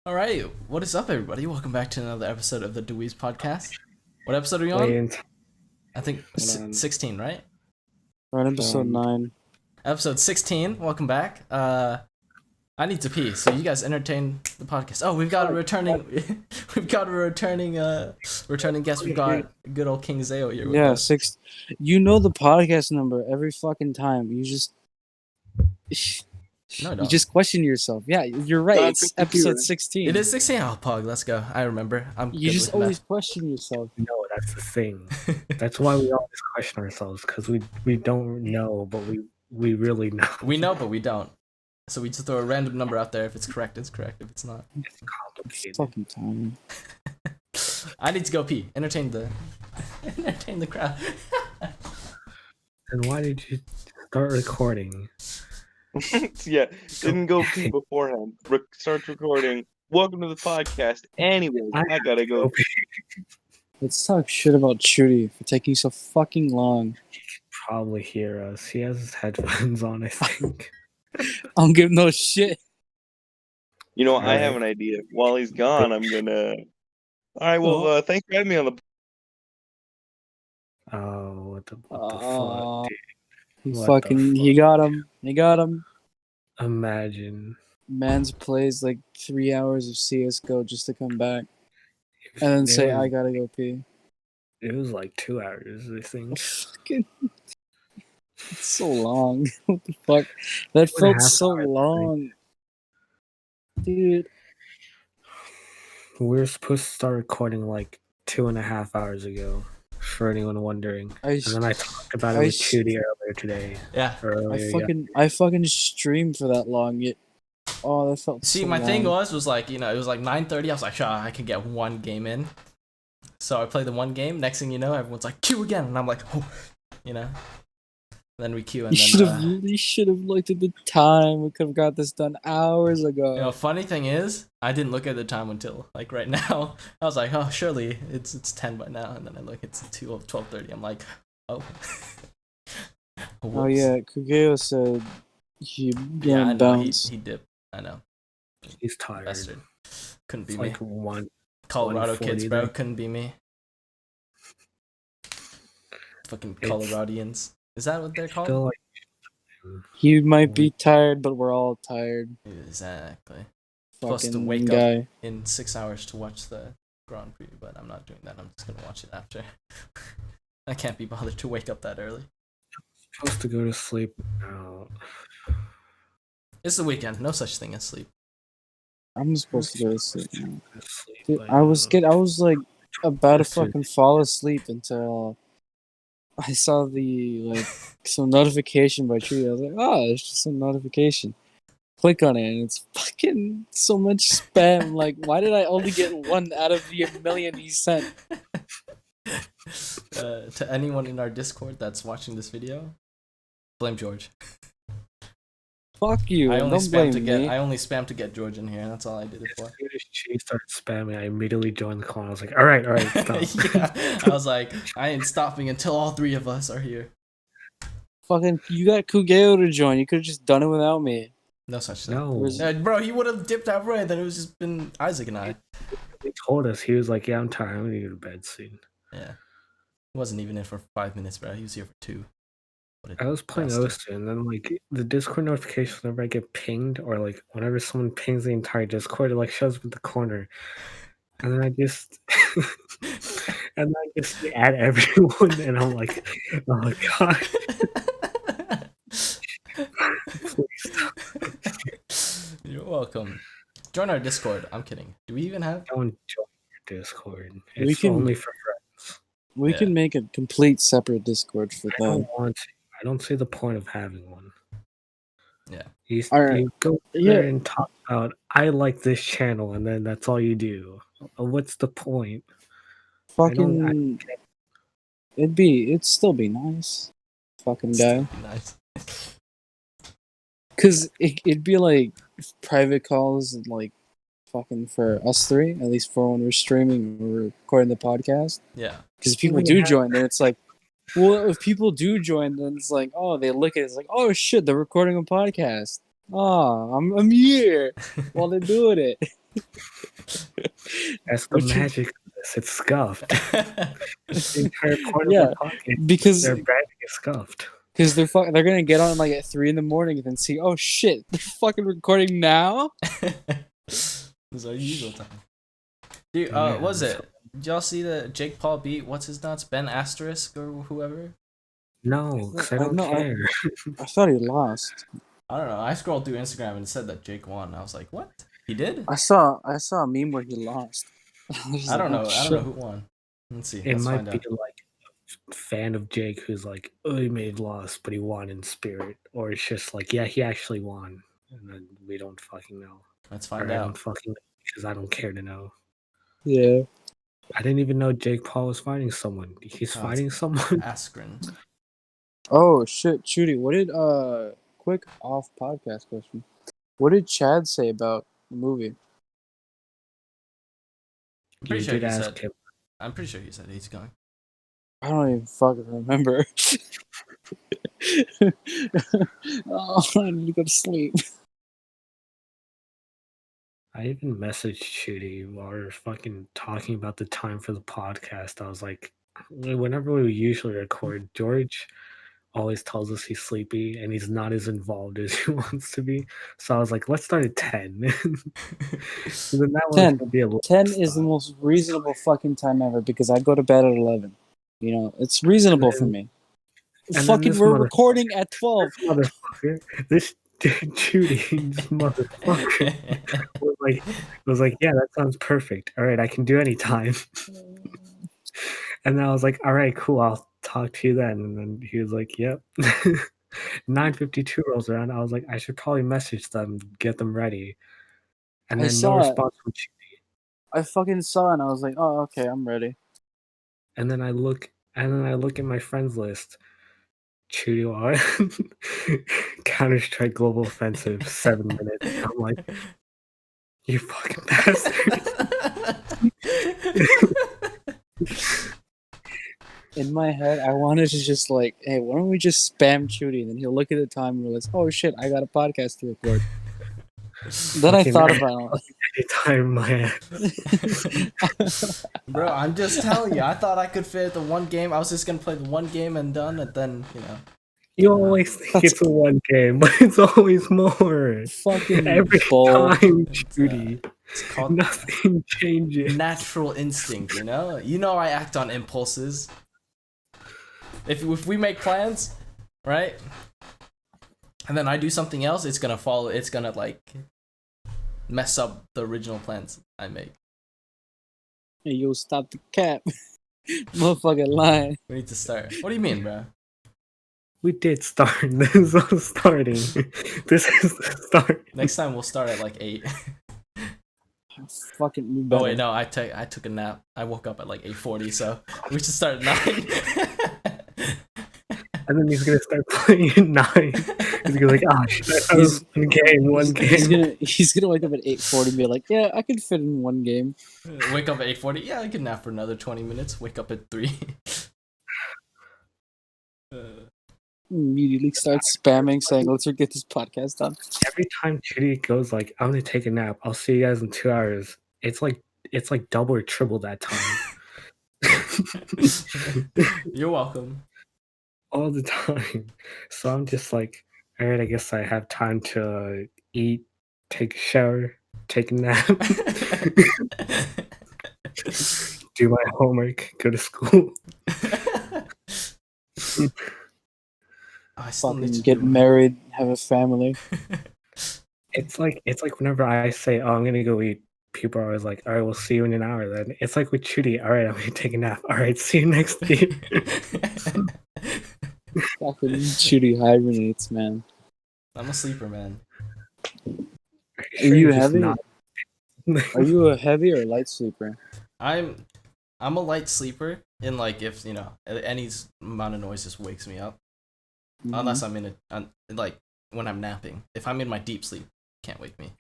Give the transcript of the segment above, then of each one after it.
All right, what is up, everybody? Welcome back to another episode of the DaWeebs Podcast. What episode are you on? I think 16, right? We're on episode 9. Episode 16. Welcome back. I need to pee, so you guys entertain the podcast. Oh, we've got a returning guest. We've got good old King Zao here with us. 6. You know the podcast number every fucking time. You just No, I you don't. just question yourself. Yeah, you're right. It's episode 16. It is 16. Oh, Pog, let's go. I remember. You just always question yourself. No, that's the thing. That's why we always question ourselves, because we don't know, but we really know. We know, but we don't. So we just throw a random number out there. If it's correct, it's correct. If it's not, It's complicated. Fucking time. I need to go pee. Entertain the crowd. And why did you start recording? Yeah, didn't go pee beforehand. Start recording. Welcome to the podcast. Anyway, I gotta go. Let's talk shit about Trudy for taking so fucking long. He can probably hear us. He has his headphones on, I think. I don't give no shit. You know, I have an idea. While he's gone, I'm gonna. All right. Well, thanks for having me on the. Oh, what the fuck, dude? He got him. He got him. Imagine. Mans plays like 3 hours of CS:GO just to come back and then say, "I gotta go pee." It was like 2 hours, I think. Fucking. It's so long. What the fuck? That felt so long. Dude. We were supposed to start recording like 2.5 hours ago, for anyone wondering. And then I talked about it with Trudy earlier today. Yeah. I fucking streamed for that long. That felt See, so my long. thing was like, it was like 9:30. I was like, I can get one game in. So I play the one game. Next thing you know, everyone's like, queue again. And I'm like, oh, Then we queue and You should have looked at the time. We could have got this done hours ago. Funny thing is, I didn't look at the time until like right now. I was like, oh, surely it's 10 by now. And then I look, it's 12:30. I'm like, oh. Oh yeah, Kugeo said he I know, bounce. he dipped. I know. He's tired. Bastard. Couldn't be It's me. like one. Colorado kids, 1:40 bro. there. Couldn't be me. Fucking Coloradians. Is that what they're called? Still like, He might be tired, but we're all tired. Exactly. Supposed to Fucking wake guy. up in 6 hours to watch the Grand Prix, but I'm not doing that. I'm just gonna watch it after. I can't be bothered to wake up that early. supposed to go to sleep now. It's the weekend. No such thing as sleep. I'm supposed to go to sleep now. Sleep, Dude, but, I was like about to That's it. fucking fall asleep until I saw the some notification by Tree. I was like, oh, it's just some notification. Click on it and it's fucking so much spam. Like, why did I only get one out of the million he sent? To anyone in our Discord that's watching this video, blame George. Fuck you. I only Don't blame me. I only spam to get George in here. That's all I did it for. As soon as she started spamming, I immediately joined the call. I was like, all right, stop. Yeah, I was like, I ain't stopping until all three of us are here. Fucking, you got Kugeo to join. You could have just done it without me. No such thing. No. Bro, he would have dipped out right. Then it was just been Isaac and I. He told us, he was like, yeah, I'm tired. I'm going to go to bed soon. Yeah. He wasn't even in for 5 minutes, bro. He was here for 2. I was playing bastard. Oster, and then like the Discord notification whenever I get pinged, or like whenever someone pings the entire Discord, it like shows up in the corner, and then I just add everyone, and I'm like, oh my god, please stop. You're welcome. Join our Discord. I'm kidding. Do we even have? Don't join your Discord. We It's can- only for friends. We can make a complete separate Discord for I that. don't want to. I don't see the point of having one. Yeah. You Alright. go there and talk about, I like this channel, and then that's all you do. What's the point? Fucking, it'd still be nice. Fucking guy. Nice. Cause it'd be like private calls and like fucking for us three, at least for when we're streaming or recording the podcast. Yeah. Because if people When do you have- join, then it's like, well, if people do join, then it's like, oh, they look at it, it's like, oh shit, they're recording a podcast. Oh, I'm here while they're doing it. That's the magic of this. It's scuffed. The entire point Yeah, of the podcast, because their branding is scuffed. Because they're gonna get on like at 3 a.m. and then see, oh shit, they're fucking recording now. This is our usual time. Dude, Yeah, what was so- it? Did y'all see the Jake Paul beat? What's his nuts? Ben Asterisk or whoever? No, because I don't care. I thought he lost. I don't know. I scrolled through Instagram and it said that Jake won. I was like, what? He did? I saw a meme where he lost. I don't know. I don't know who won. Let's see. It Let's might find be out. like a fan of Jake who's like, oh, he may have lost, but he won in spirit. Or it's just like, yeah, he actually won. And then we don't fucking know. Let's Or find I out. don't fucking know because I don't care to know. Yeah. I didn't even know Jake Paul was fighting someone. He's fighting someone? Askren. Oh shit, Chudy, what did quick off podcast question? What did Chad say about the movie? I'm pretty You sure did he ask said. him. I'm pretty sure he said he's going. I don't even fucking remember. Oh, I need to go to sleep. I even messaged Shooty while we were fucking talking about the time for the podcast. I was like, whenever we usually record, George always tells us he's sleepy and he's not as involved as he wants to be. So I was like, let's start at 10. So then that 10. one's gonna be a little 10 is the stop. most reasonable fucking time ever because I go to bed at 11. You know, it's reasonable for me. then Fucking, this we're recording at 12. This motherfucker, this Judy, this motherfucker was like, yeah, that sounds perfect. All right, I can do any time. And then I was like, all right, cool, I'll talk to you then. And then he was like, yep. 9:52 rolls around. I was like, I should probably message them, get them ready. And I then no saw it. response from Judy. I fucking saw it and I was like, oh, okay, I'm ready. And then I look at my friends list. Chudy Counter-Strike Global Offensive 7 minutes. I'm like, you fucking bastard. In my head, I wanted to just like, hey, why don't we just spam Chudy? And then he'll look at the time and realize, oh shit, I got a podcast to record. Then I thought about it. Anytime my ass. Bro, I'm just telling you. I thought I could fit the one game. I was just gonna play the one game and done, and then You always think it's a one game, but it's always more. Fucking Every bull. time, Judy. It's called Nothing changes. natural instinct. You know I act on impulses. If we make plans, right, and then I do something else, it's gonna follow. It's gonna like mess up the original plans I make. Hey, yo, stop the cap. Motherfucking lying. We need to start. What do you mean, bro? We did start. This is all starting. This is the start. Next time we'll start at like 8. Fucking Oh wait, no, I took a nap. I woke up at like 8:40, so we should start at 9. And then he's gonna start playing at 9. He's gonna be like, oh shit, that was one game. He's gonna wake up at 8:40 and be like, yeah, I could fit in one game. Wake up at 8:40. Yeah, I can nap for another 20 minutes. Wake up at 3. Immediately start spamming saying, let's get this podcast done. Every time Judy goes like, I'm gonna take a nap, I'll see you guys in 2 hours. It's like double or triple that time. You're welcome. All the time. So I'm just like, all right, I guess I have time to eat, take a shower, take a nap, do my homework, go to school. I still need Fucking to get married, have a family. It's like whenever I say, oh, I'm gonna go eat, people are always like, all right, we'll see you in an hour then. It's like with Judy, all right, I'm gonna take a nap. All right, see you next day. Fucking Chudy hibernates, man. I'm a sleeper, man. Are you heavy? Are you a heavy or light sleeper? I'm a light sleeper in like if any amount of noise just wakes me up. Mhm. Unless I'm like when I'm napping. If I'm in my deep sleep, can't wake me.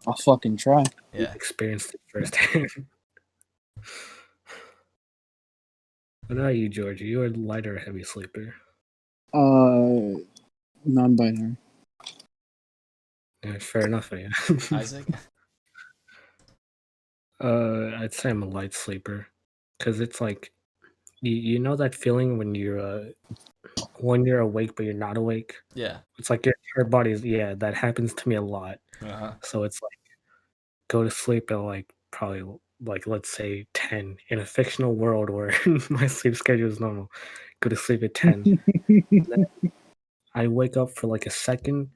I'll fucking try. Yeah. Experienced it firsthand. What about you, George? Are you a light or a heavy sleeper? Non-binary. Yeah, fair enough, yeah. Isaac? I'd say I'm a light sleeper, because it's like you know that feeling when you're awake but you're not awake. Yeah. It's like your body's that happens to me a lot. Uh-huh. So it's like go to sleep at like probably like let's say 10 in a fictional world where my sleep schedule is normal. Go to sleep at 10. Then I wake up for like a second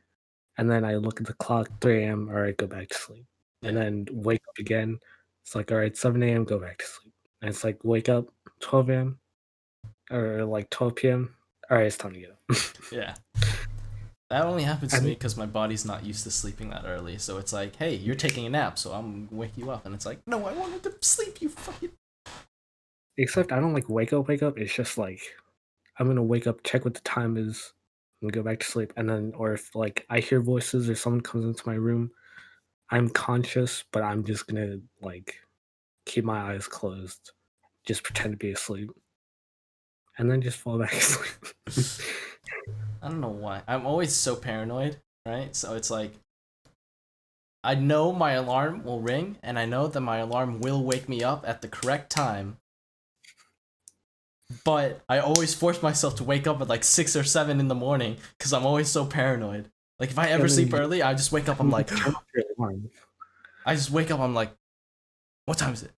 and then I look at the clock 3 a.m. All right, go back to sleep. And Yeah. then wake up again. It's like all right, 7 a.m. go back to sleep. And it's like wake up 12 a.m. or like 12 p.m. All right, it's time to get up. Yeah. That only happens to And me because my body's not used to sleeping that early. So it's like, hey, you're taking a nap, so I'm gonna wake you up. And it's like, no, I wanted to sleep, you fucking. except I don't like wake up. It's just like I'm gonna wake up, check what the time is, and go back to sleep. And then, or if like I hear voices or someone comes into my room, I'm conscious, but I'm just gonna like keep my eyes closed, just pretend to be asleep, and then just fall back asleep. I don't know why. I'm always so paranoid, right? So it's like, I know my alarm will ring, and I know that my alarm will wake me up at the correct time. But I always force myself to wake up at like 6 or 7 in the morning because I'm always so paranoid. Like if I ever sleep early, I just wake up. I'm like, turn off your alarm. I just wake up. I'm like, what time is it?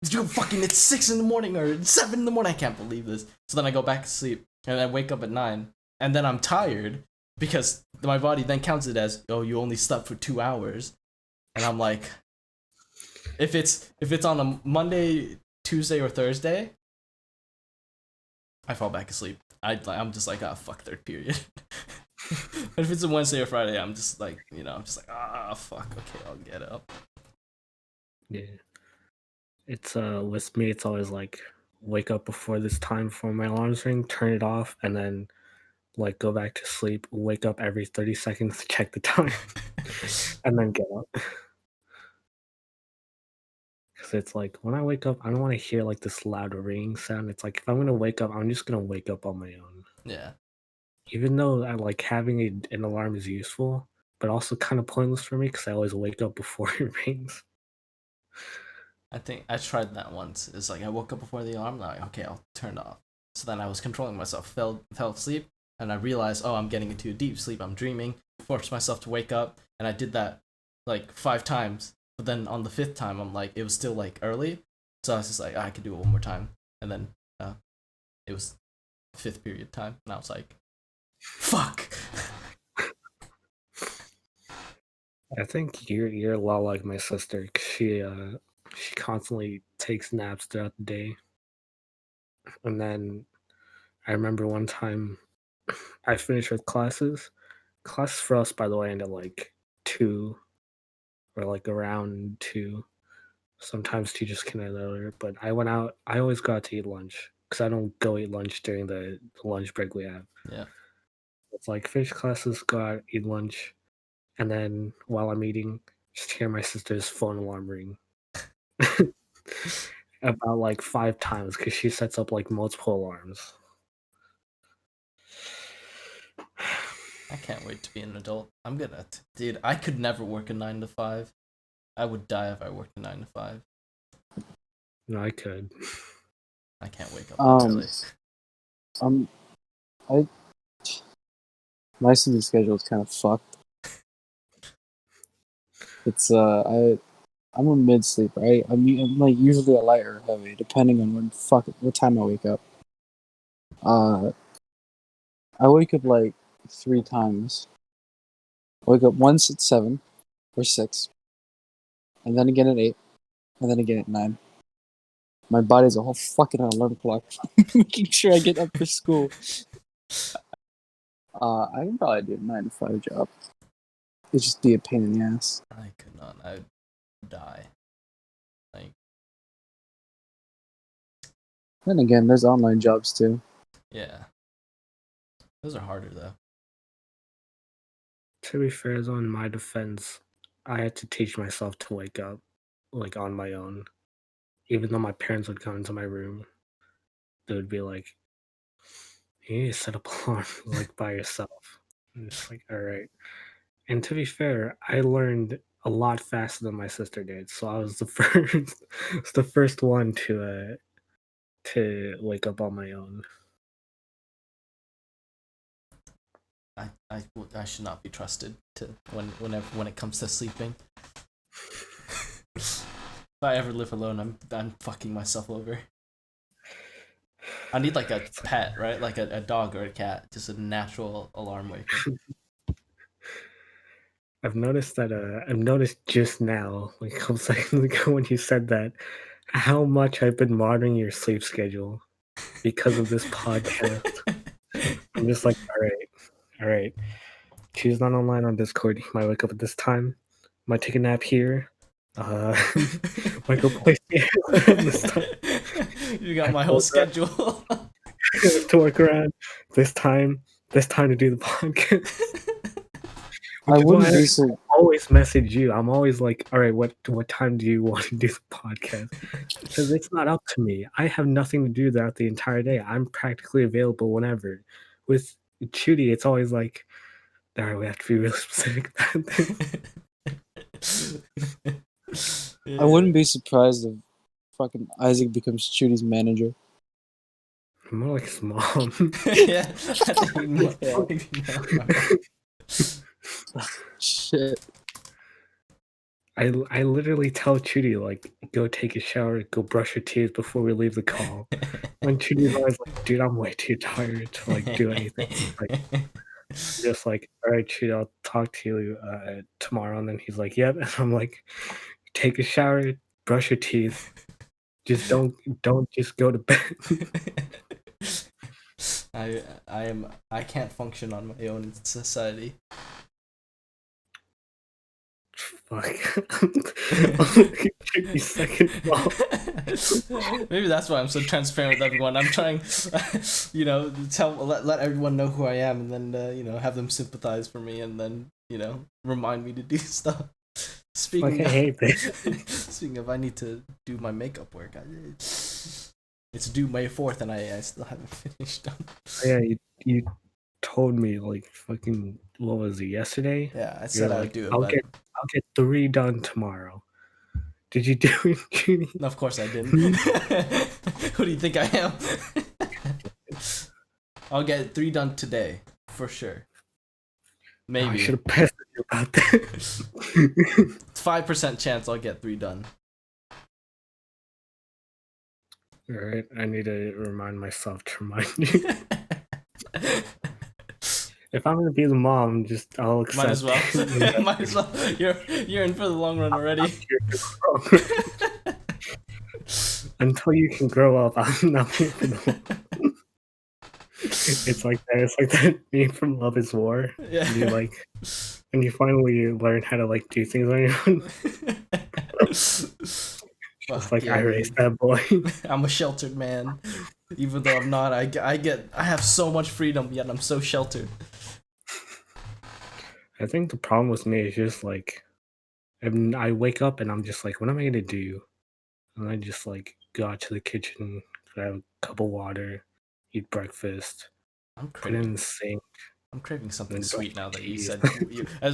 It's 6 in the morning or 7 in the morning. I can't believe this. So then I go back to sleep and I wake up at 9, and then I'm tired because my body then counts it as, oh, you only slept for 2 hours, and I'm like, if it's on a Monday, Tuesday, or Thursday, I fall back asleep. I'm just like, ah, fuck third period. If it's a Wednesday or Friday, I'm just like, I'm just like, ah, fuck. Okay, I'll get up. Yeah, it's with me, it's always like wake up before this time before my alarms ring, turn it off, and then like go back to sleep. Wake up every 30 seconds to check the time, and then get up. Because it's like when I wake up, I don't want to hear like this loud ringing sound. It's like if I'm gonna wake up, I'm just gonna wake up on my own. Yeah. Even though I like having an alarm is useful, but also kind of pointless for me because I always wake up before it rings. I think I tried that once. It's like I woke up before the alarm. I'm like, okay, I'll turn it off. So then I was controlling myself, fell asleep, and I realized, oh, I'm getting into a deep sleep. I'm dreaming. Forced myself to wake up, and I did that like 5 times. But then on the 5th time, I'm like, it was still like early, so I was just like, I could do it one more time. And then it was 5th period time, and I was like, fuck. I think you're a lot like my sister. 'Cause she constantly takes naps throughout the day, and then I remember one time I finished with classes. Classes for us, by the way, end at like 2 or like around 2. Sometimes teachers can end earlier, but I went out. I always go out to eat lunch because I don't go eat lunch during the lunch break we have. Yeah. It's like finish classes, go out, eat lunch, and then while I'm eating, just hear my sister's phone alarm ring about like 5 times because she sets up like multiple alarms. I can't wait to be an adult. Dude, I could never work a 9 to 5. I would die if I worked a 9 to 5. No, I could. I can't wake up that early. I my sleep schedule is kind of fucked. It's I'm a mid sleeper. I'm like usually a light or heavy, depending on what time I wake up. I wake up like 3 times. I wake up once at 7 or 6, and then again at 8, and then again at 9. My body's a whole fucking alarm clock, making sure I get up for school. I can probably do a 9 to 5 job. It's just be a pain in the ass. I could not. I would die. Like, Then again, there's online jobs too. yeah. Those are harder though. To be fair, though, in my defense, I had to teach myself to wake up like on my own. Even though my parents would come into my room, they would be like, "You need to set up alarm like by yourself." And it's like, all right. And to be fair, I learned a lot faster than my sister did. So I was the first one to wake up on my own. I should not be trusted to when it comes to sleeping. If I ever live alone, I'm fucking myself over. I need like a pet, right? Like a dog or a cat, just a natural alarm waker. I've noticed just now, like a couple seconds ago when you said that, how much I've been monitoring your sleep schedule because of this podcast. I'm just like, all right. She's not online on Discord. He might wake up at this time. Might take a nap here. Might go play this time. You got my whole schedule. To work around this time to do the podcast. I wouldn't be I always message you. I'm always like, all right, what time do you want to do the podcast? Because it's not up to me. I have nothing to do throughout the entire day. I'm practically available whenever. With Chudy, it's always like, all right, we have to be really specific about this. Yeah. I wouldn't be surprised if fucking Isaac becomes Chudy's manager. More like his mom. Yeah, I think Shit. I literally tell Chudy, like, go take a shower, go brush your teeth before we leave the call. When Chudy's always like, dude, I'm way too tired to like do anything. Like, just like, all right, Chudy, I'll talk to you tomorrow. And then he's like, yep. And I'm like, take a shower, brush your teeth. Just don't just go to bed. I can't function on my own in society. Fuck. Second ball. Maybe that's why I'm so transparent with everyone. I'm trying, let everyone know who I am, and then have them sympathize for me, and then remind me to do stuff. Speaking of, I need to do my makeup work. It's due May 4th, and I still haven't finished. Yeah, you told me like fucking what was it, yesterday? Yeah, I said I'd do it. I'll get 3 done tomorrow. Did you do it, Judy? No, of course I didn't. Who do you think I am? I'll get 3 done today for sure. Maybe. I should have pestered you about that. 5% chance I'll get 3 done. All right, I need to remind myself to remind you. If I'm gonna be the mom, I'll accept. Might as well. Might as well. You're in for the long run already. Until you can grow up, I'm not here for the long. It's like that. It's like that meme from Love Is War. Yeah. And you finally learn how to like do things on your own. It's like, yeah, I raised that boy. I'm a sheltered man, even though I'm not. I have so much freedom, yet I'm so sheltered. I think the problem with me is just like, I wake up and I'm just like, what am I gonna do? And I just like go out to the kitchen, grab a cup of water, eat breakfast, put it in the sink. I'm craving something sweet now that you said.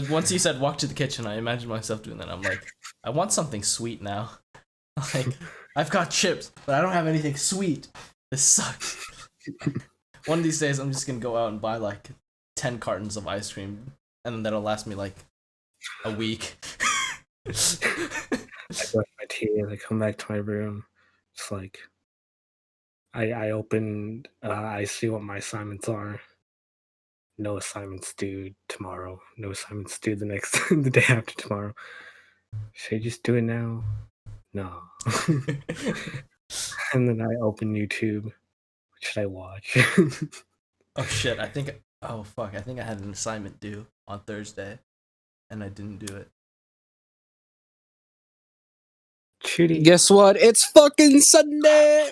Once you said walk to the kitchen, I imagined myself doing that. I'm like, I want something sweet now. Like, I've got chips, but I don't have anything sweet. This sucks. One of these days, I'm just gonna go out and buy like 10 cartons of ice cream, and then that'll last me like a week. I brush my teeth. I come back to my room. It's like I open. I see what my assignments are. No assignments due tomorrow. No assignments due the day after tomorrow. Should I just do it now? No. And then I open YouTube. What should I watch? Oh shit! Oh fuck! I think I had an assignment due on Thursday, and I didn't do it. Shooty. Guess what? It's fucking Sunday.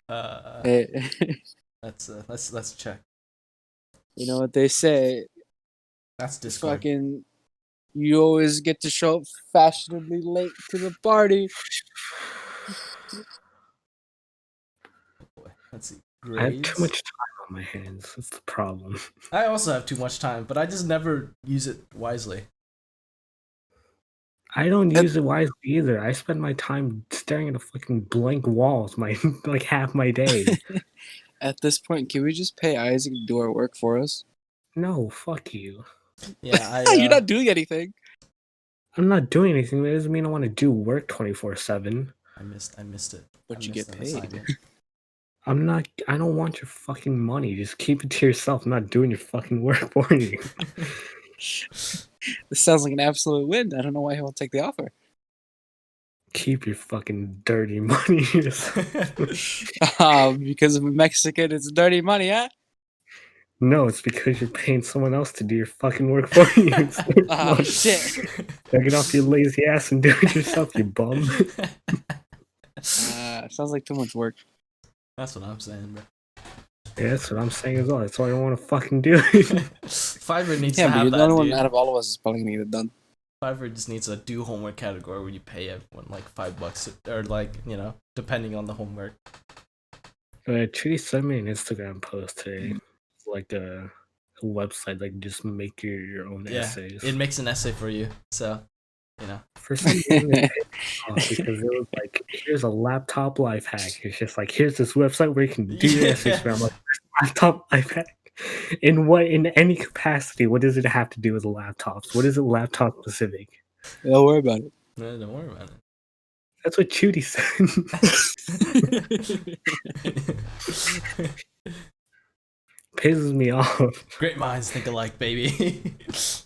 Hey. Let's check. You know what they say? That's Discord. Fucking, you always get to show up fashionably late to the party. Oh boy. Let's see. Grades? I have too much time on my hands. That's the problem. I also have too much time, but I just never use it wisely. I don't use it wisely either. I spend my time staring at a fucking blank walls my like half my day. At this point, can we just pay Isaac to do our work for us? No, fuck you. Yeah, You're not doing anything. I'm not doing anything. That doesn't mean I want to do work 24/7. I missed it. But I you missed get that paid. assignment. I don't want your fucking money. Just keep it to yourself. I'm not doing your fucking work for you. This sounds like an absolute win. I don't know why he won't take the offer. Keep your fucking dirty money. Because of a Mexican, it's dirty money, huh? No, it's because you're paying someone else to do your fucking work for you. Oh, shit. Get off your lazy ass and do it yourself, you bum. Sounds like too much work. That's what I'm saying, bro. Yeah, that's what I'm saying as well. That's why I don't want to fucking do it. Fiverr needs Yeah, to but have you're that, the only one dude. out of all of us is probably going to get it done. Fiverr just needs a do homework category where you pay everyone like $5 or like, you know, depending on the homework. Trudy sent me an Instagram post today. It's like a website, like just make your own essays. It makes an essay for you, so you know. For some reason, it pissed me off because it was like, here's a laptop life hack. It's just like, here's this website where you can do your essays from. I'm like, laptop life hack. In any capacity, what does it have to do with laptops? What is it laptop specific? Don't worry about it. No, don't worry about it. That's what Chudy said. Pisses me off. Great minds think alike, baby.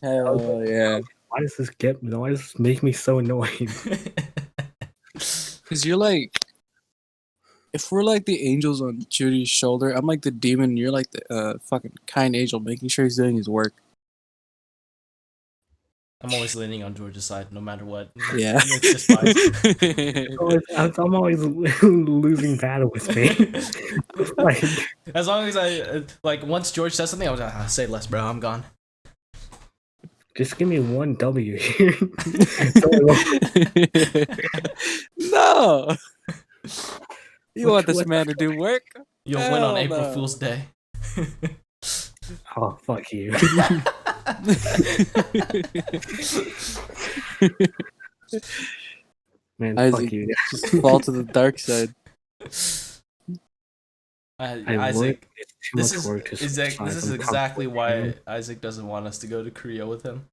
Hell yeah. Why does this make me so annoyed? Because you're like, if we're like the angels on Judy's shoulder, I'm like the demon, and you're like the fucking kind angel, making sure he's doing his work. I'm always leaning on George's side, no matter what. Yeah. It's just fine. I'm always losing battle with me. Like, as long as I like, once George says something, I was like, say less, bro. I'm gone. just give me one W here. No. You want this man to do work? You'll win on Hell April no. Fool's Day. Oh, fuck you. Man, Isaac, fuck you. just fall to the dark side. Isaac, it's too much work to this survive is on exactly top of why it. Isaac doesn't want us to go to Korea with him.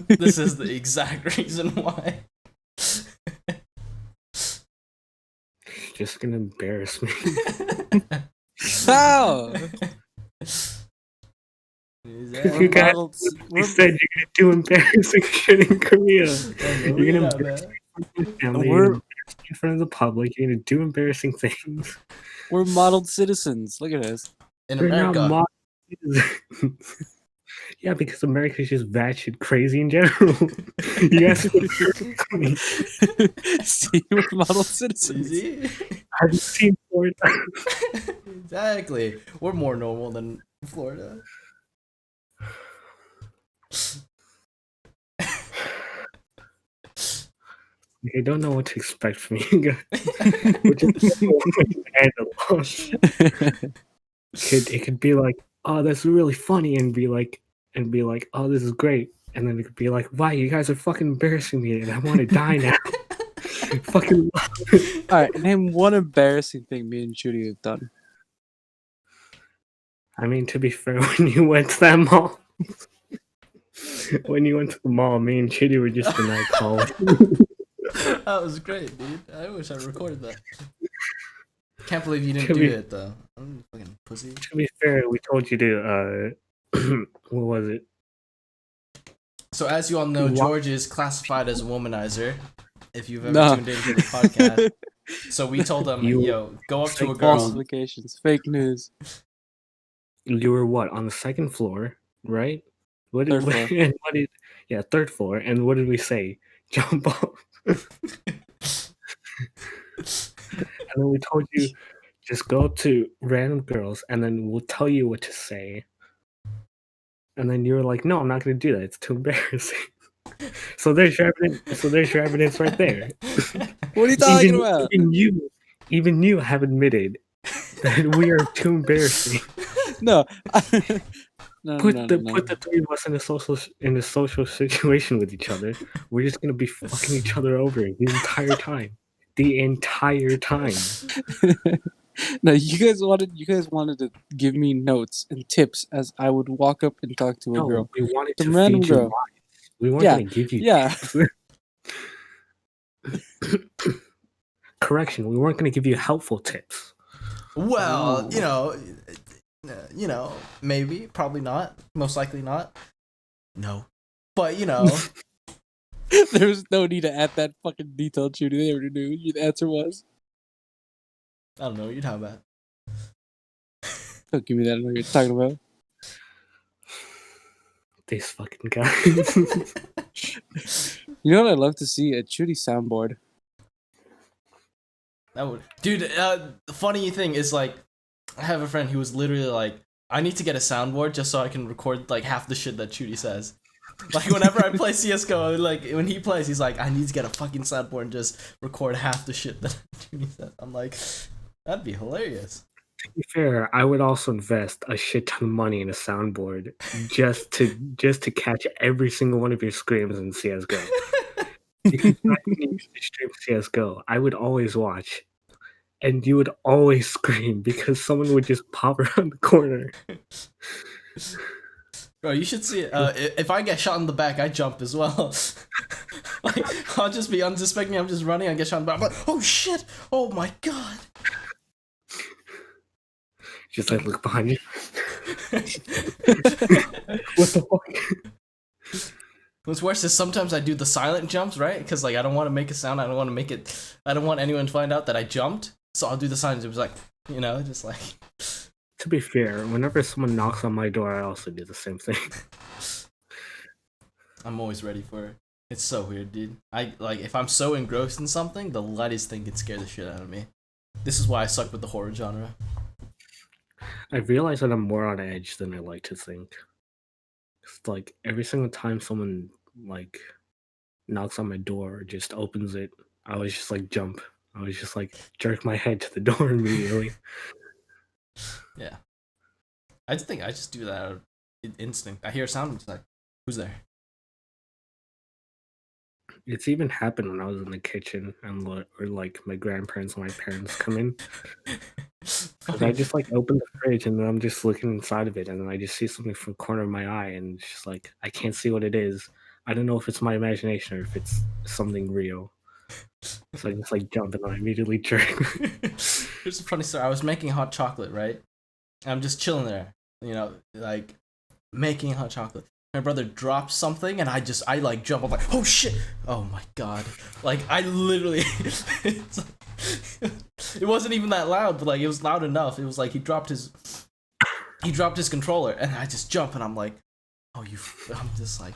This is the exact reason why. Just gonna embarrass me. How? You guys said you're gonna do embarrassing shit in Korea. You're gonna embarrass your family, you're gonna embarrass in front of the public, you're gonna do embarrassing things. We're modeled citizens. Look at us. In You're America. not model citizens. Yeah, because America's just batshit crazy in general. You guys See, we're modeled citizens. See? have you seen Florida? Exactly. We're more normal than Florida. I don't know what to expect from you guys. Which is it could be like, oh, that's really funny, and be like, oh, this is great, and then it could be like, wow, you guys are fucking embarrassing me, and I want to die now. Fucking. Alright, name one embarrassing thing me and Judy have done. I mean, to be fair, when you went to that mall, me and Chitty were just in that call. That was great, dude. I wish I recorded that. Can't believe you didn't To do be- it though. I'm a fucking pussy. To be fair, we told you to. What was it? So as you all know, What? George is classified as a womanizer. If you've ever No. tuned into the podcast, so we told him, "Yo, go up to a Fake girl." falsifications, fake news. You were what, on the second floor, right? What Third did, floor. and what did? Yeah, third floor. And what did we say? Jump off. And then we told you, just go up to random girls, and then we'll tell you what to say. And then you were like, "No, I'm not going to do that. It's too embarrassing." So there's your evidence right there. What are you talking about? Even you have admitted We are too embarrassing. No. No, Put no, the no. put the three of us in a social situation with each other. We're just gonna be fucking each other over the entire time. The entire time. No, you guys wanted to give me notes and tips as I would walk up and talk to a No, girl. we wanted Some to random feed your girl. minds. We weren't Yeah, gonna give you yeah. tips. Correction, we weren't gonna give you helpful tips. Well, Oh. Maybe, probably not, most likely not. No, but There was no need to add that fucking detail, Judy. They already knew what the answer was. I don't know what you're talking about. Don't give me that. I know what you're talking about. These fucking guys. You know what I'd love to see? A Judy soundboard. That would, dude. The funny thing is, like, I have a friend who was literally like, I need to get a soundboard just so I can record like half the shit that Chudy says. Like whenever I play CS:GO, like when he plays, he's like, I need to get a fucking soundboard and just record half the shit that Chudy says. I'm like, that'd be hilarious. To be fair, I would also invest a shit ton of money in a soundboard just to catch every single one of your screams in CS:GO. Because when I used to stream CS:GO, I would always watch, and you would always scream because someone would just pop around the corner. Bro, you should see it. If I get shot in the back, I jump as well. Like, I'll just be unsuspecting. I'm just running. I get shot in the back. I'm like, oh shit! Oh my god! Just like look behind you. What the fuck? What's worse is sometimes I do the silent jumps, right? Because like I don't want to make a sound. I don't want to make it. I don't want anyone to find out that I jumped. So I'll do the silent jumps, like just like. To be fair, whenever someone knocks on my door, I also do the same thing. I'm always ready for it. It's so weird, dude. If I'm so engrossed in something, the lightest thing can scare the shit out of me. This is why I suck with the horror genre. I realize that I'm more on edge than I like to think. It's like every single time someone like knocks on my door or just opens it, I always just like jump. I always just like jerk my head to the door immediately. Yeah. I just do that out of instinct. I hear a sound, I'm just like, who's there? It's even happened when I was in the kitchen and or like my grandparents and my parents come in. Cause I just like open the fridge and then I'm just looking inside of it and then I just see something from the corner of my eye and it's just like I can't see what it is. I don't know if it's my imagination or if it's something real. So I just like jump and I immediately jerk. Here's a funny story. I was making hot chocolate, right? I'm just chilling there, like making hot chocolate. My brother dropped something and I like jump. I'm like, oh shit! Oh my god! Like I literally, it wasn't even that loud, but like it was loud enough. It was like he dropped his controller and I just jump and I'm like, oh you! I'm just like,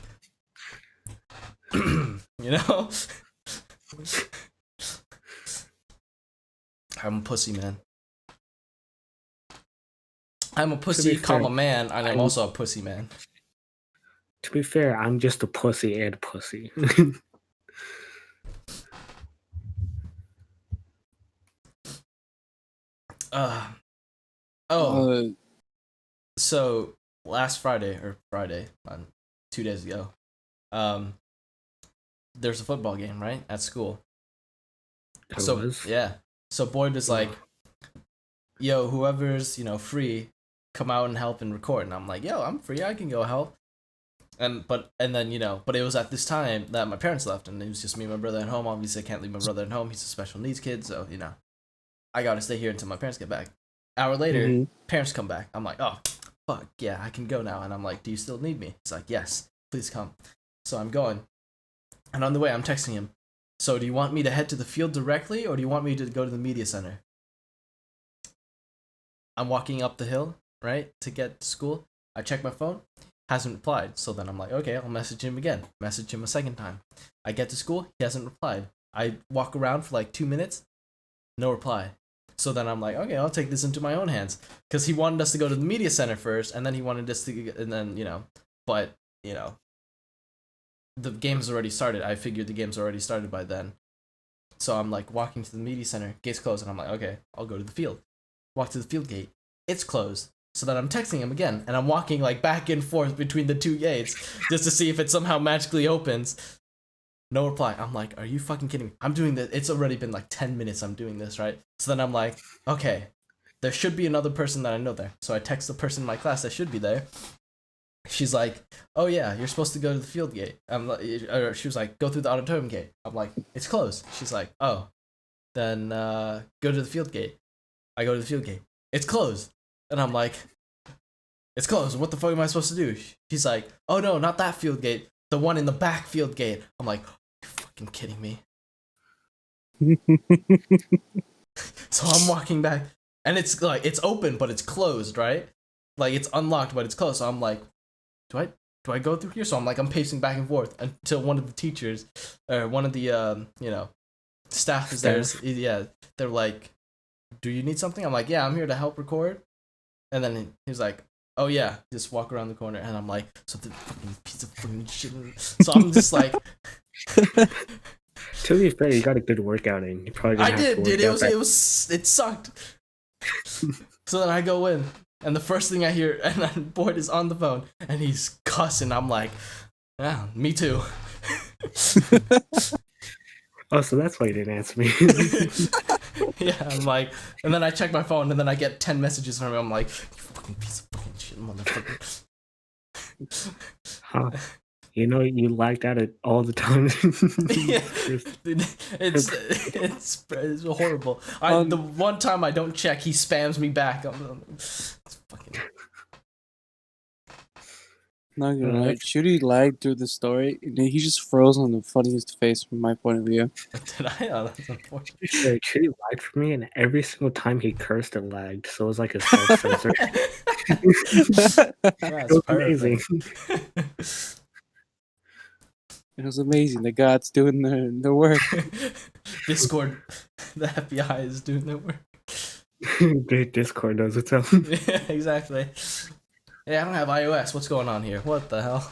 I'm a pussy, man. I'm a pussy, comma man, and I'm also a pussy man. To be fair, I'm just a pussy and a pussy. So last Friday, 2 days ago, there's a football game, right, at school. Yeah. So Boyd was like, yo, whoever's, free, come out and help and record. And I'm like, yo, I'm free, I can go help. But it was at this time that my parents left and it was just me and my brother at home. Obviously I can't leave my brother at home, he's a special needs kid, so I gotta stay here until my parents get back. Hour later, parents come back. I'm like, oh fuck yeah, I can go now. And I'm like, do you still need me? He's like, yes, please come. So I'm going, and on the way I'm texting him, so do you want me to head to the field directly or do you want me to go to the media center? I'm walking up the hill, right, to get to school. I check my phone, hasn't replied. So then I'm like, okay, I'll message him again. Message him a second time. I get to school, he hasn't replied. I walk around for like 2 minutes, no reply. So then I'm like, okay, I'll take this into my own hands. Because he wanted us to go to the media center first, and then he wanted us to, and then, the game's already started. I figured the game's already started by then. So I'm like walking to the media center, gates closed, and I'm like, okay, I'll go to the field. walk to the field gate. It's closed. So then I'm texting him again, and I'm walking like back and forth between the two gates just to see if it somehow magically opens. No reply. I'm like, are you fucking kidding me? I'm doing this. It's already been like 10 minutes I'm doing this, right? So then I'm like, okay, there should be another person that I know there. So I text the person in my class that should be there. She's like, oh yeah, you're supposed to go to the field gate. Or she was like, go through the auditorium gate. I'm like, it's closed. She's like, oh, then go to the field gate. I go to the field gate. It's closed. And I'm like, it's closed. What the fuck am I supposed to do? She's like, oh no, not that field gate. The one in the back field gate. I'm like, you're fucking kidding me. So I'm walking back, and it's like, it's open, but it's closed, right? Like, it's unlocked, but it's closed. So I'm like, do I go through here? So I'm pacing back and forth until one of the teachers, or one of the, staff is there. Yeah, they're like, do you need something? I'm like, yeah, I'm here to help record. And then he's like, oh yeah, just walk around the corner. And I'm like, so the fucking piece of fucking shit. So I'm just like, to be fair, you got a good workout in. You probably I did, dude. It sucked. So then I go in, and the first thing I hear, and then Boyd is on the phone, and he's cussing. I'm like, yeah, me too. Oh, so that's why you didn't answer me. Yeah, I'm like, and then I check my phone, and then I get 10 messages from him. I'm like, you fucking piece of fucking shit, motherfucker. Huh. You know, you lagged out it all the time. Yeah, it's horrible. The one time I don't check, he spams me back. It's fucking... Not gonna lie, Shooty lagged through the story, and he just froze on the funniest face from my point of view. Did I? Oh, that's unfortunate. It truly lagged for me, and every single time he cursed, it lagged. So it was like a self-censor. That's amazing. It was amazing. The gods doing the work. Discord, the FBI is doing their work. Discord knows its own. Yeah, exactly. Hey, I don't have iOS. What's going on here? What the hell?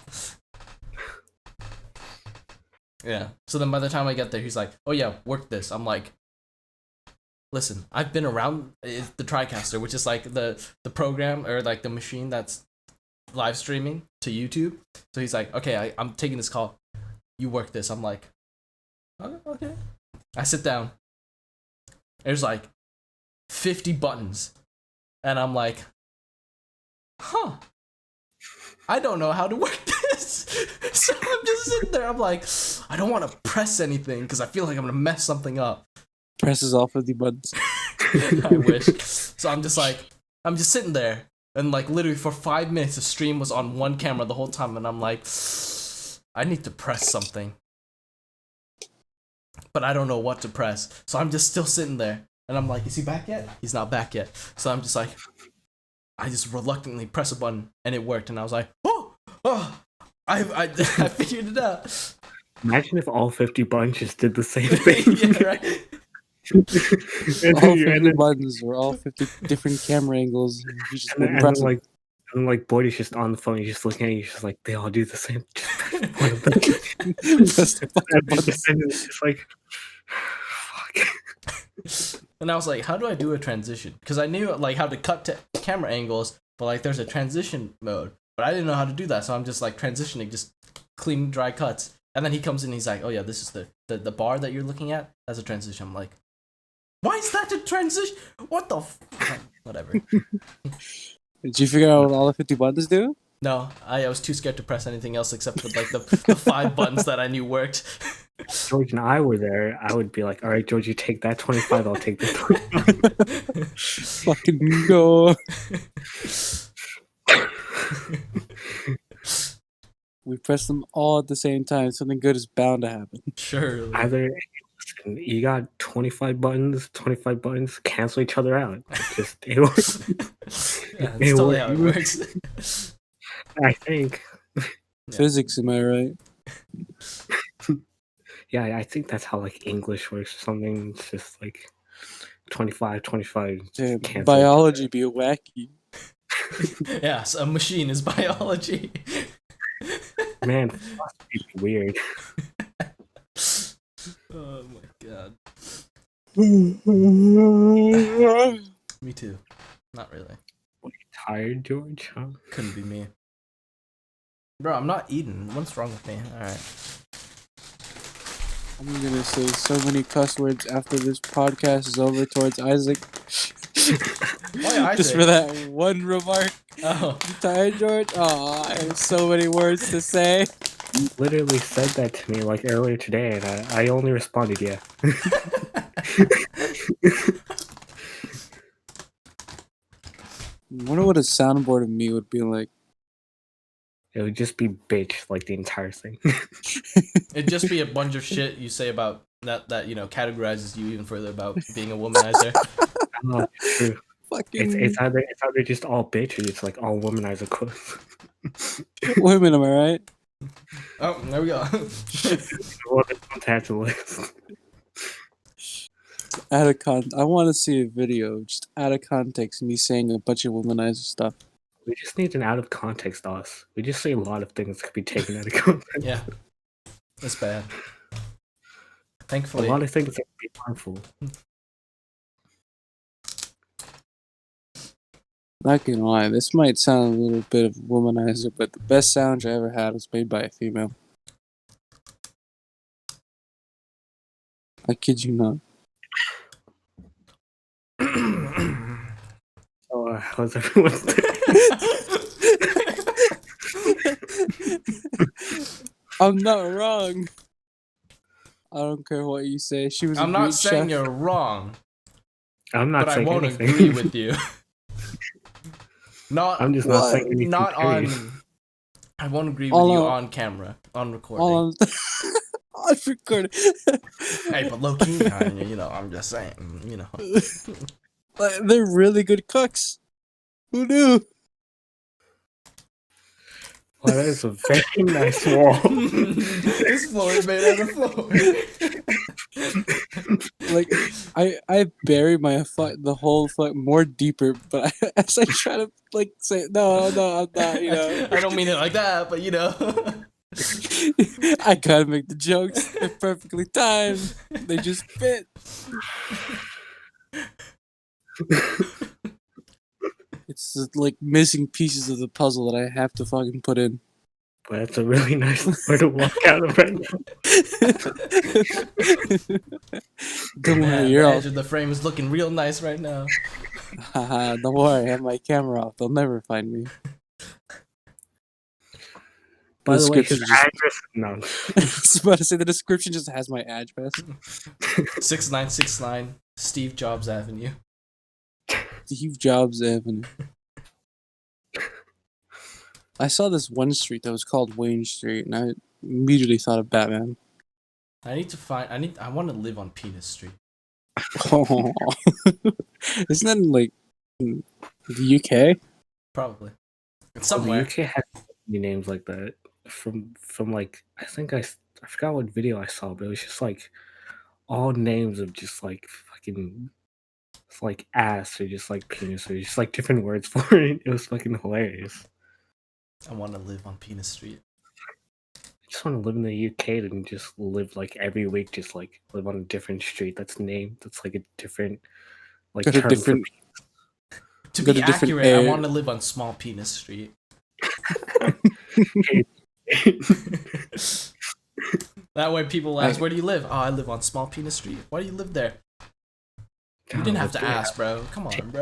Yeah. So then by the time I get there, he's like, oh yeah, work this. I'm like, listen, I've been around the TriCaster, which is like the program or like the machine that's live streaming to YouTube. So he's like, okay, I'm taking this call. You work this. I'm like, okay. I sit down. There's like 50 buttons. And I'm like, huh, I don't know how to work this. So I'm just sitting there. I'm like, I don't want to press anything because I feel like I'm going to mess something up. Presses all 50 buttons. I wish. So I'm just sitting there. And like literally for 5 minutes, the stream was on one camera the whole time. And I'm like, I need to press something. But I don't know what to press. So I'm just still sitting there. And I'm like, is he back yet? He's not back yet. So I'm just like, I just reluctantly press a button, and it worked. And I was like, I figured it out. Imagine if all 50 buttons just did the same thing. Yeah, right? All 50 buttons were all 50 different camera angles. And you just wouldn't press them. And like Boyd is just on the phone, he's just looking at you, he's just like, they all do the same. Just it's like, fuck. And I was like, how do I do a transition? Because I knew like how to cut to camera angles, but like there's a transition mode, but I didn't know how to do that. So I'm just like transitioning, just clean, dry cuts. And then he comes in, he's like, oh yeah, this is the bar that you're looking at. That's a transition. I'm like, why is that a transition? What the whatever. Did you figure out what all the 50 buttons do? No, I was too scared to press anything else except for like the 5 buttons that I knew worked. George and I were there. I would be like, all right, George, you take that 25, I'll take this 25. Fucking go. We press them all at the same time. Something good is bound to happen. Surely. Either you got 25 buttons, cancel each other out. It works. Yeah, that's totally how it works. I think. Physics, am I right? Yeah, I think that's how like English works or something. It's just like 25. Damn, biology be wacky. Yeah, so a machine is biology. Man, it must be weird. Oh my god. Me too. Not really. What, you tired, George? Huh? Couldn't be me. Bro, I'm not eating. What's wrong with me? Alright. I'm gonna say so many cuss words after this podcast is over towards Isaac. Why Isaac? Just for that one remark. Oh. You tired, George? Oh, I have so many words to say. You literally said that to me like earlier today, and I only responded, yeah. I wonder what a soundboard of me would be like. It would just be bitch like the entire thing. It'd just be a bunch of shit you say about that categorizes you even further about being a womanizer. Oh, it's true. Fucking It's either just all bitch or it's like all womanizer quotes. women, am I right? Oh, there we go. Well, don't have to list. Out of I want to see a video just out of context, me saying a bunch of womanizer stuff. We just need an out of context us. We just say a lot of things that could be taken out of context. Yeah. That's bad. A Thankfully. lot of things that could be harmful. Not gonna lie, this might sound a little bit of womanizer, but the best sound I ever had was made by a female. I kid you not. So, how's everyone's day? I'm not wrong. I don't care what you say. She was. I'm a not great saying chef. you're wrong, I'm not but I saying won't anything. agree with you. Not I'm just not What? saying anything. not period. on. I won't agree with All you on- on camera, on recording. All on recording. Hey, but low key, I'm just saying, Like, they're really good cooks. Who knew? Well, that is a very nice wall. This floor is made out of floor. Like, I bury my the whole more deeper, but as I try to say no, I'm not. I don't mean it like that, but I gotta make the jokes. They're perfectly timed. They just fit. It's just like missing pieces of the puzzle that I have to fucking put in. But that's a really nice way to walk out of right now. Don't worry, Man, you're the all. edge of the frame is looking real nice right now. Haha, don't worry, I have my camera off. They'll never find me. By the way, description his just- address. No. I was about to say the description just has my address. 6969 Steve Jobs Avenue. Steve Jobs Avenue. I saw this one street that was called Wayne Street, and I immediately thought of Batman. I want to live on Penis Street. Oh. Isn't that in, like, in the UK? Probably. It's Well, somewhere. the UK has so many names like that. From like, I forgot what video I saw, but it was just like all names of just like fucking. It's like ass or just like penis or just like different words for it. It was fucking hilarious. I want to live on Penis Street. I just want to live in the UK and just live like every week, just like live on a different street that's named. That's like a different like Got a term different- To Got be a different accurate, I air. want to live on Small Penis Street. That way people ask, where do you live? Oh, I live on Small Penis Street. Why do you live there? You didn't have to ask, bro. Come on, bro.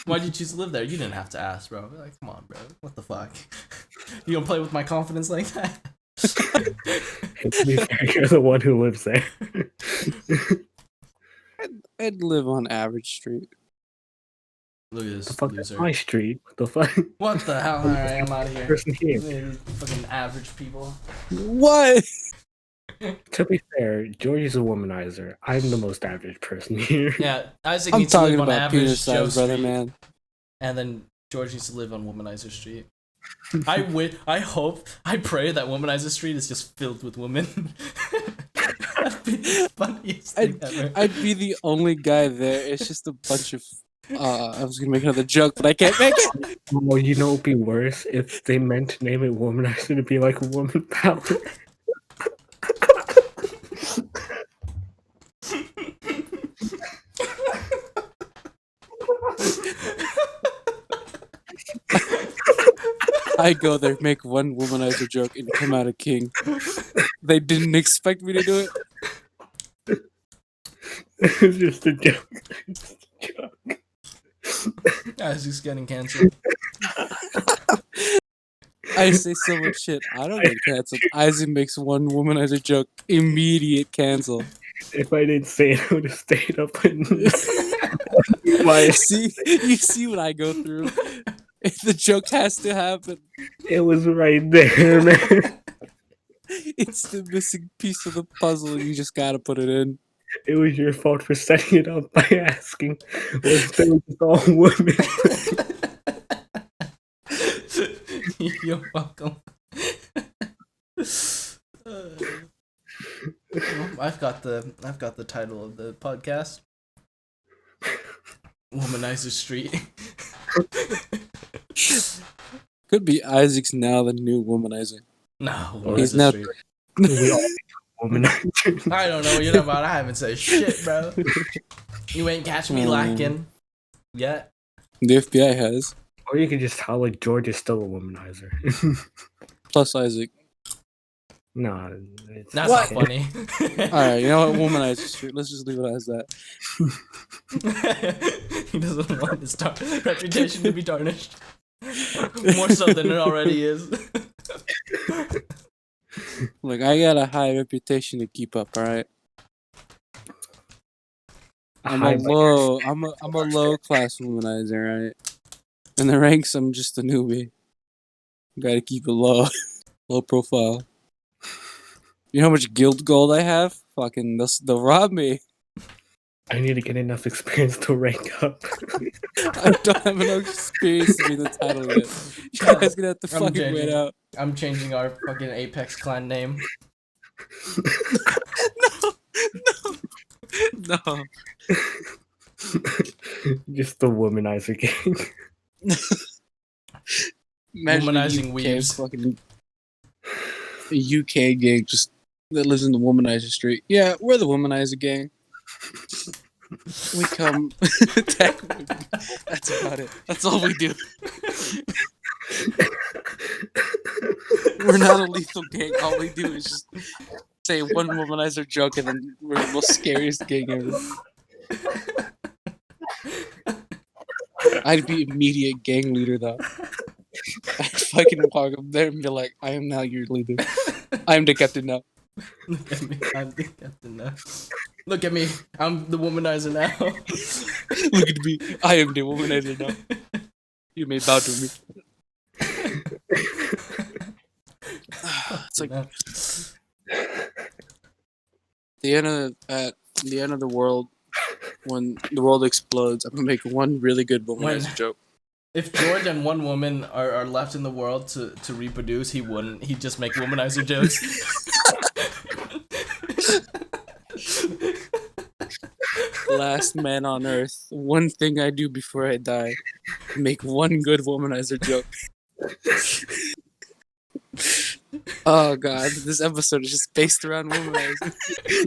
Why'd you choose to live there? You didn't have to ask, bro. Like, come on, bro. What the fuck? You gonna play with my confidence like that? To be fair, you're the one who lives there. I'd live on Average Street. Look at The this fuck is loser. my street? What the fuck? What the hell? Alright, I'm out of here. Person here. These fucking average people. What? To be fair, George is a womanizer. I'm the most average person here. Yeah, Isaac I'm needs to talking live on about average penis Joe size, brother, Street, man. and then George needs to live on Womanizer Street. I pray that Womanizer Street is just filled with women. That'd be the funniest thing ever. I'd be the only guy there. It's just a bunch of. I was gonna make another joke, but I can't make it. Well, you know, it'd be worse if they meant to name it womanizer to be like woman power. I go there, make one womanizer joke, and come out a king. They didn't expect me to do it. It's just a joke. Isaac's getting canceled. I say so much shit. I don't get canceled. Isaac makes one womanizer joke, immediate cancel. If I didn't say it, I would have stayed up and See, you see what I go through. If the joke has to happen, it was right there, man. it's the missing piece of the puzzle, and you just gotta put it in. It was your fault for setting it up by asking if they were just all women. You're welcome. I've got the title of the podcast. Womanizer Street. Could be Isaac's now the new womanizer. No, He's Womanizer not- Street. We all womanizer. I don't know what you're about. I haven't said shit, bro. You ain't catch me lacking yet. The FBI has. Or you could just tell like George is still a womanizer. Plus Isaac. No, it's That's What? not funny. Alright, you know what? Womanizer Street. Let's just leave it as that. He doesn't want his reputation to be tarnished. More so than it already is. Look, I got a high reputation to keep up, alright? I'm a low class womanizer, right? In the ranks, I'm just a newbie. Gotta keep it low. Low profile. You know how much guild gold I have? Fucking, they'll rob me. I need to get enough experience to rank up. I don't have enough experience to be the title yet. You guys gonna have to I'm fucking changing. wait out. I'm changing our fucking Apex clan name. No. Just the womanizer gang. Imagine Womanizing a UK weaves. fucking a UK gang just that lives in the womanizer street. Yeah, we're the womanizer gang. We come attack women. That's about it. That's all we do. We're not a lethal gang. All we do is just say one womanizer joke and then we're the most scariest gang ever. I'd be immediate gang leader though. I'd fucking walk up there and be like, I am now your leader. I am the captain now. Look at me. I'm the captain now. Look at me. I'm the womanizer now. Look at me. I am the womanizer now. You may bow to me. It's like at the end of the world, when the world explodes, I'm gonna make one really good womanizer joke. If George and one woman are left in the world to reproduce, he wouldn't. He'd just make womanizer jokes. Last man on earth. One thing I do before I die: make one good womanizer joke. Oh god, this episode is just based around womanizing.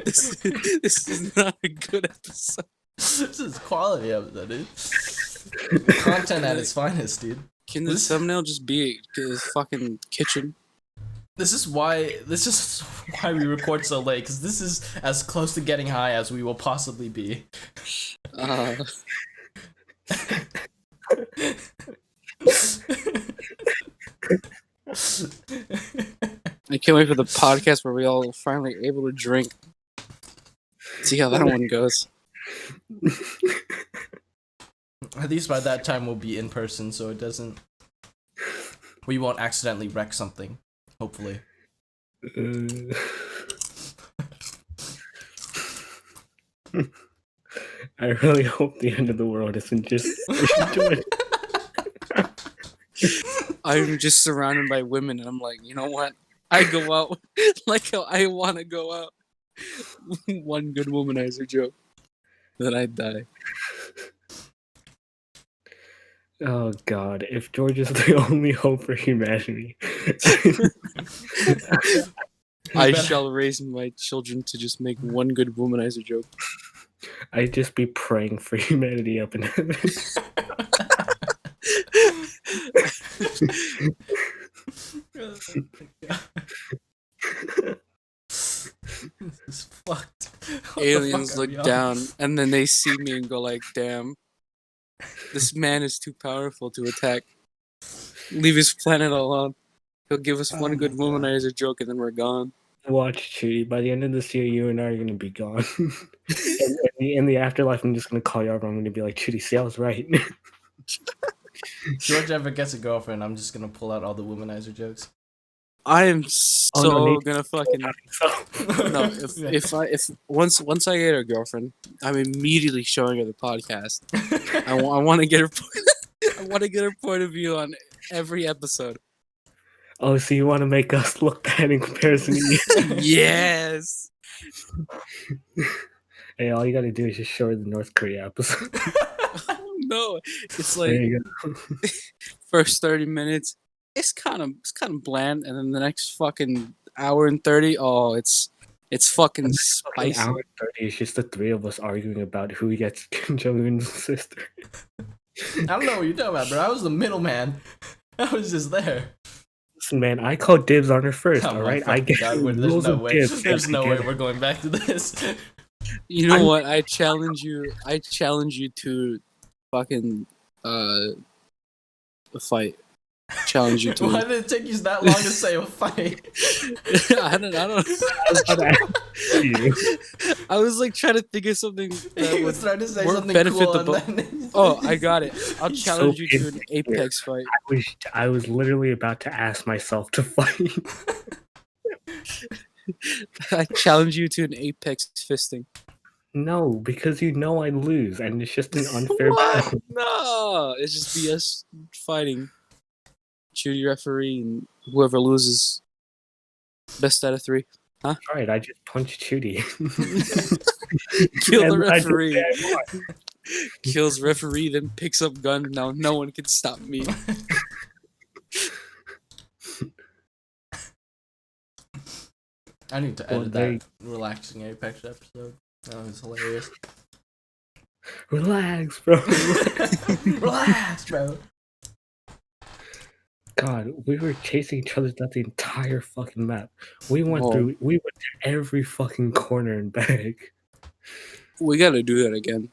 This is not a good episode. This is quality episode, dude. Content at its finest, dude. Can the thumbnail just be his fucking kitchen? This is why we record so late, because this is as close to getting high as we will possibly be. I can't wait for the podcast where we all finally able to drink. See how that one goes. At least by that time we'll be in person, so it doesn't. We won't accidentally wreck something. Hopefully. I really hope the end of the world isn't just. I'm just surrounded by women, and I'm like, you know what? I go out like how I want to go out. One good womanizer joke. Then I die. Oh God! If George is the only hope for humanity, I shall raise my children to just make one good womanizer joke. I'd just be praying for humanity up in heaven. This is fucked. What the Aliens fuck are look we on? down and then they see me and go like, "Damn, this man is too powerful to attack. Leave his planet alone. He'll give us one good womanizer joke and then we're gone." Watch, Chewy. By the end of this year, you and I are gonna be gone. And in the afterlife, I'm just gonna call you up. I'm gonna be like, Chewy, see, I was right. George ever gets a girlfriend, I'm just gonna pull out all the womanizer jokes. I am so Oh, no, Nate- gonna fucking no. If once I get a girlfriend, I'm immediately showing her the podcast. I want to get her. I want to get her point of view on every episode. Oh, so you want to make us look bad in comparison to you? Yes. Hey, all you gotta do is just show her the North Korea episode. No, it's There like you go. first 30 minutes. It's kind of bland, and then the next fucking hour and 30. Oh, it's fucking Fucking spicy. hour and 30 is just the three of us arguing about who gets Kim Jong Un's sister. I don't know what you're talking about, bro. I was the middleman. I was just there. Listen, man, I called dibs on her first. Oh all my right, I fucking get God, there's rules no of way. dibs. There's no way together. we're going back to this. You know what? I challenge you. I challenge you to fucking a fight. Challenge you Why to. did it take you that long to say a fight? I don't. I was about to ask you. I was like trying to think of something that He would was trying to say more something benefit cool, the and then Oh, I got it. I'll So challenge you to an insecure. apex fight. I was literally about to ask myself to fight. I challenge you to an apex fisting. No, because you know I lose, and it's just an unfair What? battle. No, it's just be us fighting. Judy referee and whoever loses, best out of 3. Alright, I just punched Chudy. Kill the And I just referee. said, "What?" Kills referee, then picks up gun. Now no one can stop me. I need to Well, edit they- that relaxing Apex episode. That was hilarious. Relax, bro. Relax, bro. God, we were chasing each other down the entire fucking map. We went Oh. to every fucking corner and bag. We gotta do that again.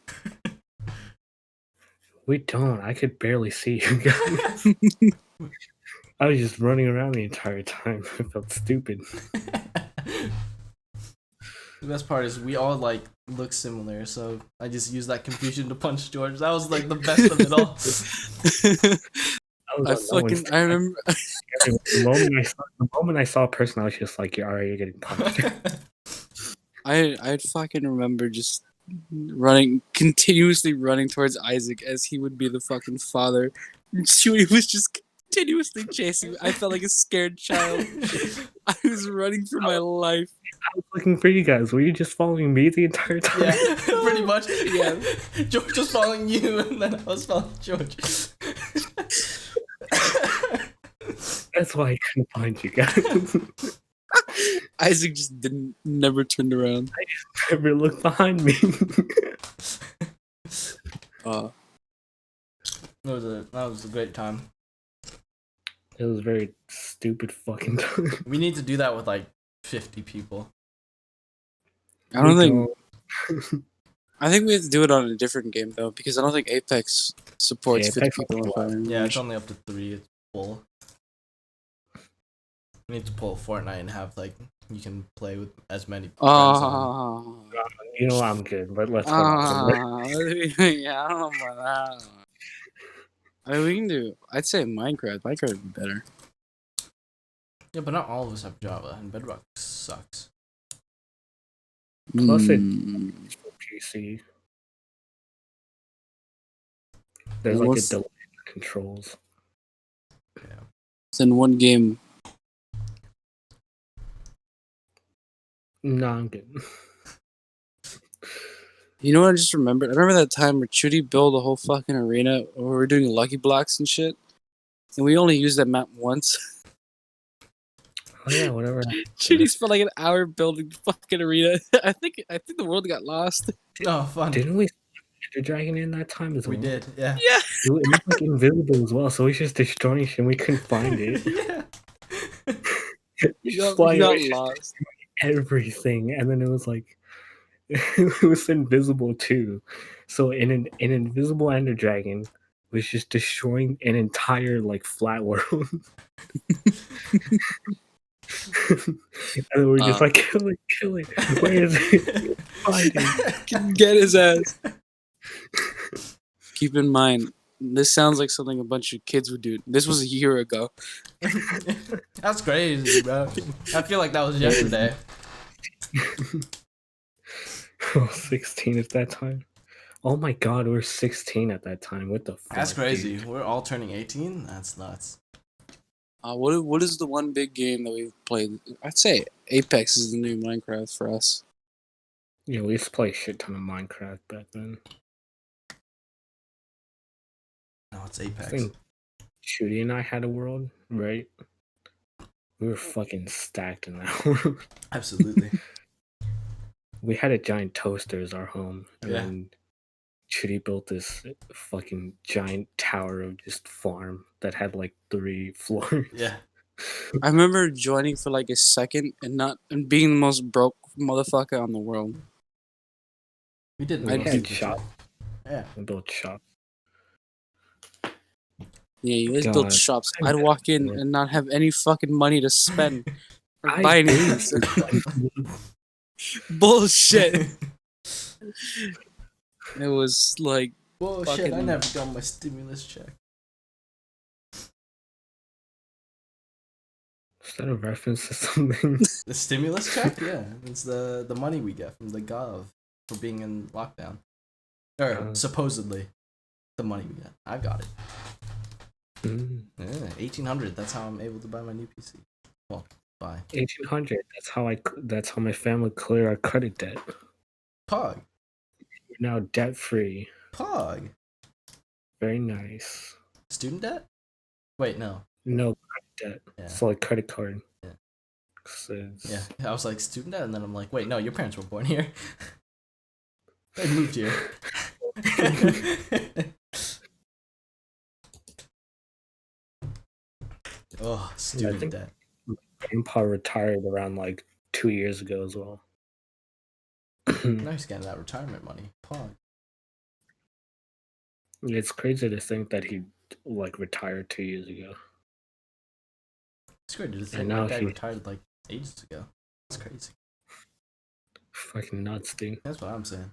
We don't. I could barely see you guys. I was just running around the entire time. I felt stupid. The best part is we all like look similar, so I just used that confusion to punch George. That was like the best of it all. I remember. The moment I saw a person, I was just like, "Yeah, alright, you're getting punched." I'd fucking remember just continuously running towards Isaac as he would be the fucking father. Chewie was just continuously chasing me. I felt like a scared child. I was running for my life. I was looking for you guys. Were you just following me the entire time? Yeah, pretty much. Yeah. George was following you, and then I was following George. That's why I couldn't find you guys. Isaac just never turned around. Never looked behind me. That was a great time. It was a very stupid fucking time. We need to do that with like 50 people. I don't think. I think we have to do it on a different game though, because I don't think Apex supports Yeah, 50 Apex people in is fighting. Yeah, it's only up to 3. It's full. We need to pull Fortnite and have like you can play with as many friends. on. You know I'm good, but let's go. Yeah, I don't know about that. I mean, we can do. I'd say Minecraft. Minecraft would be better. Yeah, but not all of us have Java, and Bedrock sucks. Plus it- Mm, PC. There's like a What's- delay in the controls. it's in one game. No, I'm good. You know what I just remembered? I remember that time where Chudy built a whole fucking arena where we were doing Lucky Blocks and shit. And we only used that map once. Oh yeah, whatever. Chudy spent like an hour building the fucking arena. I think the world got lost. Oh, fun. Didn't we the dragon in that time as well? We did, yeah. Yeah. It was like invisible as well, so we just destroying shit and we couldn't find it. Yeah. You Just got, flying you got away, just lost. everything, and then it was like it was invisible too. So an invisible ender dragon was just destroying an entire like flat world. And then we're just like kill it. Where is it? Fighting. Get his ass. Keep in mind, this sounds like something a bunch of kids would do. This was a year ago. That's crazy, bro. I feel like that was yesterday. Oh, 16 at that time. Oh my god, we're 16 at that time. What the fuck? That's crazy. Dude? We're all turning 18. That's nuts. What is the one big game that we've played? I'd say Apex is the new Minecraft for us. Yeah, we used to play a shit ton of Minecraft back then. No, it's I Apex. think Shooty and I had a world, right? We were fucking stacked in that world. Absolutely. We had a giant toaster as our home, and Yeah. then Shooty built this fucking giant tower of just farm that had like 3 floors. Yeah. I remember joining for like a second and being the most broke motherfucker on the world. We did. We I most had of it, shop. too. Yeah. We built shop. Yeah, you guys built God. shops. I'd walk in and not have any fucking money to spend or I buy did. anything. Bullshit. It was like Bullshit. Fucking- I never got my stimulus check. Is that a reference to something? The stimulus check? Yeah. It's the money we get from the gov for being in lockdown. Or supposedly the money we get. I got it. Mm. Yeah, 1800. That's how I'm able to buy my new PC. Well, buy. 1800. That's how my family clear our credit debt. Pog. We're now debt free. Pog. Very nice. Student debt? Wait, no. No credit debt. Yeah. It's like credit card. Yeah. 'Cause it's- Yeah. I was like, student debt? And then I'm like, wait, no, your parents were born here. They moved here. Oh, student think- debt. Grandpa retired around like 2 years ago as well. Now he's getting that retirement money. Pog. It's crazy to think that he like retired 2 years ago. It's crazy to think And my now dad he- retired like ages ago. It's crazy. Fucking nuts, dude. That's what I'm saying.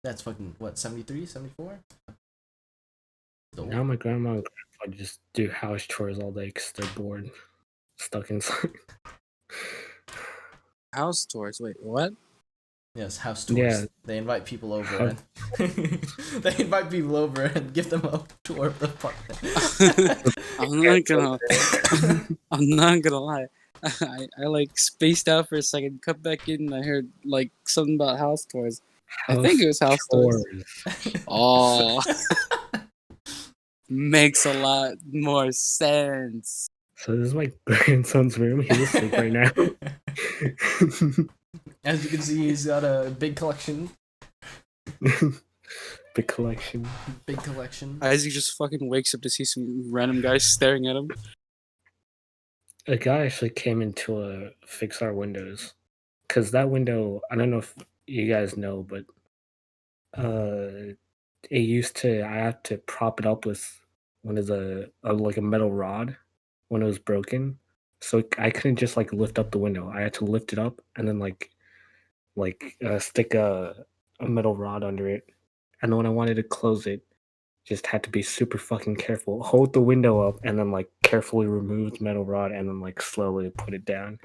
That's fucking, what, 73, 74? Now my grandma and grandpa just do house chores all day because they're bored, stuck inside. house tours. Wait, what? Yes, house tours. Yeah. They invite people over and they invite people over and give them a tour of the apartment. I'm not gonna lie. I like spaced out for a second, cut back in, and I heard like something about house tours. I think it was house tours. Oh, makes a lot more sense. So this is my grandson's room. He's asleep right now. As you can see, he's got a big collection. Big collection. Big collection. Isaac just fucking wakes up to see some random guy staring at him. A guy actually came in to fix our windows. Because that window, I don't know if you guys know, but it used to, I had to prop it up with one of like a metal rod when it was broken. So I couldn't just like lift up the window. I had to lift it up and then stick a metal rod under it. And then when I wanted to close it, just had to be super fucking careful. Hold the window up and then like carefully remove the metal rod and then like slowly put it down.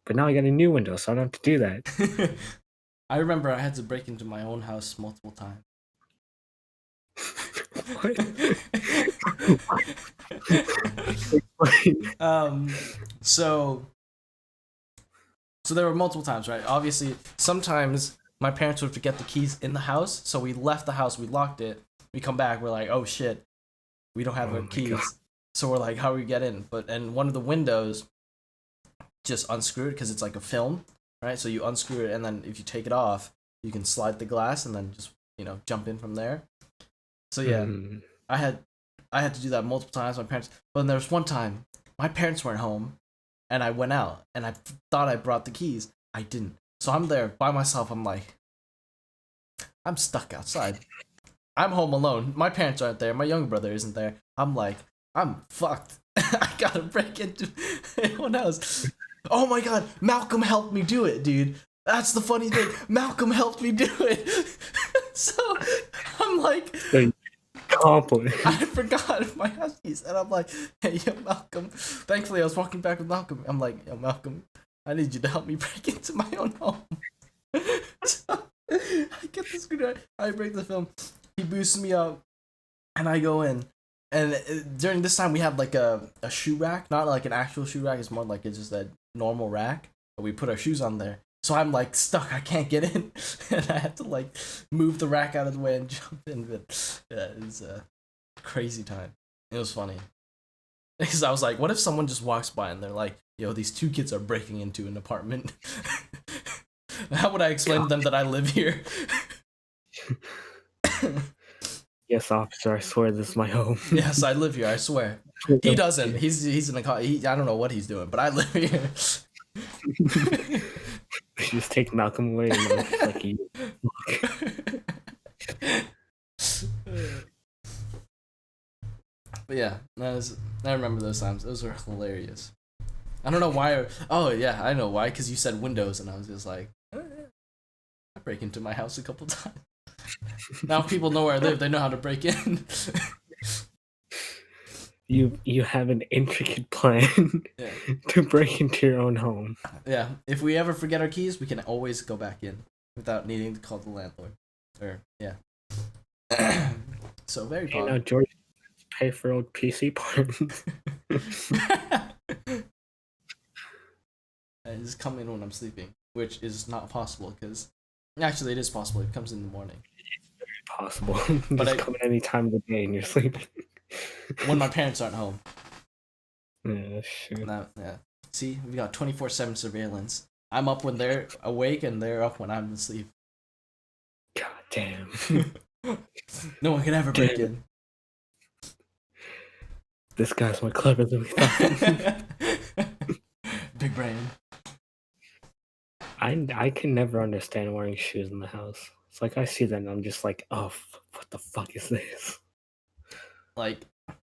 But now I got a new window, so I don't have to do that. I remember I had to break into my own house multiple times. So there were multiple times, right? Obviously, sometimes my parents would forget the keys in the house, so we left the house, we locked it, we come back, we're like, oh shit, we don't have our keys. God. So we're like, how do we get in? And one of the windows just unscrewed because it's like a film, right? So you unscrew it, and then if you take it off, you can slide the glass and then just, jump in from there. So yeah, I had to do that multiple times. My parents, but then there was one time my parents weren't home, and I went out, and I thought I brought the keys. I didn't. So I'm there by myself. I'm like, I'm stuck outside. I'm home alone. My parents aren't there. My younger brother isn't there. I'm like, I'm fucked. I gotta break into anyone else. Oh my god, Malcolm helped me do it, dude. That's the funny thing. Malcolm helped me do it. So I'm like, I forgot my house keys, and I'm like, hey, yo, Malcolm. Thankfully, I was walking back with Malcolm. I'm like, yo, Malcolm, I need you to help me break into my own home. So I get the screwdriver. I break the film. He boosts me up, and I go in. And during this time, we had like a shoe rack, not like an actual shoe rack. It's more like it's just a normal rack, but we put our shoes on there. So I'm like stuck. I can't get in, and I had to like move the rack out of the way and jump in. But yeah, it was a crazy time. It was funny because I was like, what if someone just walks by and they're like, yo, these two kids are breaking into an apartment? How would I explain to them that I live here? Yes, officer, I swear this is my home. Yes, I live here, I swear. He doesn't. He's in the car. I don't know what he's doing, but I live here. Just take Malcolm away and then fuck you. But yeah, I remember those times. Those were hilarious. I don't know why. Oh yeah, I know why. Because you said windows, and I was just like, I break into my house a couple times. Now people know where I live. They know how to break in. You have an intricate plan to break into your own home. Yeah. If we ever forget our keys, we can always go back in without needing to call the landlord. Or yeah. So very popular. Now George pay for old PC parts. I just come in when I'm sleeping, which is not possible because actually it is possible. It comes in the morning. Possible. But just come at any time of the day and you're sleeping. When my parents aren't home. Yeah, sure. Yeah. See, we got 24/7 surveillance. I'm up when they're awake and they're up when I'm asleep. God damn. No one can ever break in. This guy's more clever than we thought. Big brain. I can never understand wearing shoes in the house. It's like I see that and I'm just like, oh, what the fuck is this? Like,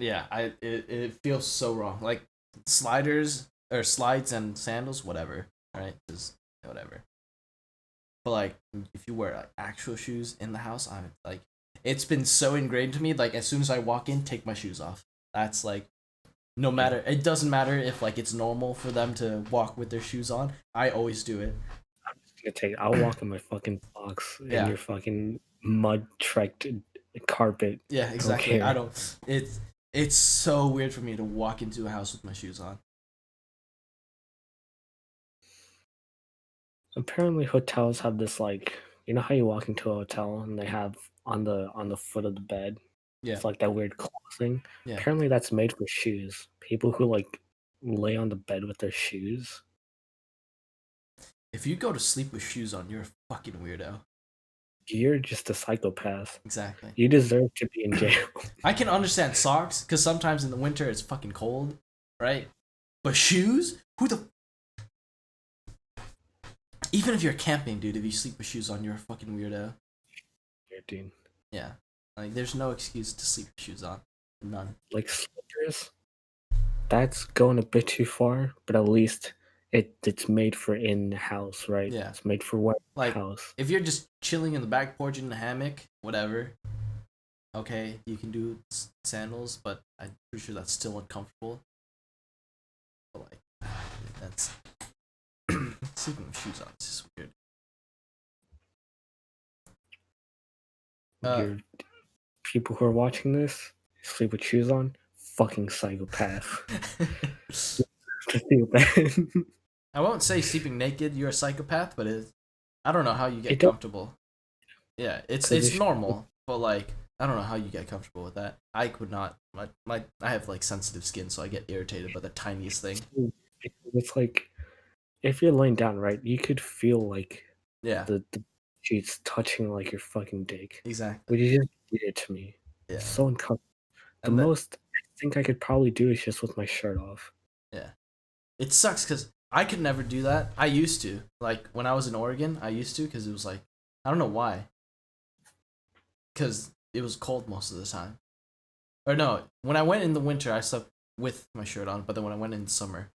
yeah, it feels so wrong. Like slides and sandals, whatever, right? Just whatever. But like, if you wear like actual shoes in the house, I'm like, it's been so ingrained to me. Like as soon as I walk in, take my shoes off. That's like, no matter. It doesn't matter if like it's normal for them to walk with their shoes on. I always do it. I'll walk in my fucking socks in your fucking mud trekked carpet. Yeah, exactly. I don't. It's so weird for me to walk into a house with my shoes on. Apparently, hotels have this like, you know how you walk into a hotel and they have on the foot of the bed. Yeah. It's like that weird claw thing. Yeah. Apparently, that's made for shoes. People who like lay on the bed with their shoes. If you go to sleep with shoes on, you're a fucking weirdo. You're just a psychopath. Exactly. You deserve to be in jail. I can understand socks, because sometimes in the winter it's fucking cold, right? But shoes? Who the... Even if you're camping, dude, if you sleep with shoes on, you're a fucking weirdo. Weird, dude. Yeah. Like, there's no excuse to sleep with shoes on. None. Like slippers? That's going a bit too far, but at least... It's made for in-house, right? Yeah. It's made for what like, house? If you're just chilling in the back porch in the hammock, whatever, okay, you can do sandals, but I'm pretty sure that's still uncomfortable. But like, that's sleeping with shoes on. It's just weird. People who are watching this sleep with shoes on. Fucking psychopath. I feel bad. I won't say sleeping naked, you're a psychopath, but I don't know how you get comfortable. Yeah, it's normal, but like I don't know how you get comfortable with that. I could not. I have like sensitive skin, so I get irritated by the tiniest thing. It's like if you're laying down, right, you could feel like the sheets touching like your fucking dick. Exactly. But you just did it to me. Yeah. It's so uncomfortable. The most I think I could probably do is just with my shirt off. Yeah. it sucks because I could never do that. I used to. Like, when I was in Oregon, I used to because it was like, I don't know why. Because it was cold most of the time. Or no, when I went in the winter, I slept with my shirt on, but then when I went in summer,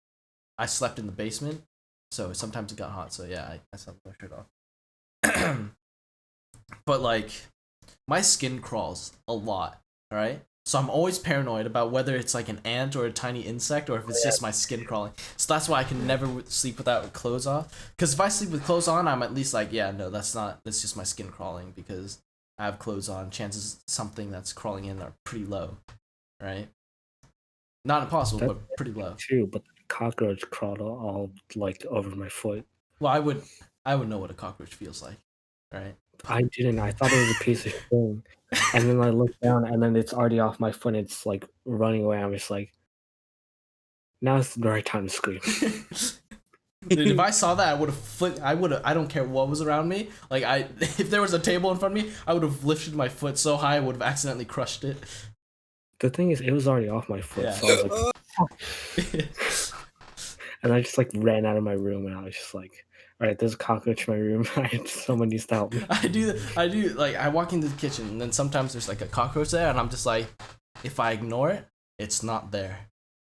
I slept in the basement, so sometimes it got hot, so yeah, I slept with my shirt off. But, like, my skin crawls a lot, alright? So I'm always paranoid about whether it's like an ant or a tiny insect or if it's just my skin crawling. So that's why I can never sleep without clothes off. Because if I sleep with clothes on, I'm at least like, yeah, no, that's just my skin crawling because I have clothes on. Chances something that's crawling in are pretty low, right? Not impossible, but pretty low. True, but the cockroach crawled all like over my foot. Well, I would know what a cockroach feels like, right? I didn't. I thought it was a piece of string. And then I look down and then it's already off my foot and it's like running away. I'm just like, now's the right time to scream. Dude, if I saw that, I would have flipped. I don't care what was around me. Like, if there was a table in front of me, I would have lifted my foot so high I would have accidentally crushed it. The thing is, it was already off my foot, Yeah. so I was like, and I just like ran out of my room and I was just like, all right, there's a cockroach in my room. Someone needs to help me. I do. Like, I walk into the kitchen and then sometimes there's like a cockroach there, and I'm just like, if I ignore it, it's not there.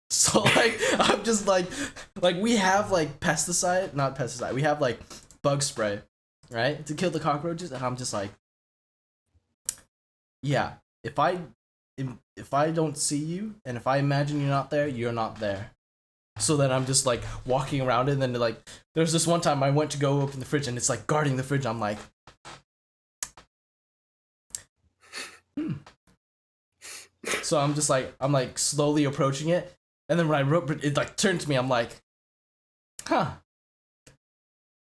So like, I'm just like we have like not pesticide. We have like bug spray, right, to kill the cockroaches, and I'm just like, yeah, if I don't see you and if I imagine you're not there, you're not there. So then I'm just like walking around it, and then like there's this one time I went to go open the fridge and it's like guarding the fridge. I'm like, So I'm just like slowly approaching it, and then when it like turned to me, I'm like, huh.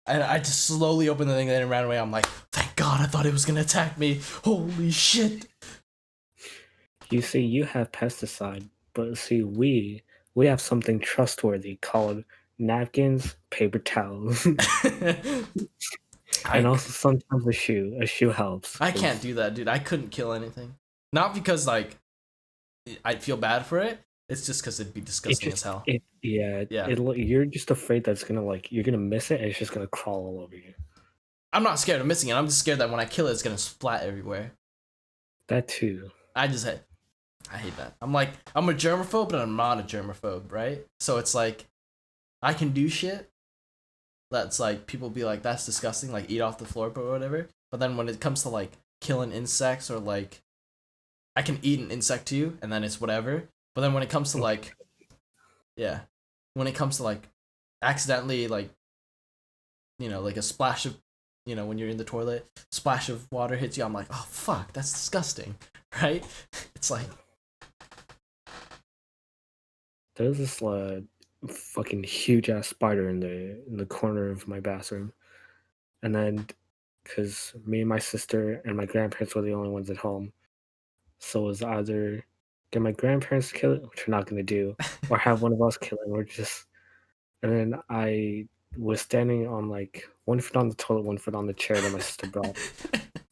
And I just slowly opened the thing and then it ran away. I'm like, thank God, I thought it was gonna attack me. Holy shit. You see, you have pesticide, but see, we have something trustworthy called napkins, paper towels, and also sometimes a shoe. A shoe helps. I can't do that, dude. I couldn't kill anything. Not because like I'd feel bad for it. It's just because it'd be disgusting as hell. You're just afraid that it's gonna like you're gonna miss it and it's just gonna crawl all over you. I'm not scared of missing it. I'm just scared that when I kill it, it's gonna splat everywhere. That too. I hate that. I'm a germaphobe, but I'm not a germaphobe, right? So it's like, I can do shit that's like, people be like, that's disgusting, like eat off the floor or whatever. But then when it comes to like killing insects or like, I can eat an insect too, and then it's whatever. But then when it comes to like, when it comes to like accidentally like, like a splash of, when you're in the toilet, splash of water hits you, I'm like, oh fuck, that's disgusting, right? It's like, there's this fucking huge ass spider in the corner of my bathroom, and then because me and my sister and my grandparents were the only ones at home, so it was either get my grandparents to kill it, which we're not gonna do, or have one of us kill it. And then I was standing on like one foot on the toilet, one foot on the chair that my sister brought,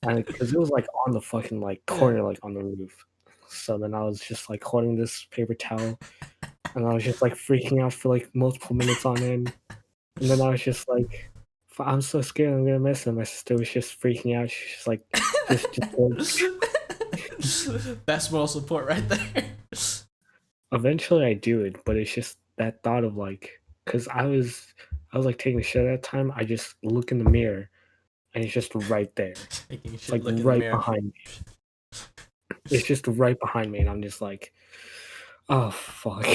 and because it was like on the fucking like corner, like on the roof. So then I was just like holding this paper towel, and I was just like freaking out for like multiple minutes on end. And then I was just like, I'm so scared I'm gonna miss it. My sister was just freaking out. She's just like, best moral support right there. Eventually I do it, but it's just that thought of like, because I was like taking a shit at that time. I just look in the mirror, and it's just right there. It's like right behind me. It's just right behind me, and I'm just like, oh fuck.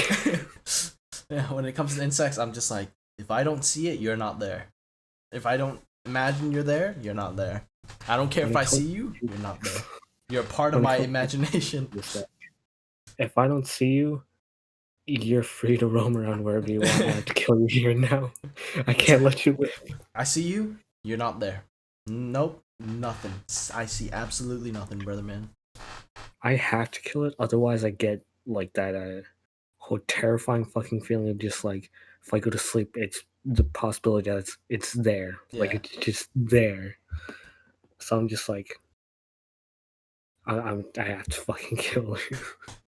Yeah, when it comes to insects, I'm just like, if I don't see it, you're not there. If I don't imagine you're there, you're not there. I don't care if I see you, you're not there. You're a part of my imagination. If I don't see you, you're free to roam around wherever you want. I have to kill you here now. I can't let you live. I see you, you're not there. Nope, nothing. I see absolutely nothing, brother man. I have to kill it, otherwise I get like that whole terrifying fucking feeling of just like, if I go to sleep, it's the possibility that it's there. Yeah. Like it's just there. So I'm just like, I have to fucking kill you.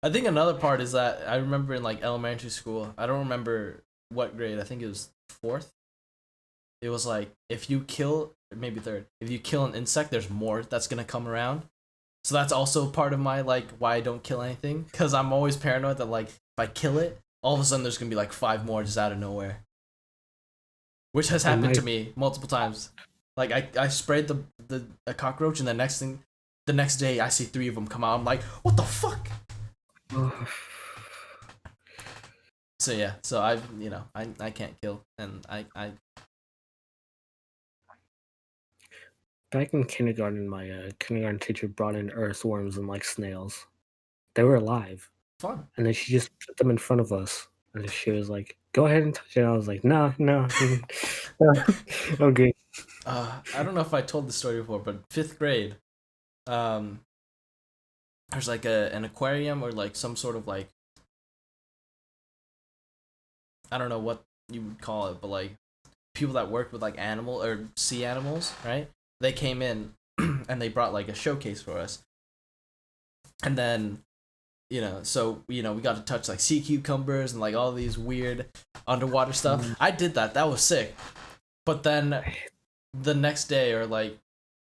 I think another part is that I remember in like elementary school, I don't remember what grade? I think it was 4th. It was like if you kill, maybe 3rd. If you kill an insect, there's more that's gonna come around. So that's also part of my like why I don't kill anything, because I'm always paranoid that like if I kill it, all of a sudden there's gonna be like 5 more just out of nowhere, which has happened to me multiple times. Like I sprayed a cockroach, and the next day I see 3 of them come out. I'm like, what the fuck? So yeah, so I can't kill, and I Back in kindergarten, my kindergarten teacher brought in earthworms and like snails. They were alive, fun. and then she just put them in front of us, and she was like, "Go ahead and touch it." I was like, "No, no, okay." I don't know if I told this story before, but 5th grade, there's like an aquarium or like some sort of like, I don't know what you would call it, but like people that worked with like animal or sea animals, right? They came in and they brought like a showcase for us. And then, so, we got to touch like sea cucumbers and like all these weird underwater stuff. I did that. That was sick. But then the next day, or like,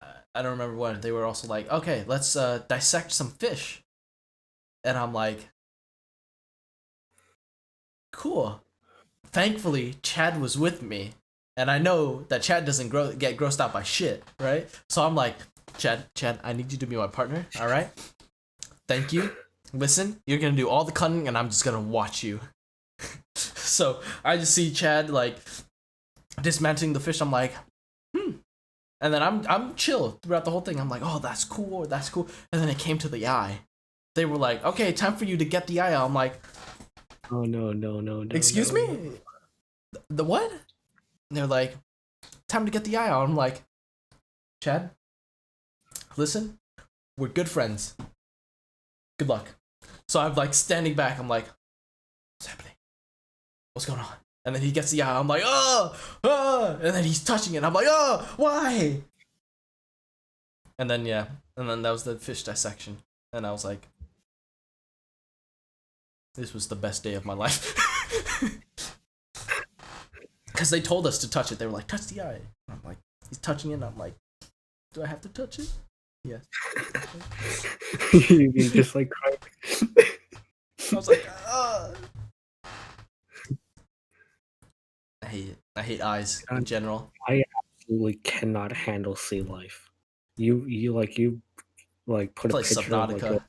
I don't remember when, they were also like, okay, let's dissect some fish. And I'm like, cool. Thankfully, Chad was with me. And I know that Chad doesn't get grossed out by shit, right? So I'm like, Chad, I need you to be my partner, all right? Thank you. Listen, you're gonna do all the cutting, and I'm just gonna watch you. So I just see Chad like dismantling the fish. I'm like, and then I'm chill throughout the whole thing. I'm like, oh, that's cool. And then it came to the eye. They were like, okay, time for you to get the eye out. I'm like, oh no. Excuse me? The what? And they're like, time to get the eye out. I'm like, Chad, listen, we're good friends. Good luck. So I'm like standing back. I'm like, what's happening? What's going on? And then he gets the eye. I'm like, oh, and then he's touching it. I'm like, oh, why? And then that was the fish dissection. And I was like, this was the best day of my life. Because they told us to touch it. They were like, touch the eye. And I'm like, he's touching it. And I'm like, do I have to touch it? Yes. You just like crying. I was like, I hate it. I hate eyes in general. I absolutely cannot handle sea life. You put Play a picture Subnautica. of like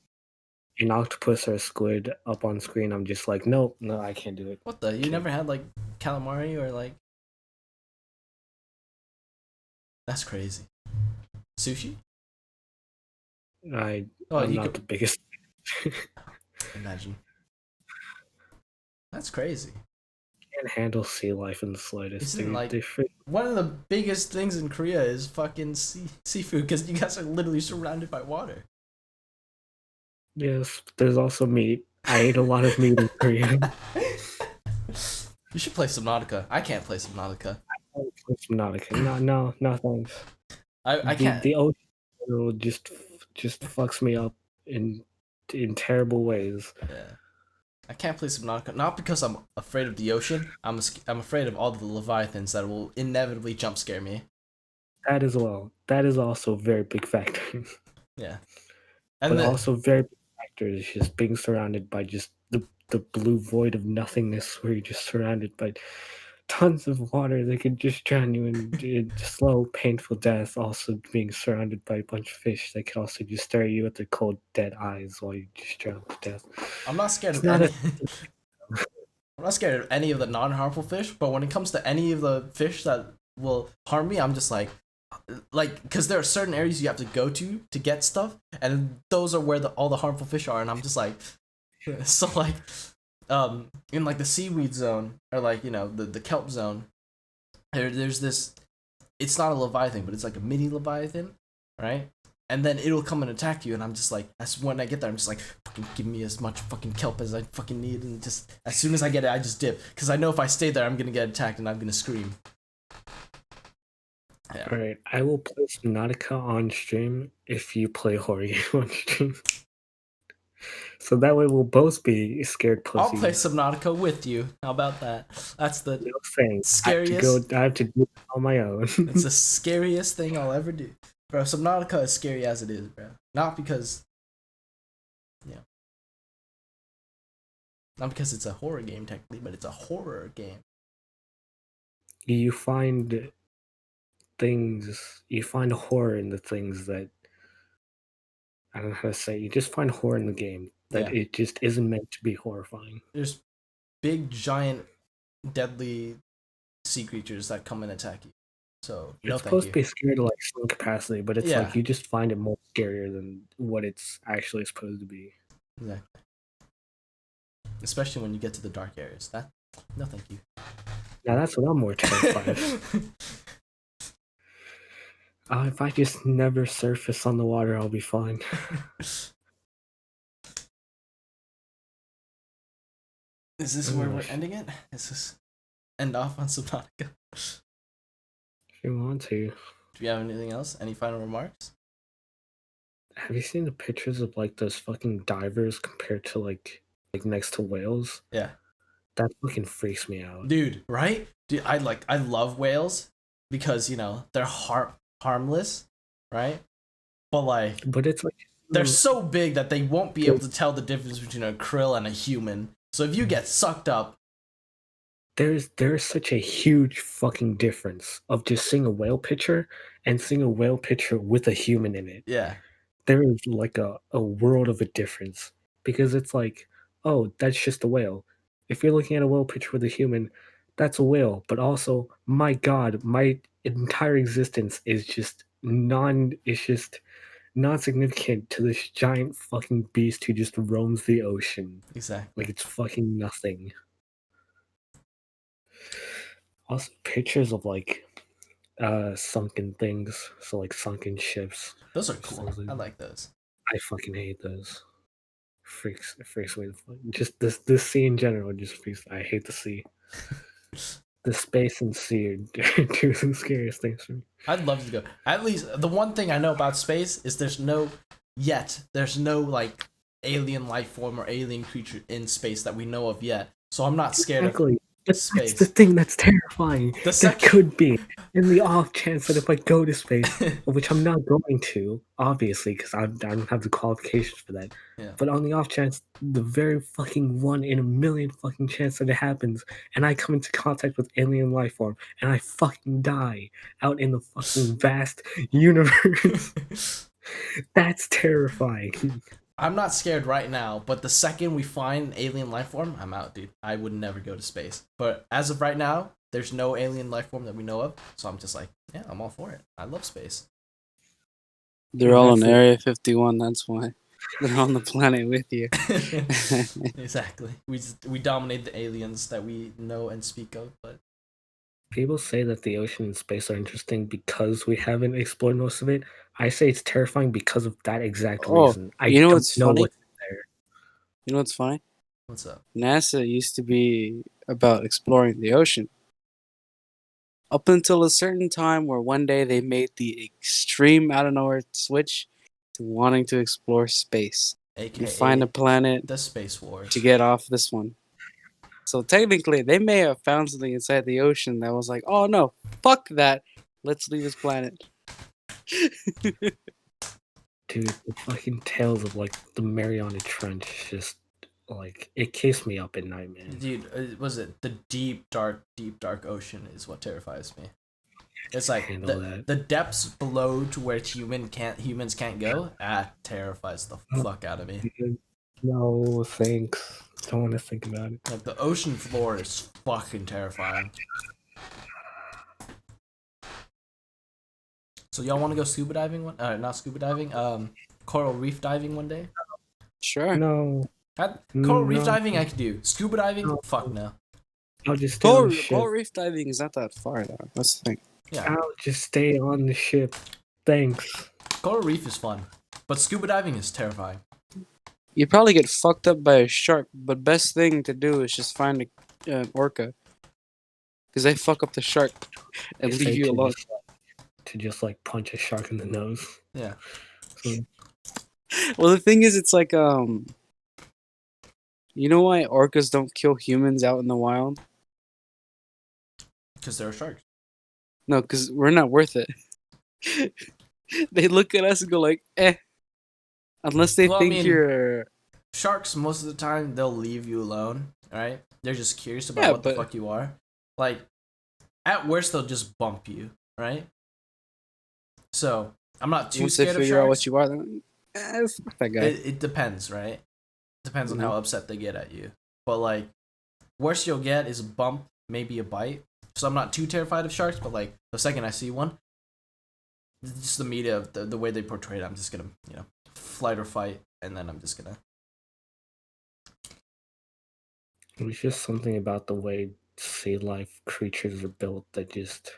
an octopus or a squid up on screen. I'm just like, no, I can't do it. What the? You never had like calamari or like? That's crazy. Sushi? I'm you not the biggest. Imagine. That's crazy. Can't handle sea life in the slightest. Isn't like one of the biggest things in Korea is fucking seafood, because you guys are literally surrounded by water. Yes, there's also meat. I ate a lot of meat in Korea. You should play Subnautica. I can't play Subnautica. Subnautica. No, thanks. I can't. The ocean just fucks me up in terrible ways. Yeah. I can't play Subnautica, not because I'm afraid of the ocean. I'm afraid of all the leviathans that will inevitably jump scare me. That as well. That is also a very big factor. Yeah. And also very big factor is just being surrounded by just the blue void of nothingness, where you're just surrounded by tons of water that could just drown you in slow, painful death. Also being surrounded by a bunch of fish that could also just stare at you with their cold, dead eyes while you just drown to death. I'm not scared of any. I'm not scared of any of the non-harmful fish, but when it comes to any of the fish that will harm me, I'm just like, because there are certain areas you have to go to get stuff, and those are where all the harmful fish are, and I'm just like, so like, in like the seaweed zone, or like, the kelp zone, there's this, it's not a leviathan, but it's like a mini leviathan, right? And then it'll come and attack you, and I'm just like, when I get there, I'm just like, fucking give me as much fucking kelp as I fucking need, and just as soon as I get it, I just dip, because I know if I stay there, I'm gonna get attacked and I'm gonna scream. Yeah. Alright, I will play Subnautica on stream if you play horror game on stream. So that way we'll both be scared I'll pussies. play Subnautica with you. How about that? That's the No thanks. scariest. I have to do it on my own. It's the scariest thing I'll ever do, bro. Subnautica is scary as it is, bro. Not because it's a horror game technically, but it's a horror game. You find horror in the things that I don't know how to say. You just find horror in the game that Yeah. it just isn't meant to be horrifying. There's big, giant, deadly sea creatures that come and attack you. So no, It's thank supposed you. to be scary to like some capacity, but it's Yeah. like you just find it more scarier than what it's actually supposed to be. Exactly. Especially when you get to the dark areas. No, thank you. Now that's what I'm more terrified of. If I just never surface on the water, I'll be fine. Is this where we're ending it? Is this end off on Subnautica? If you want to. Do you have anything else? Any final remarks? Have you seen the pictures of like those fucking divers compared to like next to whales? Yeah. That fucking freaks me out. Dude, right? Dude, I love whales because, they're harmless, right? But it's like they're so big that they won't be able to tell the difference between a krill and a human. So if you get sucked up, there's such a huge fucking difference of just seeing a whale picture and seeing a whale picture with a human in it. yeah. There is like a world of a difference because it's like, oh, that's just a whale. If you're looking at a whale picture with a human, that's a whale. But also, my God, my entire existence is just non-significant to this giant fucking beast who just roams the ocean. Exactly. Like it's fucking nothing. Also, pictures of like sunken things, so like sunken ships. Those are cool. I like those. I fucking hate those. It freaks me. Just this sea in general just freaks. I hate the sea. The space and sea are two of the scariest things for me. I'd love to go. At least the one thing I know about space is there's no like alien life form or alien creature in space that we know of yet. So I'm not scared of space. That's the thing that's terrifying. That could be. In the off chance that if I go to space, which I'm not going to, obviously, because I don't have the qualifications for that. Yeah. But on the off chance, the very fucking 1 in a million fucking chance that it happens, and I come into contact with alien life form, and I fucking die out in the fucking vast universe. That's terrifying. I'm not scared right now, but the second we find an alien life form, I'm out, dude. I would never go to space. But as of right now, there's no alien life form that we know of, so I'm just like, yeah, I'm all for it. I love space. They're all in Area 51, that's why. They're on the planet with you. Exactly. We dominate the aliens that we know and speak of, but people say that the ocean and space are interesting because we haven't explored most of it. I say it's terrifying because of that exact reason. I you know don't what's know funny? what's there. You know what's funny? What's up? NASA used to be about exploring the ocean. Up until a certain time where one day they made the extreme out of nowhere switch to wanting to explore space. AKA and find a planet the Space Wars. to get off this one. So technically, they may have found something inside the ocean that was like, oh no, fuck that. Let's leave this planet. Dude, the fucking tales of like the Mariana Trench just like it keeps me up at night, man. Dude, was it the deep dark ocean is what terrifies me. It's like the depths below to where humans can't go. Terrifies the fuck out of me. No thanks. Don't want to think about it. Like the ocean floor is fucking terrifying. So y'all want to go scuba diving not scuba diving, coral reef diving one day? Sure. No. Coral reef diving I can do. Scuba diving? No. Fuck no. I'll just coral reef diving is not that far though. That's the thing. Yeah. I'll just stay on the ship. Thanks. Coral reef is fun, but scuba diving is terrifying. You probably get fucked up by a shark, but best thing to do is just find an orca. Because they fuck up the shark and leave you alone. To just like punch a shark in the nose. Yeah. Well, the thing is, it's like You know why orcas don't kill humans out in the wild? Because they're sharks. No, because we're not worth it. They look at us and go like, eh. Unless they Well, I think mean, you're... Sharks, most of the time, they'll leave you alone, right? They're just curious about Yeah, what the but- fuck you are. Like, at worst, they'll just bump you, right? So, I'm not too Once they scared of figure out what sharks. you are, then fuck that guy. It depends, right? Depends on how upset they get at you. But, like, worst you'll get is a bump, maybe a bite. So I'm not too terrified of sharks, but, like, the second I see one, just the media, the way they portray it, I'm just gonna, flight or fight, and then I'm just gonna... It was just something about the way sea life creatures are built that just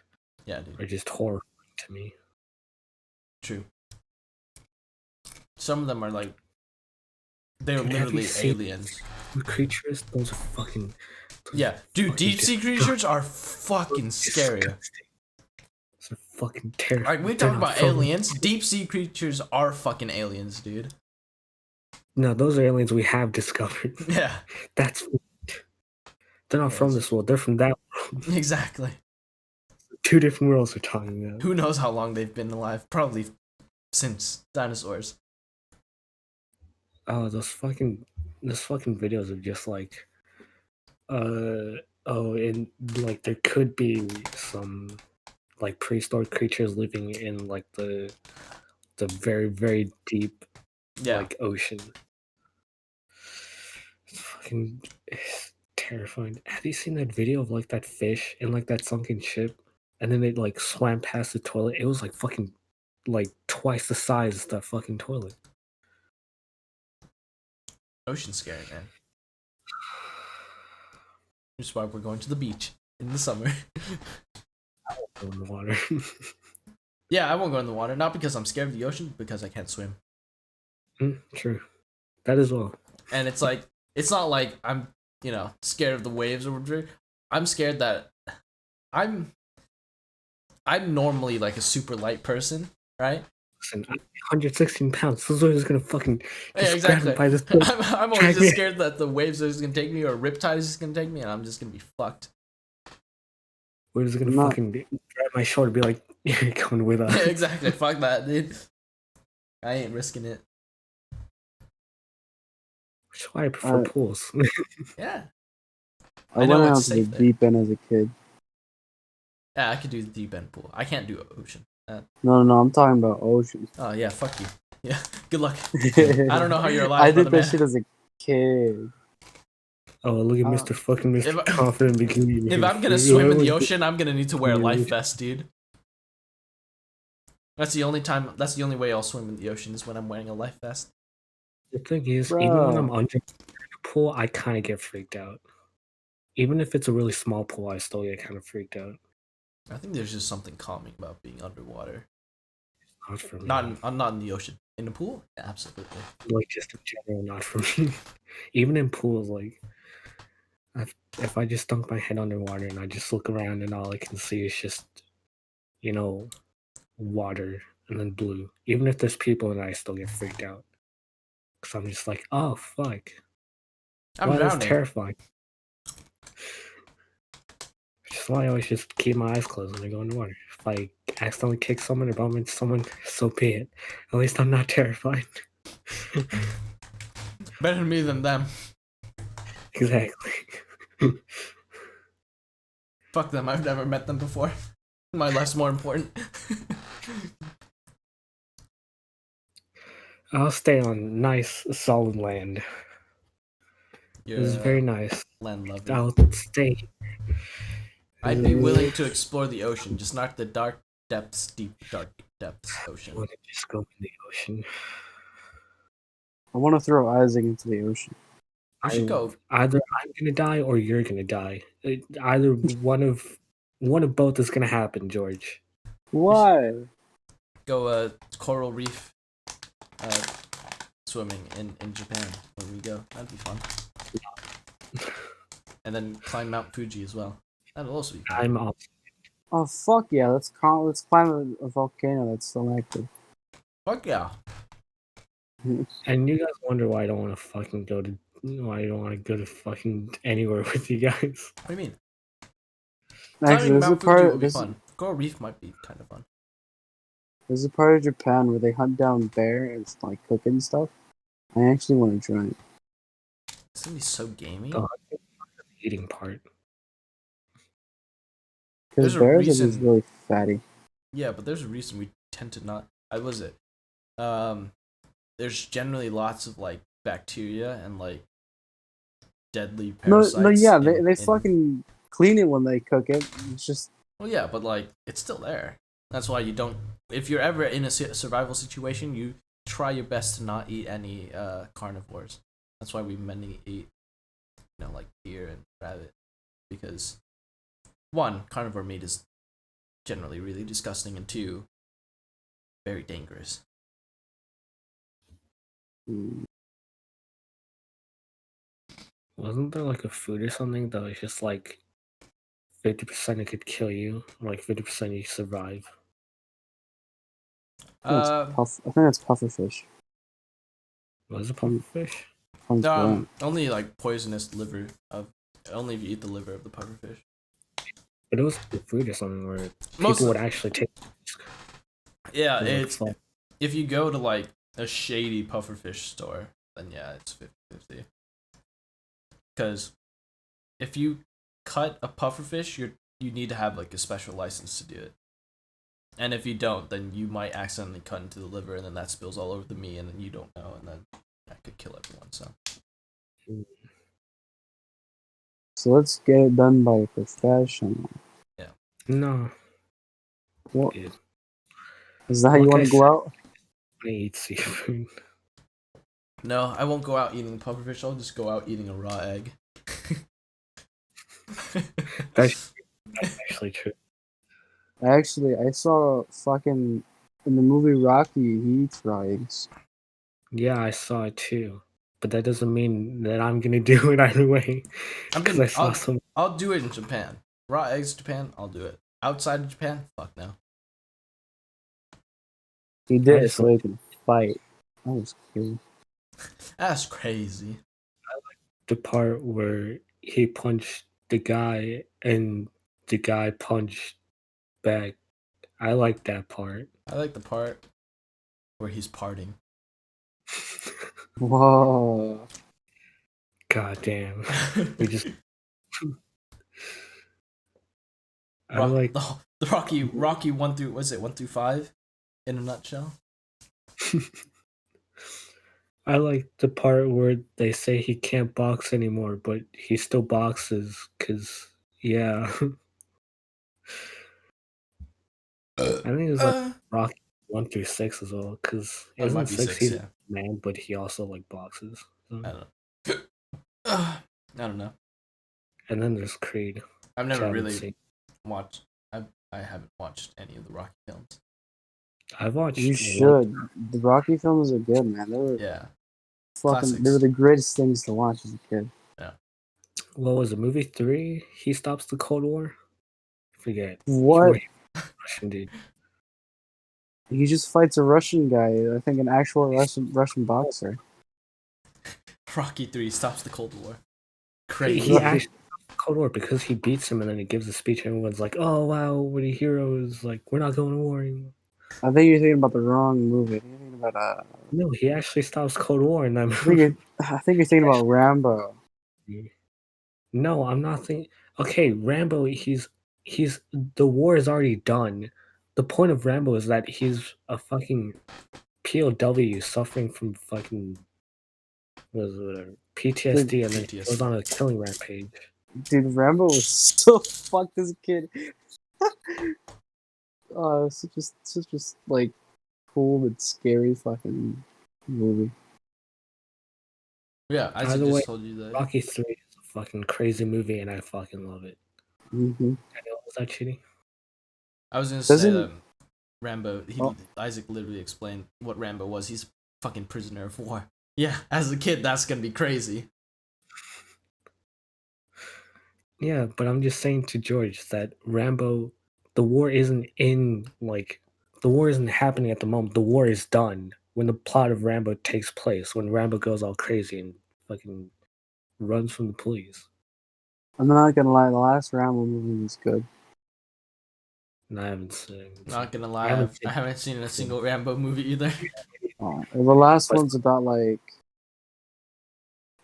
Yeah, dude. are just horrifying to me. True. Some of them are like, they're Dude, have you literally seen aliens. The creatures, those are fucking. Yeah, dude, fucking deep sea creatures are fucking scary. disgusting. Those are fucking terrifying. Like, we They're talk not about from- aliens. Deep sea creatures are fucking aliens, dude. No, those are aliens we have discovered. Yeah, That's. They're not from Yes. this world. They're from that world. exactly. Two different worlds we're talking about. Who knows how long they've been alive? Probably since dinosaurs. Oh, those fucking videos of just like, and like there could be some like prehistoric creatures living in like the very very deep Yeah. like ocean. It's terrifying. Have you seen that video of like that fish in like that sunken ship, and then they like swam past the toilet? It was like fucking like twice the size of that fucking toilet. Ocean's scary, man. Which is why we're going to the beach in the summer. In the water. Yeah, I won't go in the water. Not because I'm scared of the ocean, because I can't swim. True. That as well. And it's like, it's not like I'm, scared of the waves or whatever. I'm scared that I'm normally like a super light person, right? Listen, I'm 116 pounds. This is gonna fucking Yeah, just grab me exactly. by this. I'm always drag just me- scared that the waves are just gonna take me, or a riptide is just gonna take me, and I'm just gonna be fucked. We're just gonna Not- fucking grab my shoulder and be like, "You're coming with us." Yeah, exactly. Fuck that, dude. I ain't risking it. Which is why I prefer Uh, pools. Yeah. I know went out it's to the safe there. deep end as a kid. Yeah, I could do the deep end pool. I can't do ocean. No, I'm talking about oceans. Oh yeah, fuck you. Yeah, good luck. I don't know how you're alive, I did brother, that man. shit as a kid. Oh, look at Uh, Mr. fucking Mr. if I- Confident Bikini. If Man. I'm gonna swim in the ocean, I'm gonna need to wear a life vest, dude. That's the only time. That's the only way I'll swim in the ocean is when I'm wearing a life vest. The thing is, even when I'm Bro. under the pool, I kind of get freaked out. Even if it's a really small pool, I still get kind of freaked out. I think there's just something calming about being underwater. Not for me. Not in the ocean. In the pool, yeah, absolutely. Like just in general, not for me. Even in pools, like if I just dunk my head underwater and I just look around and all I can see is just, water and then blue. Even if there's people in it, I still get freaked out. Because I'm just like, oh fuck. I'm Wow, that's drowning. terrifying. Which is why I always just keep my eyes closed when I go in the water. If I accidentally kick someone or bump into someone, so be it. At least I'm not terrified. Better me than them. Exactly. Fuck them. I've never met them before. My life's more important. I'll stay on nice, solid land. You're This is very nice. land lover. I'll stay. I'd be willing to explore the ocean, just not the dark depths, deep dark depths I ocean. want to just go in the ocean. I want to throw Isaac into the ocean. I should go. Either I'm gonna die or you're gonna die. Either one of both is gonna happen, George. Why? Go coral reef swimming in Japan when we go. That'd be fun. And then climb Mount Fuji as well. That'll also be fun. I'm off. Oh fuck yeah! Let's climb a volcano that's still active. Fuck yeah. And you guys wonder why I don't want to fucking go to No, I don't want to go to fucking anywhere with you guys. What do you mean? Actually, Climbing there's a Mount Fuji will part. be fun. Coral Reef might be kind of fun. There's a part of Japan where they hunt down bear and it's like cooking stuff. I actually want to try it. It's gonna be so gamey. The eating part. Because There's a bears are just reason- really fatty. Yeah, but there's a reason we tend to not. Was it? There's generally lots of like bacteria and like deadly No, parasites. yeah, they fucking clean it when they cook it. It's just Well, yeah, but like it's still there. That's why you don't. If you're ever in a survival situation, you try your best to not eat any carnivores. That's why we mainly eat, like deer and rabbit, because one, carnivore meat is generally really disgusting, and two, very dangerous. Wasn't there like a food or something that was just like 50% it could kill you, or like 50% you survive? I think that's pufferfish. Was it pufferfish? Only like poisonous liver only if you eat the liver of the pufferfish. But it was the food or something where Most people would actually take. Yeah, It was like it's fun. if you go to like a shady pufferfish store, then yeah, it's 50-50. Because if you cut a pufferfish, you need to have like a special license to do it. And if you don't, then you might accidentally cut into the liver, and then that spills all over the meat, and then you don't know, and then that could kill everyone. So let's get it done by a professional. No. What? Yeah. Is that how you Like want I to go out? I eat seafood. No, I won't go out eating pufferfish. I'll just go out eating a raw egg. That's actually true. Actually, I saw fucking in the movie Rocky, he eats raw eggs. Yeah, I saw it too. But that doesn't mean that I'm gonna do it either way. Because I saw some. I'll do it in Japan. Raw eggs in Japan, I'll do it. Outside of Japan, fuck no. He did it so he could fight. That was cool. That's crazy. The part where he punched the guy and the guy punched back. I like that part. I like the part where he's parting. Whoa. God damn. We just. I like. The Rocky 1 through, was it 1 through 5 in a nutshell? I like the part where they say he can't box anymore, but he still boxes. Cause yeah. I think it was like Rocky 1 through 6 as well. Cause It might isn't be 6 he's yeah. a man, but he also like boxes. So. I don't know. I don't know. And then there's Creed. I've never which I haven't really seen. watched. I haven't watched any of the Rocky films. I've watched. You should. The Rocky films are good, man. They were Yeah. they were the greatest things to watch as a kid. What was it? Movie 3? He stops the Cold War. I forget. What? Russian dude. He just fights a Russian guy. I think an actual Russian boxer. Rocky 3 stops the Cold War. He Crazy. actually stops the Cold War because he beats him, and then he gives a speech, and everyone's like, "Oh wow, what a hero!" Is like, "We're not going to war anymore." I think you're thinking about the wrong movie. I think you're thinking about No, he actually stops Cold War in that movie. I think you're thinking about Rambo. No, I'm not thinking. Okay, Rambo. He's the war is already done. The point of Rambo is that he's a fucking POW suffering from fucking whatever PTSD, and then he goes on a killing rampage. Dude, Rambo was so fucked as a kid. Oh, such a like cool but scary fucking movie. Yeah, I just told you that. Rocky 3 is a fucking crazy movie, and I fucking love it. Mm-hmm. Was that cheating? I was gonna say that Rambo. Isaac literally explained what Rambo was. He's a fucking prisoner of war. Yeah, as a kid, that's gonna be crazy. Yeah, but I'm just saying to George that Rambo, the war isn't happening at the moment. The war is done when the plot of Rambo takes place. When Rambo goes all crazy and fucking runs from the police. I'm not gonna lie, the last Rambo movie was good. And I haven't seen. Not gonna I lie, haven't I haven't seen a single Rambo movie either. Well, the last But- one's about like,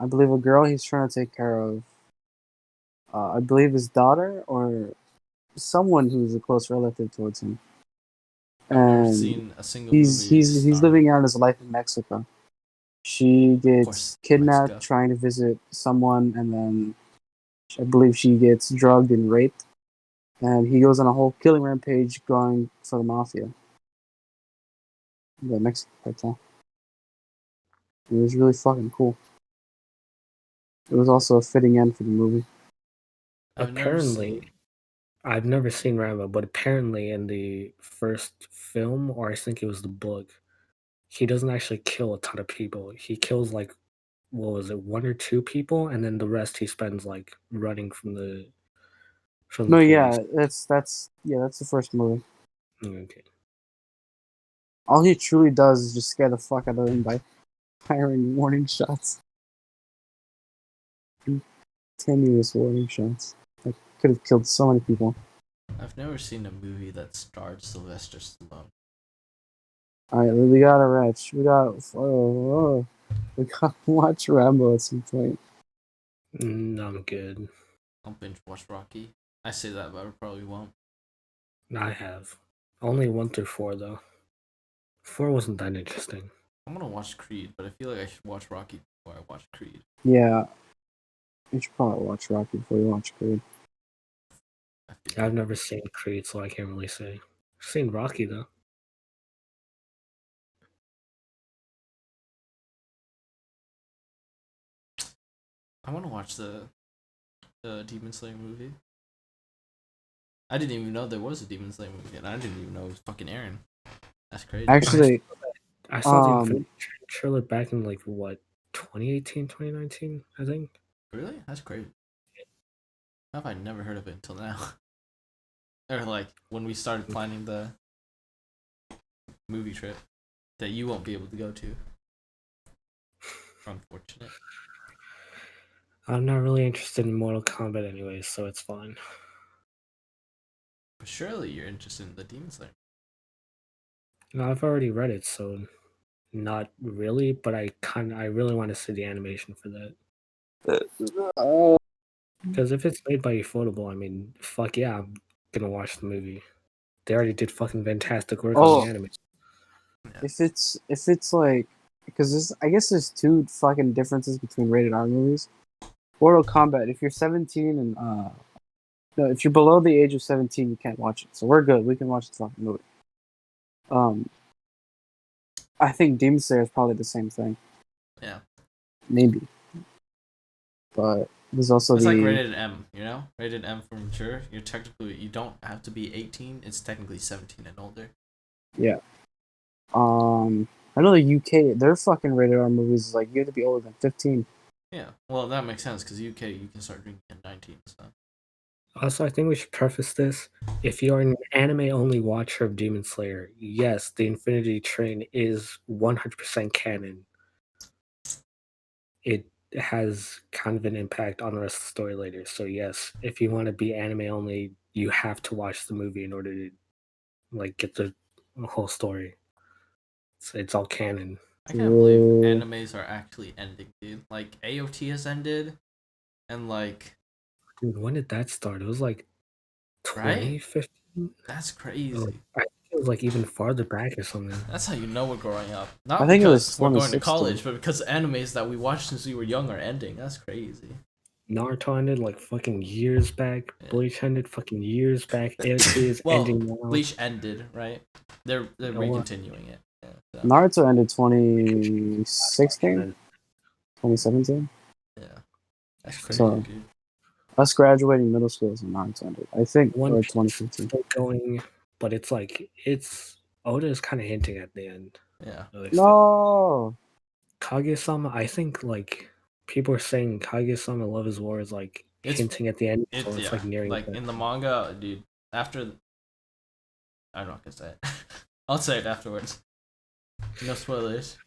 I believe a girl he's trying to take care of. I believe his daughter or someone who's a close relative towards him. I've never And seen a single he's movie. he's living out his life in Mexico. She gets course, kidnapped Mexico. trying to visit someone, and then I believe she gets drugged and raped. And he goes on a whole killing rampage going for the mafia. The Mexican cartel. It was really fucking cool. It was also a fitting end for the movie. Apparently, I've never seen Rambo, but apparently in the first film, or I think it was the book, he doesn't actually kill a ton of people. He kills like, what was it, one or two people, and then the rest he spends like running from the No, police. yeah, that's the first movie. Okay. All he truly does is just scare the fuck out of them by firing warning shots. Continuous warning shots. That could have killed so many people. I've never seen a movie that starred Sylvester Stallone. Alright, we got a wretch. We got to watch Rambo at some point. I'm good. I'll binge watch Rocky. I say that, but I probably won't. I have. Only 1 through 4 though. 4 wasn't that interesting. I'm gonna watch Creed, but I feel like I should watch Rocky before I watch Creed. Yeah. You should probably watch Rocky before you watch Creed. I've never seen Creed, so I can't really say. I've seen Rocky though. I want to watch the Demon Slayer movie. I didn't even know there was a Demon Slayer movie, and I didn't even know it was fucking Aaron. That's crazy. Actually, I saw the Infinity trailer back in like what, 2018, 2019, I think. Really? That's crazy. How have I never heard of it until now? Or like when we started planning the movie trip that you won't be able to go to. Unfortunate. I'm not really interested in Mortal Kombat anyways, so it's fine. But surely you're interested in the Demon Slayer. No, I've already read it, so not really, but I really want to see the animation for that. Because if it's made by Ufotable, I mean, fuck yeah, I'm gonna watch the movie. They already did fucking fantastic work on the anime. if it's like, because I guess there's two fucking differences between rated R movies. Mortal Kombat, if you're 17 and no, if you're below the age of 17, you can't watch it. So we're good. We can watch the fucking movie. I think Demon Slayer is probably the same thing. Yeah. Maybe. But there's also it's the... like rated M, you know? Rated M for mature. You don't have to be 18. It's technically 17 and older. Yeah. I know the UK, their fucking rated R movies is like, you have to be older than 15. Yeah. Well, that makes sense, because UK, you can start drinking at 19 and stuff. Also, I think we should preface this. If you're an anime-only watcher of Demon Slayer, yes, the Infinity Train is 100% canon. It has kind of an impact on the rest of the story later. So yes, if you want to be anime-only, you have to watch the movie in order to like get the whole story. It's all canon. I can't believe animes are actually ending, dude. Like, AOT has ended, and like... Dude, when did that start? It was like 2015? Right? That's crazy. I think it was like even farther back or something. That's how you know we're growing up. Not I think it was because we're going to 2016. college, but because animes that we watched since we were young are ending. That's crazy. Naruto ended like fucking years back. Yeah. Bleach ended fucking years back. AOT is Well, ending now. Bleach ended, right? They're what? re-continuing it. Yeah, so, Naruto ended 2016? 2017? yeah. That's crazy, So- dude. Us graduating middle school is when Naruto ended. I think, One or Piece is 2015. still going, but it's like Oda is kind of hinting at the end. Yeah. No! Kaguya-sama, I think like people are saying Kaguya-sama Love is War is like It's- hinting at the end, so It's it's yeah. like nearing Like, the in the manga, dude, after... I'm not gonna say it. I'll say it afterwards. No spoilers.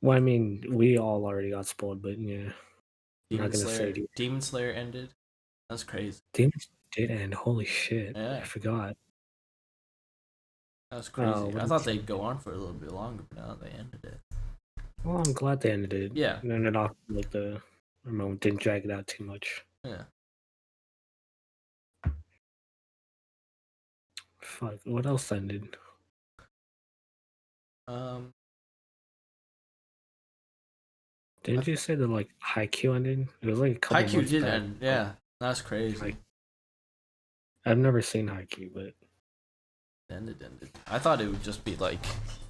Well, I mean, we all already got spoiled, but yeah, I'm Demon not gonna say Slayer. it either. Demon Slayer ended. That's crazy. Demon Slayer did end. Holy shit! Yeah. I forgot. That's crazy. what I did thought you- they'd go on for a little bit longer, but now they ended it. Well, I'm glad they ended it. Yeah. And ended off with the moment. Didn't drag it out too much. Yeah. Fuck. What else ended? Didn't you say that like Haikyuu ended? It was like a couple Haikyuu months did back. end. Yeah. That's crazy. I've never seen Haikyuu, but Ended. I thought it would just be like,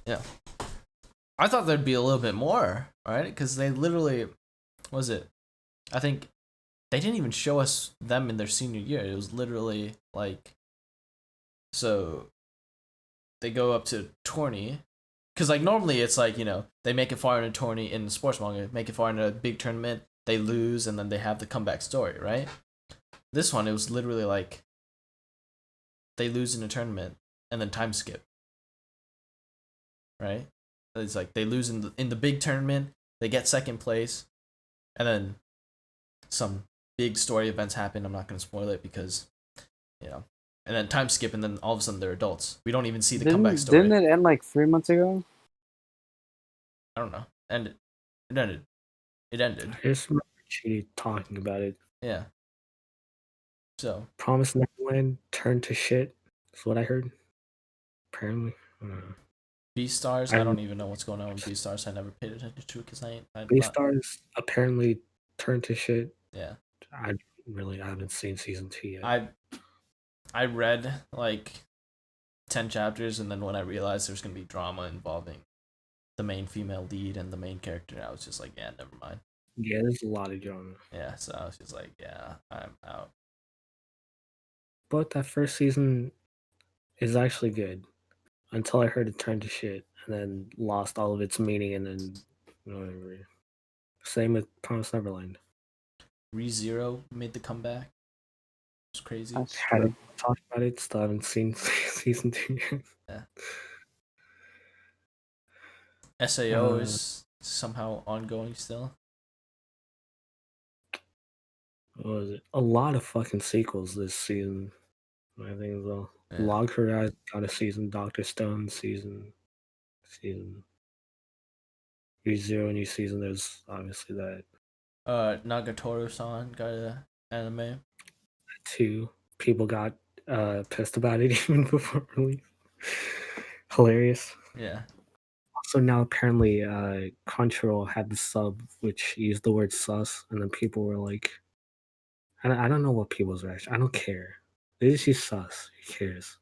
yeah. I thought there'd be a little bit more, right? Because they literally, what was it? I think they didn't even show us them in their senior year. It was literally like, so they go up to tourney. Because like normally it's like, they make it far in a tourney in sports manga, make it far in a big tournament, they lose, and then they have the comeback story, right? This one, it was literally like, they lose in a tournament, and then time skip. Right? It's like they lose in the big tournament, they get second place, and then some big story events happen. I'm not going to spoil it because, and then time skip, and then all of a sudden they're adults. We don't even see the comeback story. Didn't it end like 3 months ago? I don't know. It ended. I just remember Chidi talking about it. Yeah. So Promise Neverland turned to shit. That's what I heard. Apparently. Beastars, I don't even know what's going on with Beastars. I never paid attention to it because I Beastars apparently turned to shit. Yeah. I haven't seen season 2 yet. I read like 10 chapters, and then when I realized there's gonna be drama involving the main female lead and the main character, I was just like, yeah, never mind. Yeah, there's a lot of drama. Yeah, so I was just like, yeah, I'm out. But that first season is actually good. Until I heard it turned to shit and then lost all of its meaning and then whatever. Same with Promise Neverland. ReZero made the comeback. It's crazy. Hadn't talked about it, still haven't seen season 2 yet. Yeah. SAO is somehow ongoing still. What was it? A lot of fucking sequels this season, I think as well. Yeah. Log Horizon got a season, Dr. Stone season. ReZero new season, there's obviously that. Nagatoro-san got a anime. 2 people got pissed about it even before release. Hilarious. Yeah. Also now apparently Crunchyroll had the sub which used the word sus, and then people were like, I don't know what people's reaction. I don't care. They just use sus. Who cares?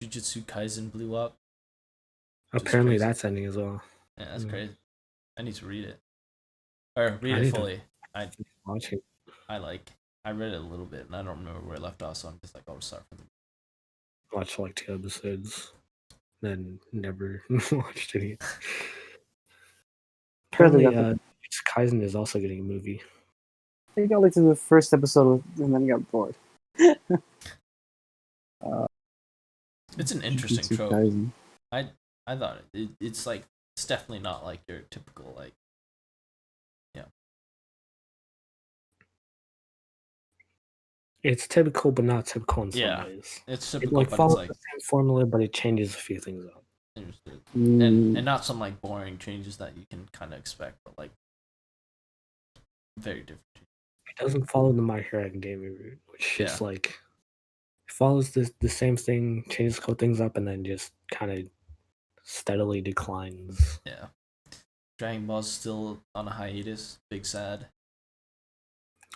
Jujutsu Kaisen blew up. Apparently crazy. that's ending as well. Yeah, that's crazy. I need to read it. Or read it fully. Watch it. I read it a little bit, and I don't remember where I left off, so I'm just like, I'll start from the Watch like 2 episodes, then never watched any. Apparently, Kaisen is also getting a movie. I got like to the first episode and then got bored. It's an interesting trope. Kaisen. I thought it's like, it's definitely not like your typical like, It's typical, but not typical in some ways. It's It typical, like but follows it's the like same formula, but it changes a few things up. interesting. Mm. And not some like boring changes that you can kind of expect, but like very different. It doesn't follow the My Hero Academia route, which is like it follows the same thing, changes a couple things up, and then just kind of steadily declines. Yeah. Dragon Ball's still on a hiatus. Big sad.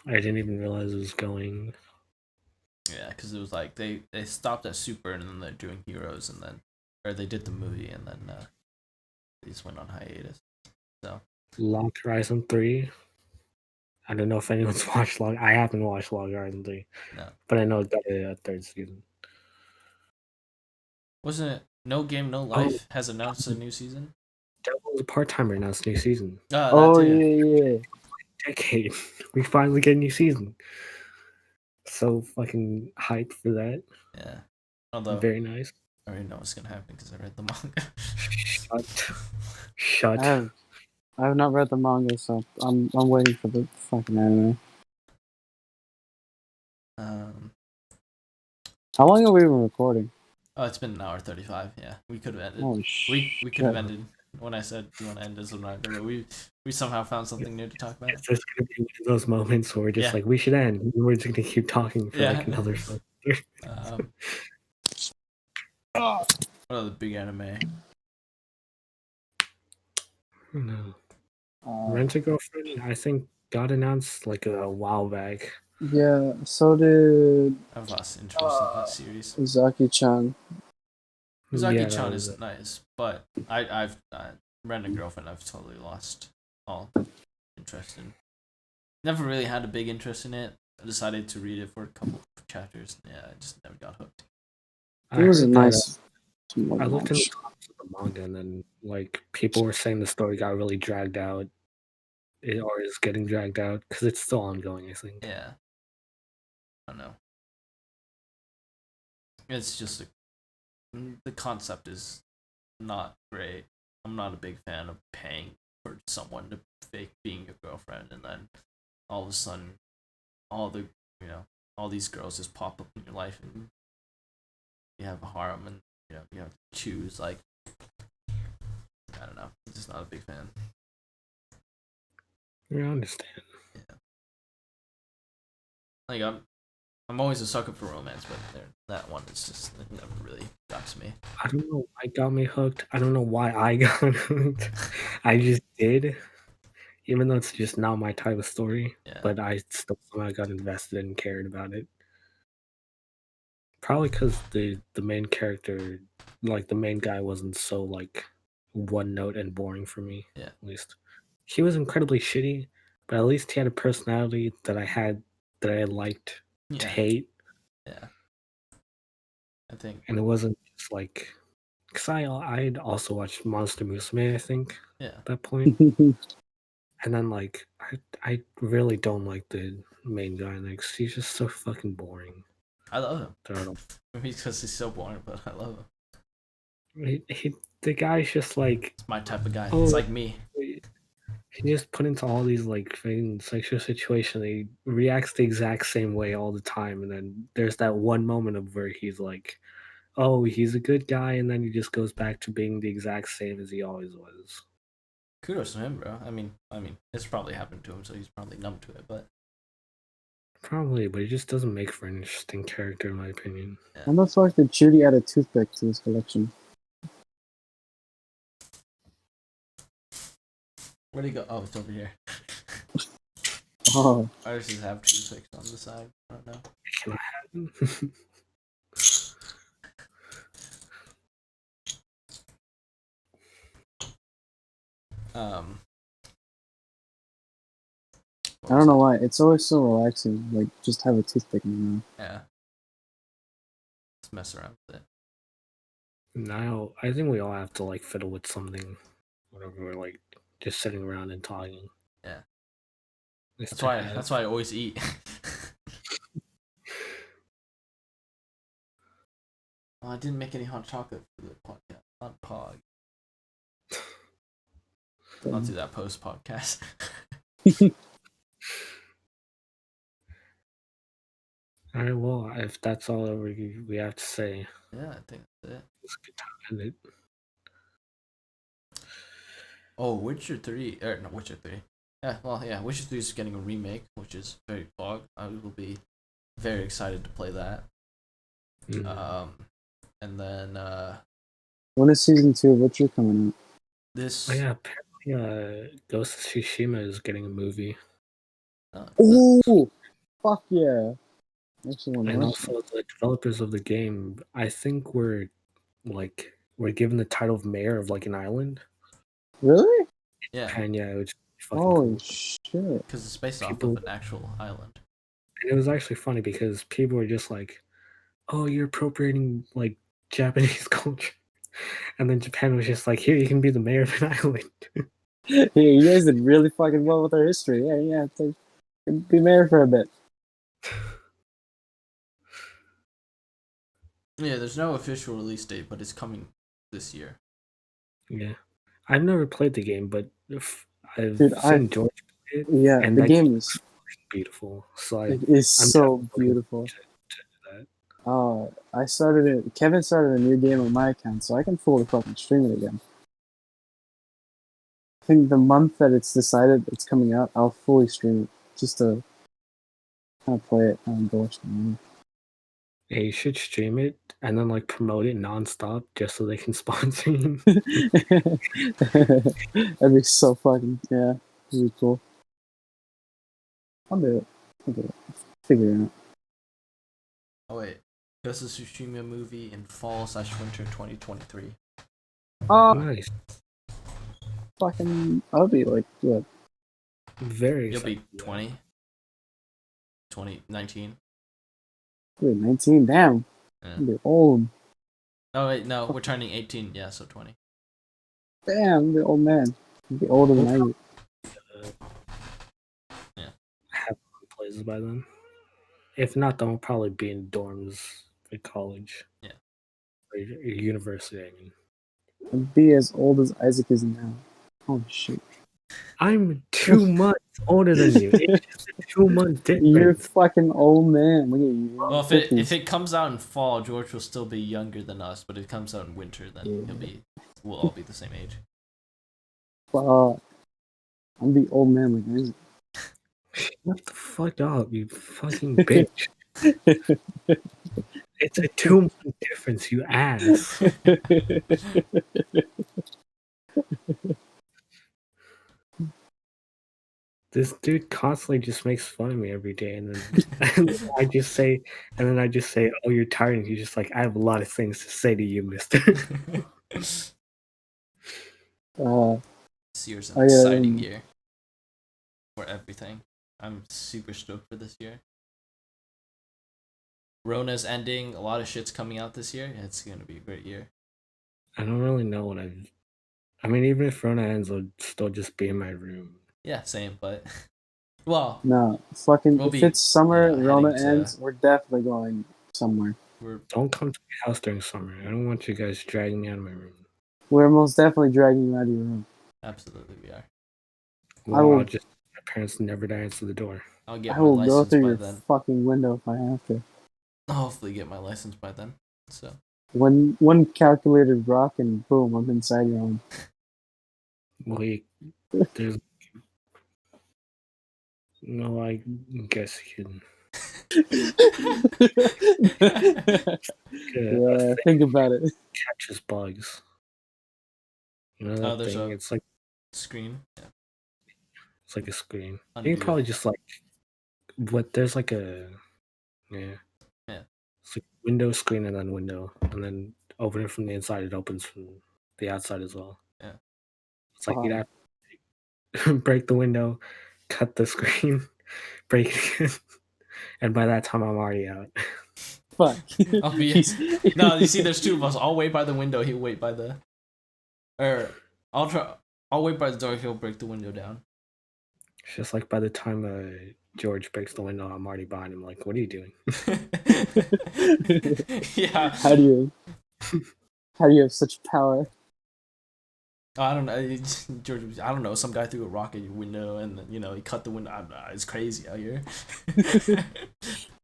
I didn't even realize it was going. Yeah, because it was like they stopped at Super, and then they're doing Heroes, and then they did the movie, and then they just went on hiatus. So Log Horizon 3. I don't know if anyone's watched Log. I haven't watched Log Horizon 3. No. But I know it got a 3rd season. Wasn't it No Game No Life has announced a new season? Devil's a part-timer announced a new season. Yeah. Decade. We finally get a new season. So fucking hyped for that. Yeah. Although very nice. I already know what's gonna happen because I read the manga. Shut. I I have not read the manga, so I'm waiting for the fucking anime. How long have we been recording? Oh, it's been an hour 35. Yeah, we could have ended. Holy shit. We could have ended when I said you want to end this manga, but we somehow found something new to talk about. It's just gonna be one of those moments where we're just Yeah. like, we should end. We're just gonna keep talking for like Yeah. another. What other big anime? No. Rent a Girlfriend, I think, got announced like a while back. Yeah, so did I've lost interest in that series. Uzaki-chan. Uzaki-chan is nice, but I've Rent a Girlfriend. I've totally lost all interest in. Never really had a big interest in it. I decided to read it for a couple of chapters. Yeah, I just never got hooked. It was a nice. I looked in the comments of the manga, and then like people were saying the story got really dragged out, or is getting dragged out because it's still ongoing. I think. Yeah. I don't know. It's just the concept is not great. I'm not a big fan of paying for someone to fake being your girlfriend, and then all of a sudden, all these girls just pop up in your life, and you have a harem, and you have to choose. Like, I don't know. I'm just not a big fan. Yeah, I understand. Yeah. Like I'm always a sucker for romance, but that one is just it never really got to me. I don't know why it got me hooked. I don't know why I got hooked. I just did, even though it's just not my type of story. Yeah. But I still somehow got invested and cared about it. Probably because the main character, like the main guy, wasn't so like one note and boring for me. Yeah. At least he was incredibly shitty, but at least he had a personality that I liked to hate. Yeah. I think. And it wasn't just like, because I'd also watched Monster Musume, I think, at that point. And then like I really don't like the main guy next. He's just so fucking boring. I love him. Turtle. Maybe it's because he's so boring, but I love him. The guy's just like, It's my type of guy. Oh. It's like me. he just put into all these like fucking sexual situations. He reacts the exact same way all the time, and then there's that one moment of where he's like, oh, he's a good guy, and then he just goes back to being the exact same as he always was. Kudos to him, bro. I mean, it's probably happened to him, so he's probably numb to it. But probably, but it just doesn't make for an interesting character, in my opinion. Yeah. How the fuck did Judy add a toothpick to this collection? Where'd he go? Oh, it's over here. Oh, Ours just have toothpicks on the side. I don't know. Can I have them? I don't know why. It's always so relaxing. Like, just have a toothpick in your mouth. Yeah. Let's mess around with it. Now, I think we all have to like fiddle with something whenever we're like just sitting around and talking. Yeah. Just That's why I always eat. I didn't make any hot chocolate for the podcast. Not pog. I'll do that post podcast. All right, well, if that's all we have to say, Yeah, I think that's it. it's a good time to end it. Oh, Witcher 3. Not Witcher 3. Yeah, well, yeah, Witcher 3 is getting a remake, which is very pog. I will be very excited to play that. Mm. And then When is season 2 of Witcher coming out? this. Oh yeah, apparently, Ghost of Tsushima is getting a movie, Oh, fuck yeah! Excellent. and also the developers of the game, I think we're given the title of mayor of like an island. Really? Yeah. And yeah, which is fucking Holy cool. shit! Because it's based off People- of an actual island. And it was actually funny because people were just like, "Oh, you're appropriating like Japanese culture," and then Japan was just like, "Here, you can be the mayor of an island." Yeah, you guys did really fucking well with our history. Yeah. Be mayor for a bit. Yeah, there's no official release date, but it's coming this year. Yeah, I've never played the game, but I've Dude, seen George play it, yeah, and the that game is beautiful. So it is I'm so definitely beautiful. to do that. I started it. Kevin started a new game on my account, so I can fully fucking stream it again. I think the month that it's decided it's coming out, I'll fully stream it just to kind of play it and go watch the movie. Yeah, you should stream it and then like promote it nonstop just so they can sponsor you. That'd be so fucking yeah. That'd be cool. I'll do it. I'll do it. Figure it out. Oh wait, Ghost of Tsushima movie in fall/winter 2023. Oh, Nice. fucking! I'll be like what? Very You'll be excited. 20. 2019. Wait, 19. Damn. Yeah. I'll be old. Oh wait, no, we're turning 18. Yeah, so 20. Damn, I'll be old man. I'll be older than I am. Have places by then. If not, then we'll probably be in dorms at college. Yeah. Or university, I mean. I'll be as old as Isaac is now. Holy shit. I'm 2 months older than you. It's just a 2-month difference. You're a fucking old man. Look at you. Well, if it comes out in fall, George will still be younger than us. But if it comes out in winter, then we'll all be the same age. Fuck. I'm the old man like Isaac. Shut the fuck up, you fucking bitch. It's a 2-month difference, you ass. This dude constantly just makes fun of me every day, and then I just say, "Oh, you're tired," and he's just like, "I have a lot of things to say to you, Mister." This year's an I, exciting year for everything. I'm super stoked for this year. Rona's ending. A lot of shit's coming out this year. It's gonna be a great year. I don't really know what I mean, even if Rona ends, I'll still just be in my room. Yeah, same. But well, no, fucking. We'll if be, it's summer, yeah, Rona heading to- ends, we're definitely going somewhere. Don't come to my house during summer. I don't want you guys dragging me out of my room. We're most definitely dragging you out of your room. Absolutely, we are. Well, I'll just my parents never to answer the door. I'll get I my will go license through by your then. fucking window if I have to. I'll hopefully get my license by then. So One calculated rock and boom, I'm inside your home. Well, there's no, I guess you can. Yeah, think about it. Catches bugs. You know that there's thing? a It's like screen. Yeah. it's like a screen. Undo You can probably it. just like there's like a yeah. Yeah. It's like window screen and then window. And then open it from the inside, it opens from the outside as well. Yeah. It's like you'd have to break the window, cut the screen, break it again. And by that time I'm already out. Fuck. I'll be no. You see, there's two of us. I'll wait by the window. He'll wait by the, or I'll wait by the door. He'll break the window down. It's just like by the time George breaks the window, I'm already behind him. Like, what are you doing? Yeah. How do you have such power? I don't know, George. I don't know. Some guy threw a rock at your window, and he cut the window. It's crazy out here.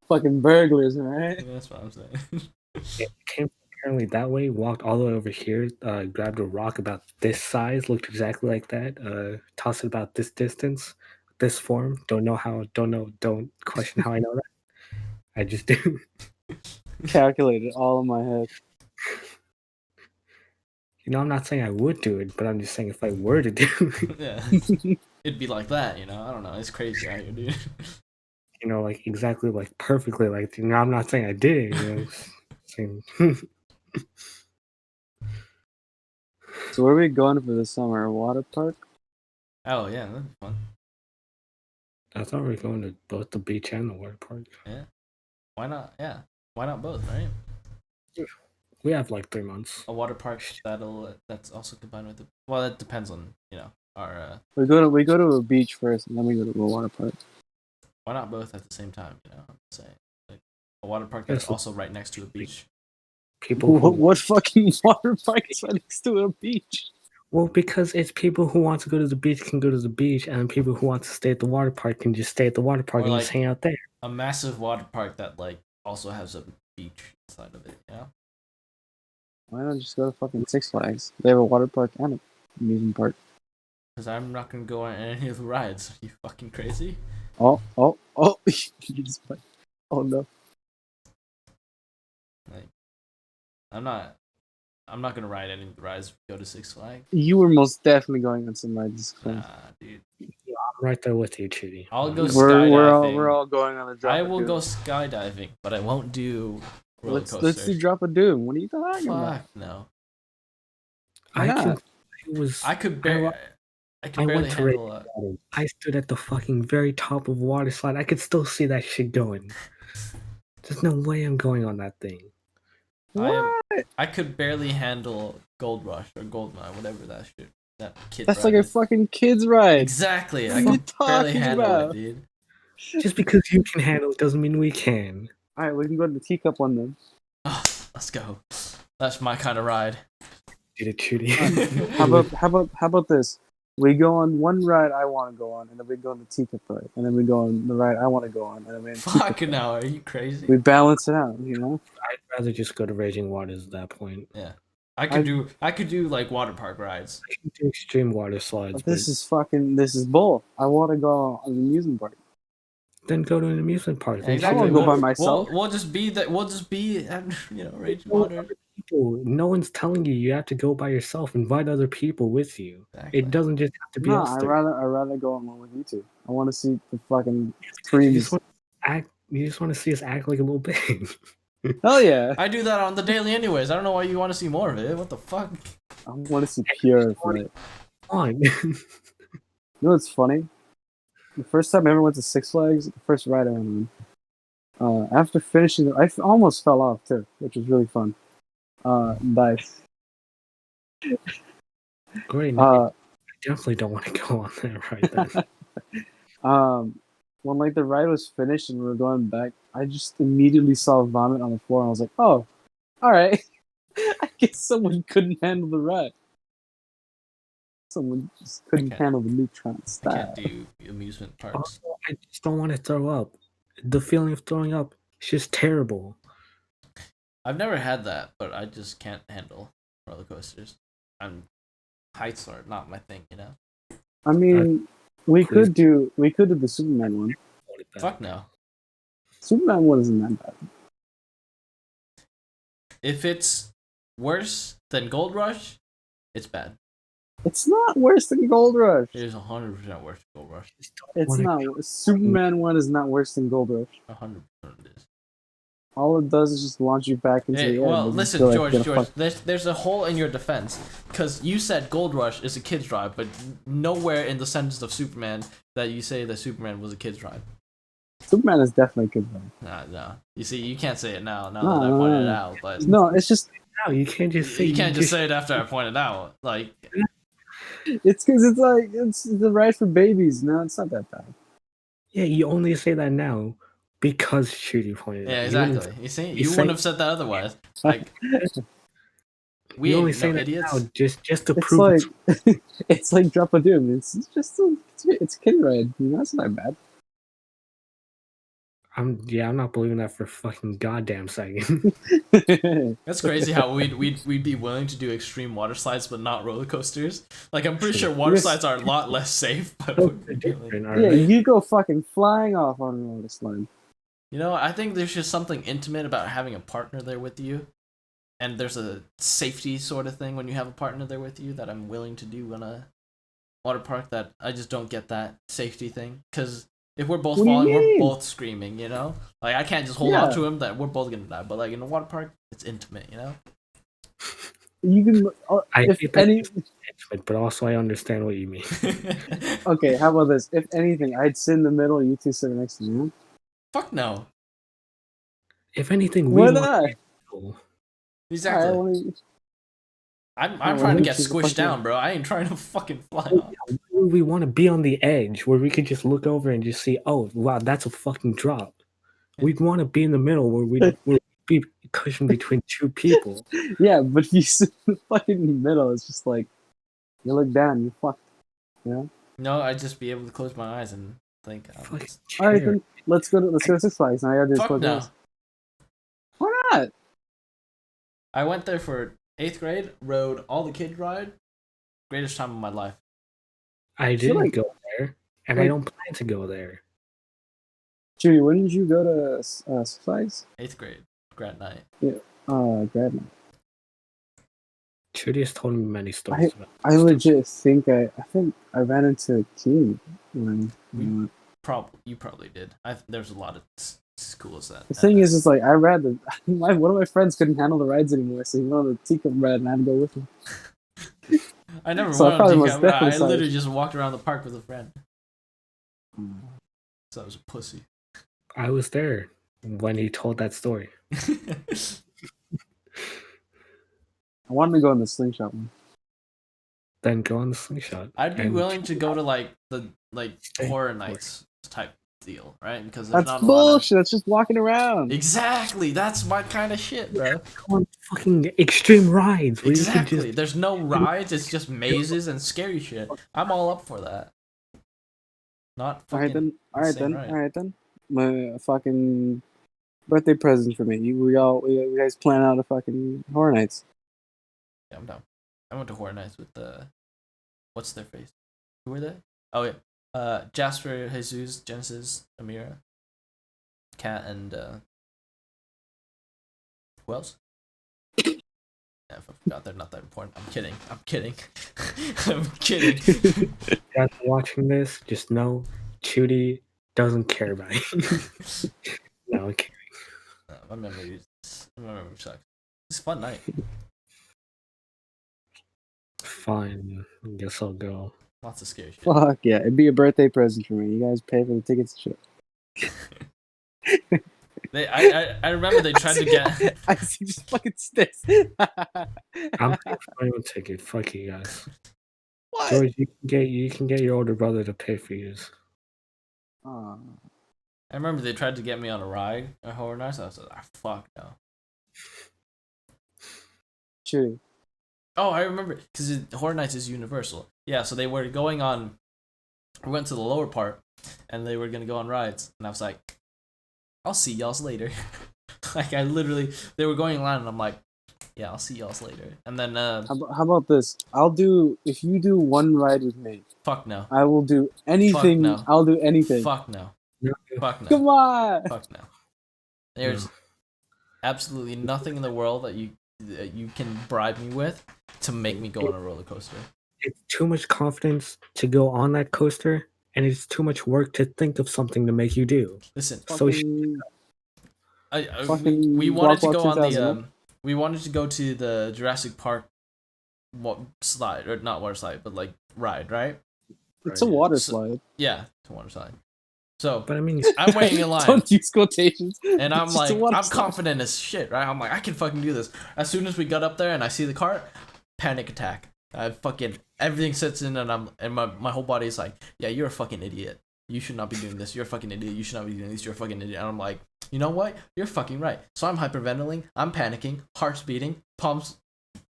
Fucking burglars, right? Yeah, that's what I'm saying. It came apparently that way, walked all the way over here, grabbed a rock about this size, looked exactly like that, tossed it about this distance, this form. Don't question how I know that. I just do. Calculated all in my head. I'm not saying I would do it, but I'm just saying if I were to do it, Yeah, it'd be like that. I don't know. It's crazy out here, dude. like exactly, like perfectly, like I'm not saying I did. So where are we going for the summer? A water park? Oh yeah, that'd be fun. I thought we were going to both the beach and the water park. Yeah, why not? Yeah, why not both? Right? We have like 3 months. A water park that's also combined with well, that depends on our. We go to a beach first, and then we go to a water park. Why not both at the same time? I'm saying like a water park that's also right next to a beach. People. What fucking water park is right next to a beach? Well, because it's people who want to go to the beach can go to the beach, and people who want to stay at the water park can just stay at the water park Or and like just hang out there. a massive water park that like also has a beach inside of it. You know. Why not just go to fucking Six Flags? They have a water park and an amusement park. Because I'm not gonna go on any of the rides. Are you fucking crazy? Oh! You just went. Oh no! Like, I'm not gonna ride any of the rides. If we go to Six Flags. You were most definitely going on some rides. Nah, dude. I'm right there with you, Chitty. I'll go We're skydiving. we're all going on a drop. I of will doom. go skydiving, but I won't do roller Let's coasters. do drop of doom. What are you talking about? Fuck no. Why I not? can. It was. I could barely. I could I barely went to handle it. I stood at the fucking very top of water slide. I could still see that shit going. There's no way I'm going on that thing. I could barely handle Gold Rush or Gold Mine, whatever that shit. That kid. That's ride like a is. fucking kid's ride. Exactly. What I are you can barely talking handle about? it, dude. Just because you can handle it doesn't mean we can. All right, we can go to the teacup one then. Let's go. That's my kind of ride. Did it, Chitty? How about this? We go on one ride I want to go on, and then we go on the teacup ride, and then we go on the ride I want to go on, and then we Fucking hell, are you crazy? we balance it out, you know. I'd rather just go to Raging Waters at that point. Yeah. I could do like water park rides. I can do extreme water slides, This is bull. I want to go on the amusement park. then go to an amusement park. Then I wanna go by myself. We'll just be at, Raging Water. People, no one's telling you you have to go by yourself. Invite other people with you. Exactly. It doesn't just have to be No, us. I'd three. rather go on one with you two. I want to see the fucking You creams. just want to see us act like a little big. Hell yeah! I do that on the daily anyways. I don't know why you want to see more of it. What the fuck? I want to see pure for it. On. You know what's funny? The first time I ever went to Six Flags, the first ride I went on, after finishing, I almost fell off too, which was really fun. But Great. I definitely don't want to go on there right then. when like the ride was finished and we were going back, I just immediately saw vomit on the floor, and I was like, "Oh, all right." I guess someone couldn't handle the ride. Someone just couldn't Okay. handle the neutron I style. can't do amusement parks. Also, I just don't want to throw up. The feeling of throwing up is just terrible. I've never had that, but I just can't handle roller coasters. Heights are not my thing, you know. I mean, we please. could do the Superman one. Fuck no. Superman one isn't that bad. If it's worse than Gold Rush, it's bad. It's not worse than Gold Rush. It is 100% worse than Gold Rush. It's not. Superman one is not worse than Gold Rush. 100% it is. All it does is just launch you back into Hey, the air. well, and you listen, feel like George, you're gonna fuck- there's a hole in your defense. Because you said Gold Rush is a kid's ride, but nowhere in the sentence of Superman that you say that Superman was a kid's ride. Superman is definitely good though. No. You see, you can't say it now that No, I no, pointed no. it out. But No, it's just No, you can't just say. you can't just say it after I pointed out. Like, it's because it's like it's the ride for babies. No, it's not that bad. Yeah, you only say that now because Shooty pointed. yeah, it out. exactly. You see, you you say- wouldn't have said that otherwise. Like, we You only ain't say no that idiots. now just to It's prove. like it's like Drop a Doom. It's just it's a kid ride. You know, it's not bad. I'm not believing that for a fucking goddamn second. That's crazy how we'd be willing to do extreme water slides but not roller coasters. Like, I'm pretty sure water Yes. slides are a lot less safe, but Those we'd are be willing. different, Yeah, alright? you go fucking flying off on a roller slide. You know, I think there's just something intimate about having a partner there with you. And there's a safety sort of thing when you have a partner there with you that I'm willing to do in a water park that I just don't get that safety thing. Because if we're both What do you falling, we're mean? both screaming, you know? Like, I can't just hold Yeah. on to him that we're both gonna die. But, like, in a water park, it's intimate, you know? You can I if hate that any. it's intimate, but also I understand what you mean. Okay, how about this? If anything, I'd sit in the middle. You two sit next to me. Fuck no. If anything, we Why want not? people. Exactly. I'm Alright, trying to well, get she's a squished fucking- down, bro. I ain't trying to fucking fly off. We want to be on the edge where we could just look over and just see, oh wow, that's a fucking drop. We'd want to be in the middle where we'd be cushioned between two people. Yeah, but if you sit in the fucking middle, it's just like You look down, you fucked. You know? No, I'd just be able to close my eyes and think. Fucking All right, care. then let's go to Six Flags. Now I gotta do Fuck no. Why not? I went there for 8th grade, rode all the kid ride. Greatest time of my life. I feel didn't like- go there, and I like- don't plan to go there. Judy, when did you go to Six Flags? 8th grade, grad night. Grad night. Trudy has told me many stories about I legit think I ran into Keen when You probably did. There's a lot of schools that. the thing is, it's like I ran the one of my friends couldn't handle the rides anymore, so he went on the teacup ride and I had to go with him. I never So I went on probably DK. most definitely I saw it. literally just walked around the park with a friend. So I was a pussy. I was there when he told that story. I wanted to go in the slingshot one. Then go on the slingshot. I'd be and- willing to go to the Stay horror put. nights type deal, right? Because there's That's not a lot of... bullshit. That's just walking around. Exactly. That's my kind of shit, bro. Go on fucking extreme rides. Where Exactly. You can There's no rides. It's just mazes and scary shit. I'm all up for that. Not All right fucking. then. insane All right then. My fucking birthday present for me. We guys plan out a fucking horror nights. Yeah, I'm down. I went to horror nights with what's their face? Who were they? Oh yeah, Jasper, Jesus, Genesis, Amira, Kat, and who else? Yeah, I forgot. They're not that important. I'm kidding. I'm kidding. I'm kidding. guys watching this, just know Chudy doesn't care about you. No, okay. My memory sucks. It's a fun night. Fine. I guess I'll go. Lots of scary shit. Fuck yeah, it'd be a birthday present for me. You guys pay for the tickets and shit. I remember they tried to get. I see just fucking sticks. I'm paying for my own ticket. Fuck you guys. What? George, you can get your older brother to pay for yours. Aw. I remember they tried to get me on a ride at Horror Nights. I was like, fuck no. True. Oh, I remember because Horror Nights is Universal. Yeah, so they were going on. We went to the lower part, and they were gonna go on rides, and I was like, "I'll see y'all's later." Like I literally, they were going online, and I'm like, "Yeah, I'll see y'all's later." And then, How about this? If you do one ride with me, fuck no, I will do anything. no. I'll do anything. fuck no, No, fuck no, Come on. fuck no. There's absolutely nothing in the world that you can bribe me with to make me go on a roller coaster. it's too much confidence to go on that coaster, and it's too much work to think of something to make you do. Listen, So Fucking- we fucking wanted to Walk go Walk on 2000, the we wanted to go to the Jurassic Park slide, or not water slide, but like ride, right? it's a Right. water So- slide. Yeah, to water slide. So But I mean, I'm waiting in line, Don't use quotations. and I'm It's just a like, water I'm slide. confident as shit, right? I'm like, I can fucking do this. As soon as we got up there and I see the cart, panic attack. I fucking everything sits in, and my whole body is like, yeah, you're a fucking idiot. You should not be doing this. You're a fucking idiot. You should not be doing this. You're a fucking idiot. And I'm like, you know what? You're fucking right. So I'm hyperventilating. I'm panicking. Heart's beating. Palms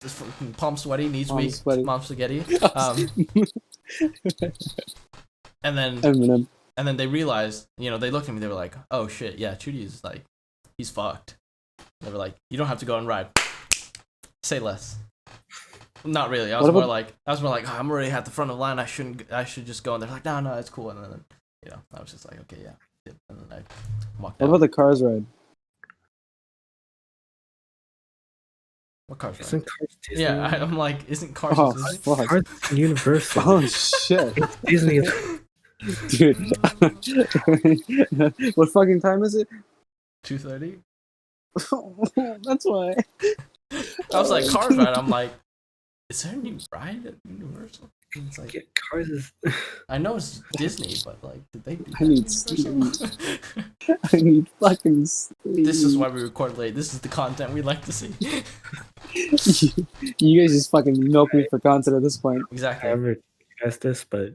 sweaty. Knees Palms weak. sweaty. Mom spaghetti. And then Eminem. and then they realized, they looked at me. They were like, oh shit, yeah, Chudy's like, he's fucked. They were like, you don't have to go on ride. Say less. Not really. I was What more about- like, oh, I'm already at the front of the line. I should just go. And they're like, no, it's cool. And then, I was just like, okay, yeah. And then I walked What out. about the Cars ride? What Cars? isn't Cars Disney? Yeah, I'm like, isn't Cars Oh, Disney? fuck. Cars is Universal. Oh shit, It's Disney. dude. What fucking time is it? 2:30. That's why. I was like, Cars ride. I'm like, is there a new ride at Universal? And it's like, Yeah, Cars is. I know it's Disney, but like, did they do I that need at Universal? I need fucking sleep. This is why we record late. This is the content we like to see. You guys just fucking milk me for content at this point. I Exactly. ever guessed this, but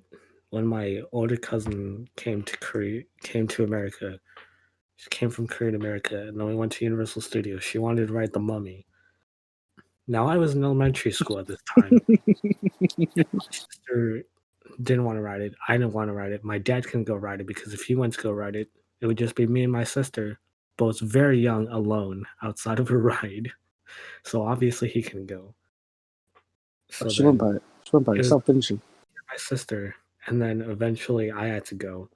when my older cousin came to America, she came from Korea to America, and then we went to Universal Studios. She wanted to ride the Mummy. Now I was in elementary school at this time. My sister didn't want to ride it. I didn't want to ride it. My dad couldn't go ride it because if he went to go ride it, it would just be me and my sister, both very young, alone outside of a ride. So obviously he couldn't go. So She went by then it. She went by it was herself, didn't she? my sister, and then eventually I had to go.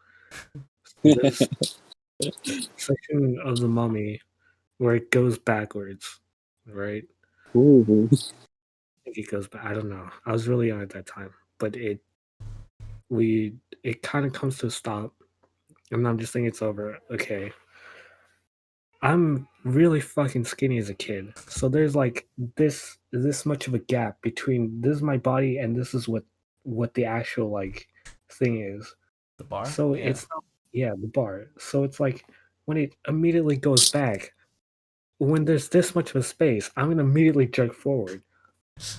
So there's a section of the Mummy where it goes backwards, right? Ooh. I think it goes back. I don't know. I was really young at that time, but it kind of comes to a stop, and I'm just thinking it's over. Okay, I'm really fucking skinny as a kid, so there's like this much of a gap between this is my body and this is what the actual like thing is. The bar. So Yeah. it's not, yeah, the bar. So it's like when it immediately goes back, when there's this much of a space, I'm gonna immediately jerk forward.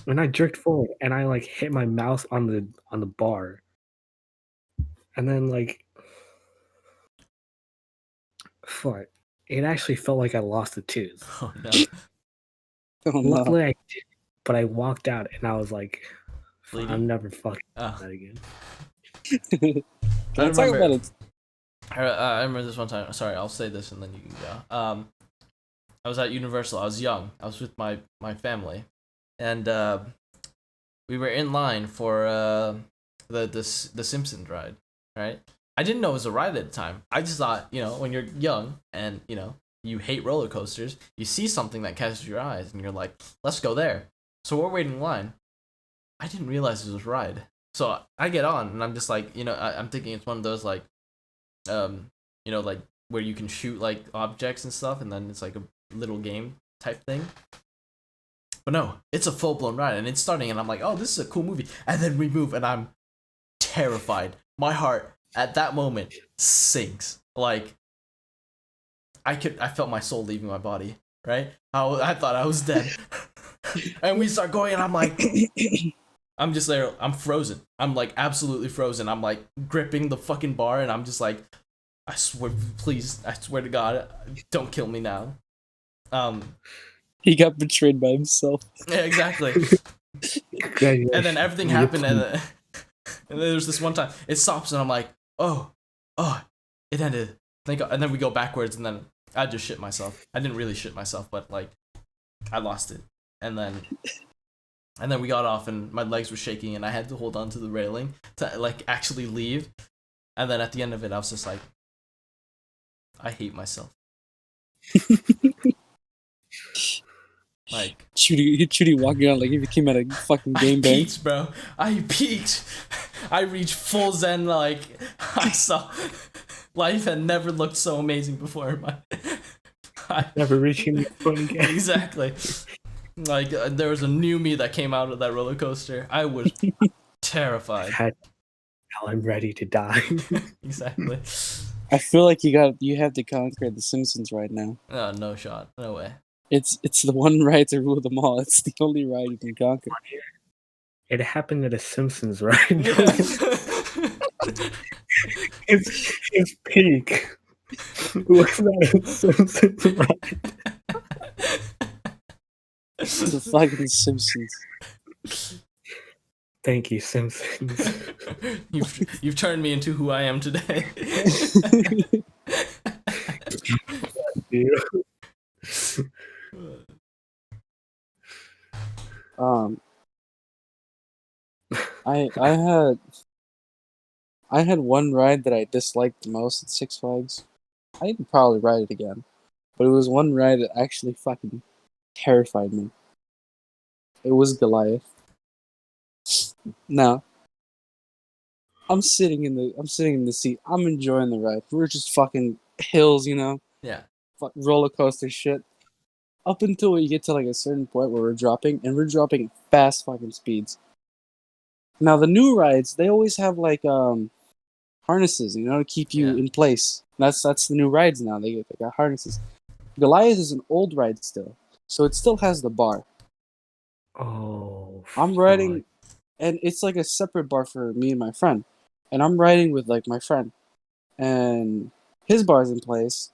When I jerked forward and I like hit my mouth on the bar, and then like fuck, it actually felt like I lost a tooth. Oh no. Oh, no. Luckily I did, but I walked out and I was like, Bleeding? I'm never fucking Oh. that again. Can I I talk remember- about it? I remember this one time. Sorry, I'll say this and then you can go. I was at Universal. I was young. I was with my family, and we were in line for the Simpsons ride. Right? I didn't know it was a ride at the time. I just thought, when you're young and you hate roller coasters, you see something that catches your eyes, and you're like, let's go there. So we're waiting in line. I didn't realize it was a ride. So I get on, and I'm just like, I'm thinking it's one of those like, like where you can shoot like objects and stuff, and then it's like a little game type thing. But no, it's a full blown ride, and it's starting, and I'm like, oh, this is a cool movie. And then we move, and I'm terrified. My heart at that moment sinks. Like I felt my soul leaving my body. Right? I thought I was dead. And we start going, and I'm like, I'm just there. I'm frozen. I'm like absolutely frozen. I'm like gripping the fucking bar, and I'm just like, I swear, please, I swear to God, don't kill me now. He got betrayed by himself. Yeah, exactly. And then everything happened, and then there's this one time it stops, and I'm like, oh, it ended. Thank God. And then we go backwards, and then I just shit myself. I didn't really shit myself, but like, I lost it, and then we got off, and my legs were shaking, and I had to hold on to the railing to like actually leave. And then at the end of it, I was just like, I hate myself. Like Chudy walking out like if he came out of fucking game I bang. peaked, bro. I peaked. I reached full zen. Like I saw life had never looked so amazing before. Never reaching the point again. Exactly. Like there was a new me that came out of that roller coaster. I was terrified. Now I'm ready to die. Exactly. I feel like you have to conquer the Simpsons right now. Oh, no shot. No way. It's the one ride to rule them all. It's the only ride you can conquer. It happened at a Simpsons ride. It's peak. Was that a Simpsons ride? The fucking Simpsons. Thank you, Simpsons. You've turned me into who I am today. I had one ride that I disliked the most at Six Flags. I'd probably ride it again, but it was one ride that actually fucking terrified me. It was Goliath. Now, I'm sitting in the seat. I'm enjoying the ride. We're just fucking hills, Yeah. roller coaster shit. Up until we get to like a certain point where we're dropping at fast fucking speeds. Now the new rides, they always have like harnesses, to keep you in place. That's the new rides now. They got harnesses. Goliath is an old ride still, so it still has the bar. Oh, I'm riding, and it's like a separate bar for me and my friend, and I'm riding with like my friend, and his bar's in place.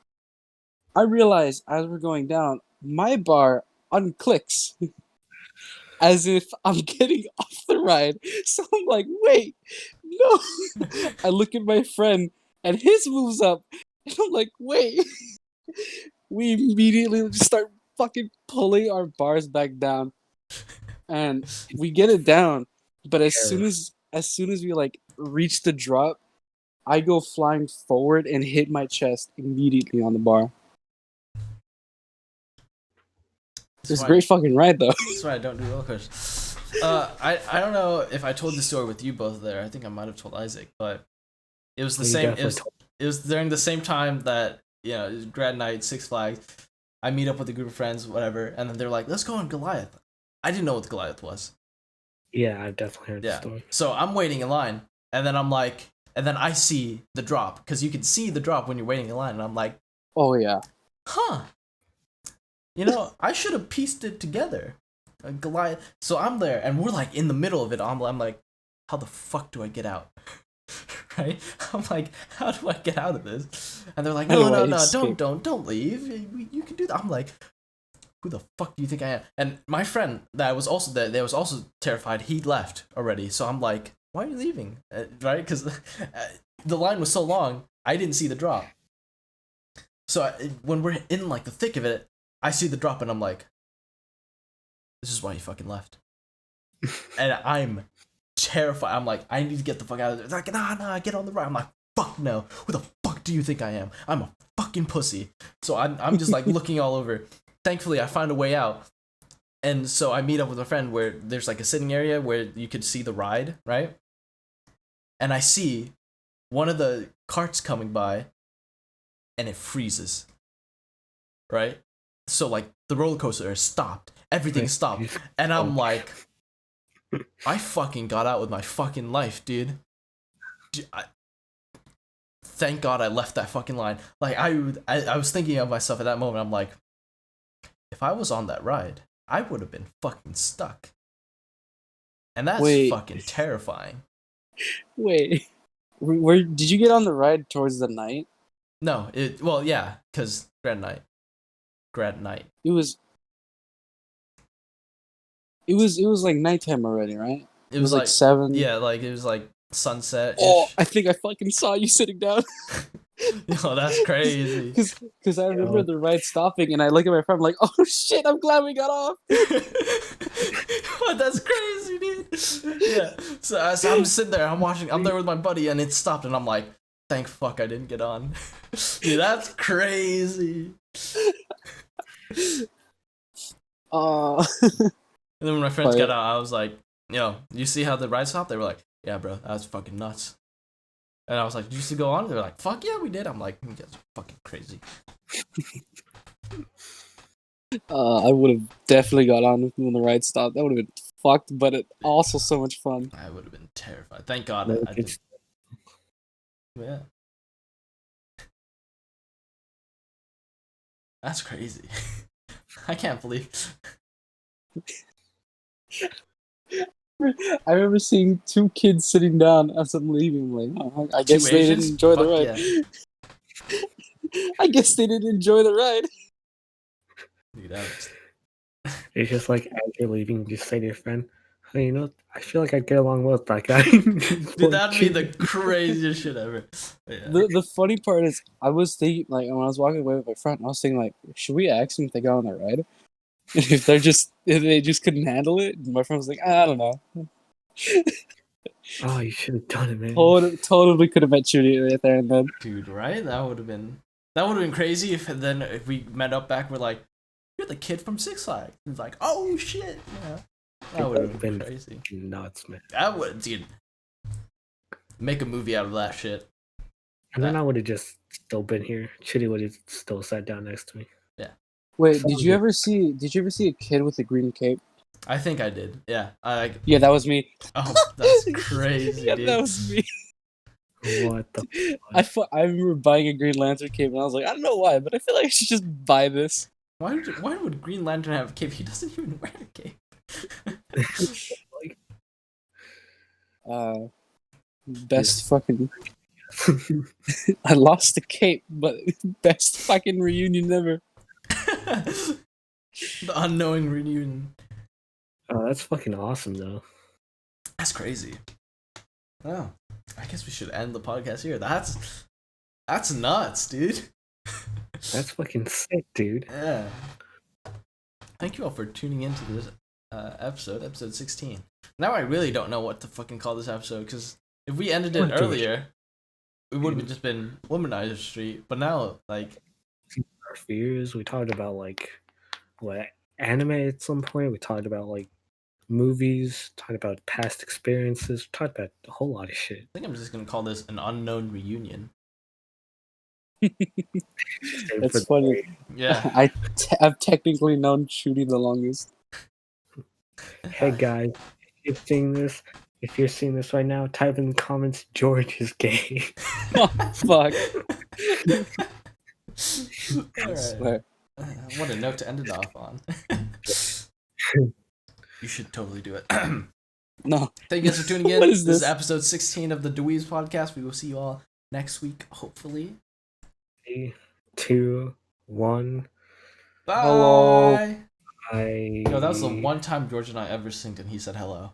I realize as we're going down, my bar unclicks. as if I'm getting off the ride. So I'm like, wait, no. I look at my friend and his moves up. And I'm like, wait. We immediately just start fucking pulling our bars back down. And we get it down. But as soon as we like reach the drop, I go flying forward and hit my chest immediately on the bar. It's a great fucking ride, though. That's why I don't do roller coasters. I don't know if I told the story with you both there. I think I might have told Isaac, but it was the same. It was during the same time that it was grad night, Six Flags. I meet up with a group of friends, whatever, and then they're like, "Let's go on Goliath." I didn't know what the Goliath was. Yeah, I've definitely heard the story. So I'm waiting in line, and then I see the drop because you can see the drop when you're waiting in line, and I'm like, "Oh yeah, huh." I should have pieced it together. Goliath. So I'm there, and we're like in the middle of it. I'm like, how the fuck do I get out? Right? I'm like, how do I get out of this? And they're like, no, don't leave. You can do that. I'm like, who the fuck do you think I am? And my friend that was also there, was also terrified. He left already. So I'm like, why are you leaving? Right? Because the line was so long, I didn't see the drop. So when we're in like the thick of it, I see the drop and I'm like, this is why you fucking left. And I'm terrified. I'm like, I need to get the fuck out of there. It's like, nah, get on the ride. I'm like, fuck no. Who the fuck do you think I am? I'm a fucking pussy. So I'm just like looking all over. Thankfully, I find a way out. And so I meet up with a friend where there's like a sitting area where you could see the ride, right? And I see one of the carts coming by and it freezes. Right? So like the roller coaster is stopped. Everything stopped. And I'm like, I fucking got out with my fucking life, dude. Thank God I left that fucking line. Like I was thinking of myself at that moment. I'm like, if I was on that ride, I would have been fucking stuck. And that's fucking terrifying. Wait, where did you get on the ride towards the night? No, because grad night. It was like nighttime already, right? It was like 7. Yeah, like it was like sunset. Oh, I think I fucking saw you sitting down. Yo, that's crazy. Because I remember the ride stopping, and I look at my friend, I'm like, oh shit, I'm glad we got off. That's crazy, dude. Yeah. So I'm sitting there, I'm there with my buddy, and it stopped, and I'm like, thank fuck I didn't get on. Dude, that's crazy. And then when my friends got out, I was like, yo, you see how the ride stopped? They were like, yeah, bro, that was fucking nuts. And I was like, did you used to go on? They were like, fuck yeah, we did. I'm like, you guys are fucking crazy. I would have definitely got on when the ride stopped. That would have been fucked, but it also so much fun. I would have been terrified. Thank God I didn't. Yeah. That's crazy. I can't believe. I remember seeing 2 kids sitting down as I'm leaving. I'm like, oh, I guess they didn't enjoy the ride. Yeah. I guess they didn't enjoy the ride. Dude, it's just like as you're leaving, you just say to your friend, hey, I feel like I'd get along well with that guy. Dude, that'd be the craziest shit ever. Yeah. The funny part is, I was thinking, like, when I was walking away with my friend, I was thinking, like, should we ask them if they got on the ride? And if they just couldn't handle it, and my friend was like, I don't know. Oh, you should have done it, man. Totally could have met Judy right there and then. Dude, right? That would have been crazy if we met up back, we're like, you're the kid from Six Flags. It's like, oh shit. Yeah. That would have been crazy. Nuts, man. That would, dude. Make a movie out of that shit. And then I would have just still been here. Chitty would have still sat down next to me. Yeah. Wait, did you ever see a kid with a green cape? I think I did. Yeah. Yeah, that was me. Oh, that's crazy, yeah, dude. that was me. What the fuck? I remember buying a Green Lantern cape, and I was like, I don't know why, but I feel like I should just buy this. Why would Green Lantern have a cape? He doesn't even wear a cape. Best fucking... I lost the cape, but best fucking reunion ever. The Unknowing reunion. Oh, that's fucking awesome, though. That's crazy. Oh, I guess we should end the podcast here. That's nuts, dude. That's fucking sick, dude. Yeah. Thank you all for tuning into this episode 16. Now I really don't know what to fucking call this episode, because if we ended it earlier, it would have just been Womanizer Street. But now, like, our fears. We talked about like what anime at some point. We talked about like movies. Talked about past experiences. Talked about a whole lot of shit. I think I'm just gonna call this an unknown reunion. That's funny. Yeah. I've technically known Shooty the longest. Hey guys, if you're seeing this right now, type in the comments, George is gay. Oh, fuck. All Swear. right. What a note to end it off on. You should totally do it. No. Thank you guys for tuning in. What is This is this? episode 16 of the DaWeebs Podcast. We will see you all next week, hopefully. 3, 2, 1. Bye. Hello. Bye. Yo, that was the one time George and I ever synced and he said hello.